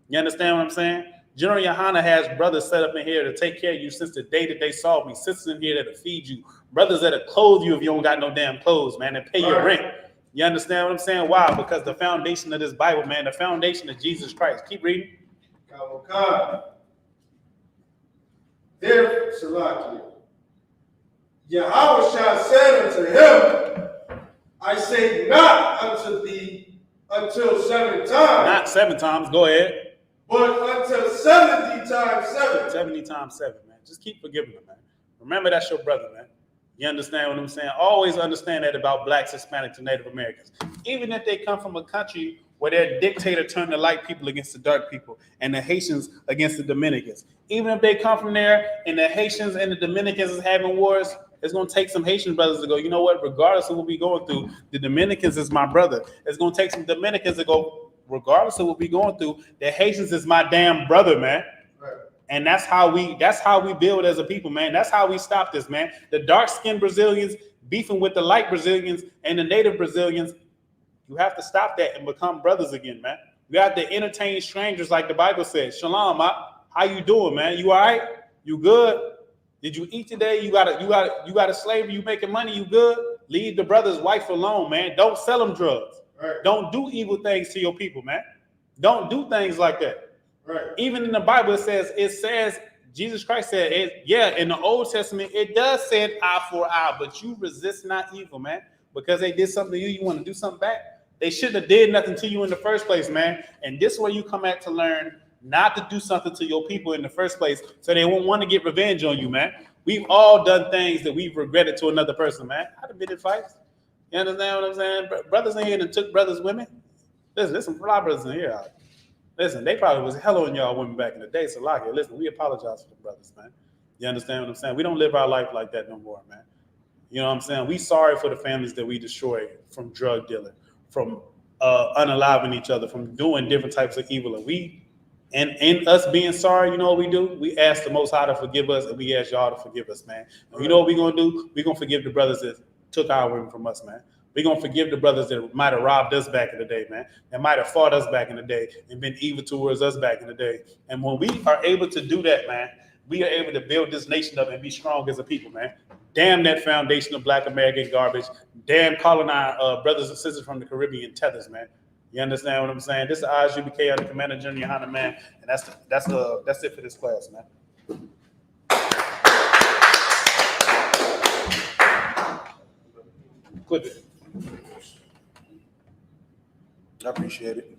Speaker 1: You understand what I'm saying? General Yohana has brothers set up in here to take care of you since the day that they saw me. Sisters in here that'll feed you. Brothers that'll clothe you if you don't got no damn clothes, man, and pay your rent. You understand what I'm saying? Why? Because the foundation of this Bible, man, the foundation of Jesus Christ. Keep reading.
Speaker 4: There, Salaki. Yahweh said unto him, I say not unto thee until 7 times.
Speaker 1: Not 7 times. Go ahead.
Speaker 4: But until 70 times 7.
Speaker 1: 70 times 7, man. Just keep forgiving them, man. Remember, that's your brother, man. You understand what I'm saying? Always understand that about blacks, Hispanics, and Native Americans. Even if they come from a country where their dictator turned the light people against the dark people and the Haitians against the Dominicans. Even if they come from there and the Haitians and the Dominicans is having wars, it's going to take some Haitian brothers to go, you know what, regardless of what we're going through, the Dominicans is my brother. It's going to take some Dominicans to go, regardless of what we're going through, the Haitians is my damn brother, man.
Speaker 4: Right.
Speaker 1: And that's how we build as a people, man. That's how we stop this, man. The dark-skinned Brazilians beefing with the light Brazilians and the native Brazilians. You have to stop that and become brothers again, man. You have to entertain strangers like the Bible says. Shalom, how you doing, man? You all right? You good? Did you eat today? You got a slavery, you making money, you good? Leave the brother's wife alone, man. Don't sell them drugs.
Speaker 4: Right.
Speaker 1: Don't do evil things to your people, man. Don't do things like that.
Speaker 4: Right.
Speaker 1: Even in the Bible, it says, Jesus Christ said, in the Old Testament, it does say an eye for an eye, but you resist not evil, man. Because they did something to you, you want to do something back. They shouldn't have did nothing to you in the first place, man. And this is where you come at to learn not to do something to your people in the first place, so they won't want to get revenge on you, man. We've all done things that we've regretted to another person, man. I've been in fights. You understand what I'm saying? Brothers in here that took brothers' women. Listen, there's some fly brothers in here. Listen, they probably was hell on y'all women back in the day. So, listen, we apologize for the brothers, man. You understand what I'm saying? We don't live our life like that no more, man. You know what I'm saying? We sorry for the families that we destroyed from drug dealing, from unaliving each other, from doing different types of evil. And in us being sorry, you know what we do? We ask the Most High to forgive us, and we ask y'all to forgive us, man. And you know what we're going to do? We're going to forgive the brothers that took our women from us, man. We're going to forgive the brothers that might have robbed us back in the day, man. That might have fought us back in the day and been evil towards us back in the day. And when we are able to do that, man, we are able to build this nation up and be strong as a people, man. Damn that foundation of Black American garbage. Damn calling our brothers and sisters from the Caribbean tethers, man. You understand what I'm saying? This is Isupk, the Commander Junior Hunter, man, and that's it for this class, man. Clip it. I appreciate it.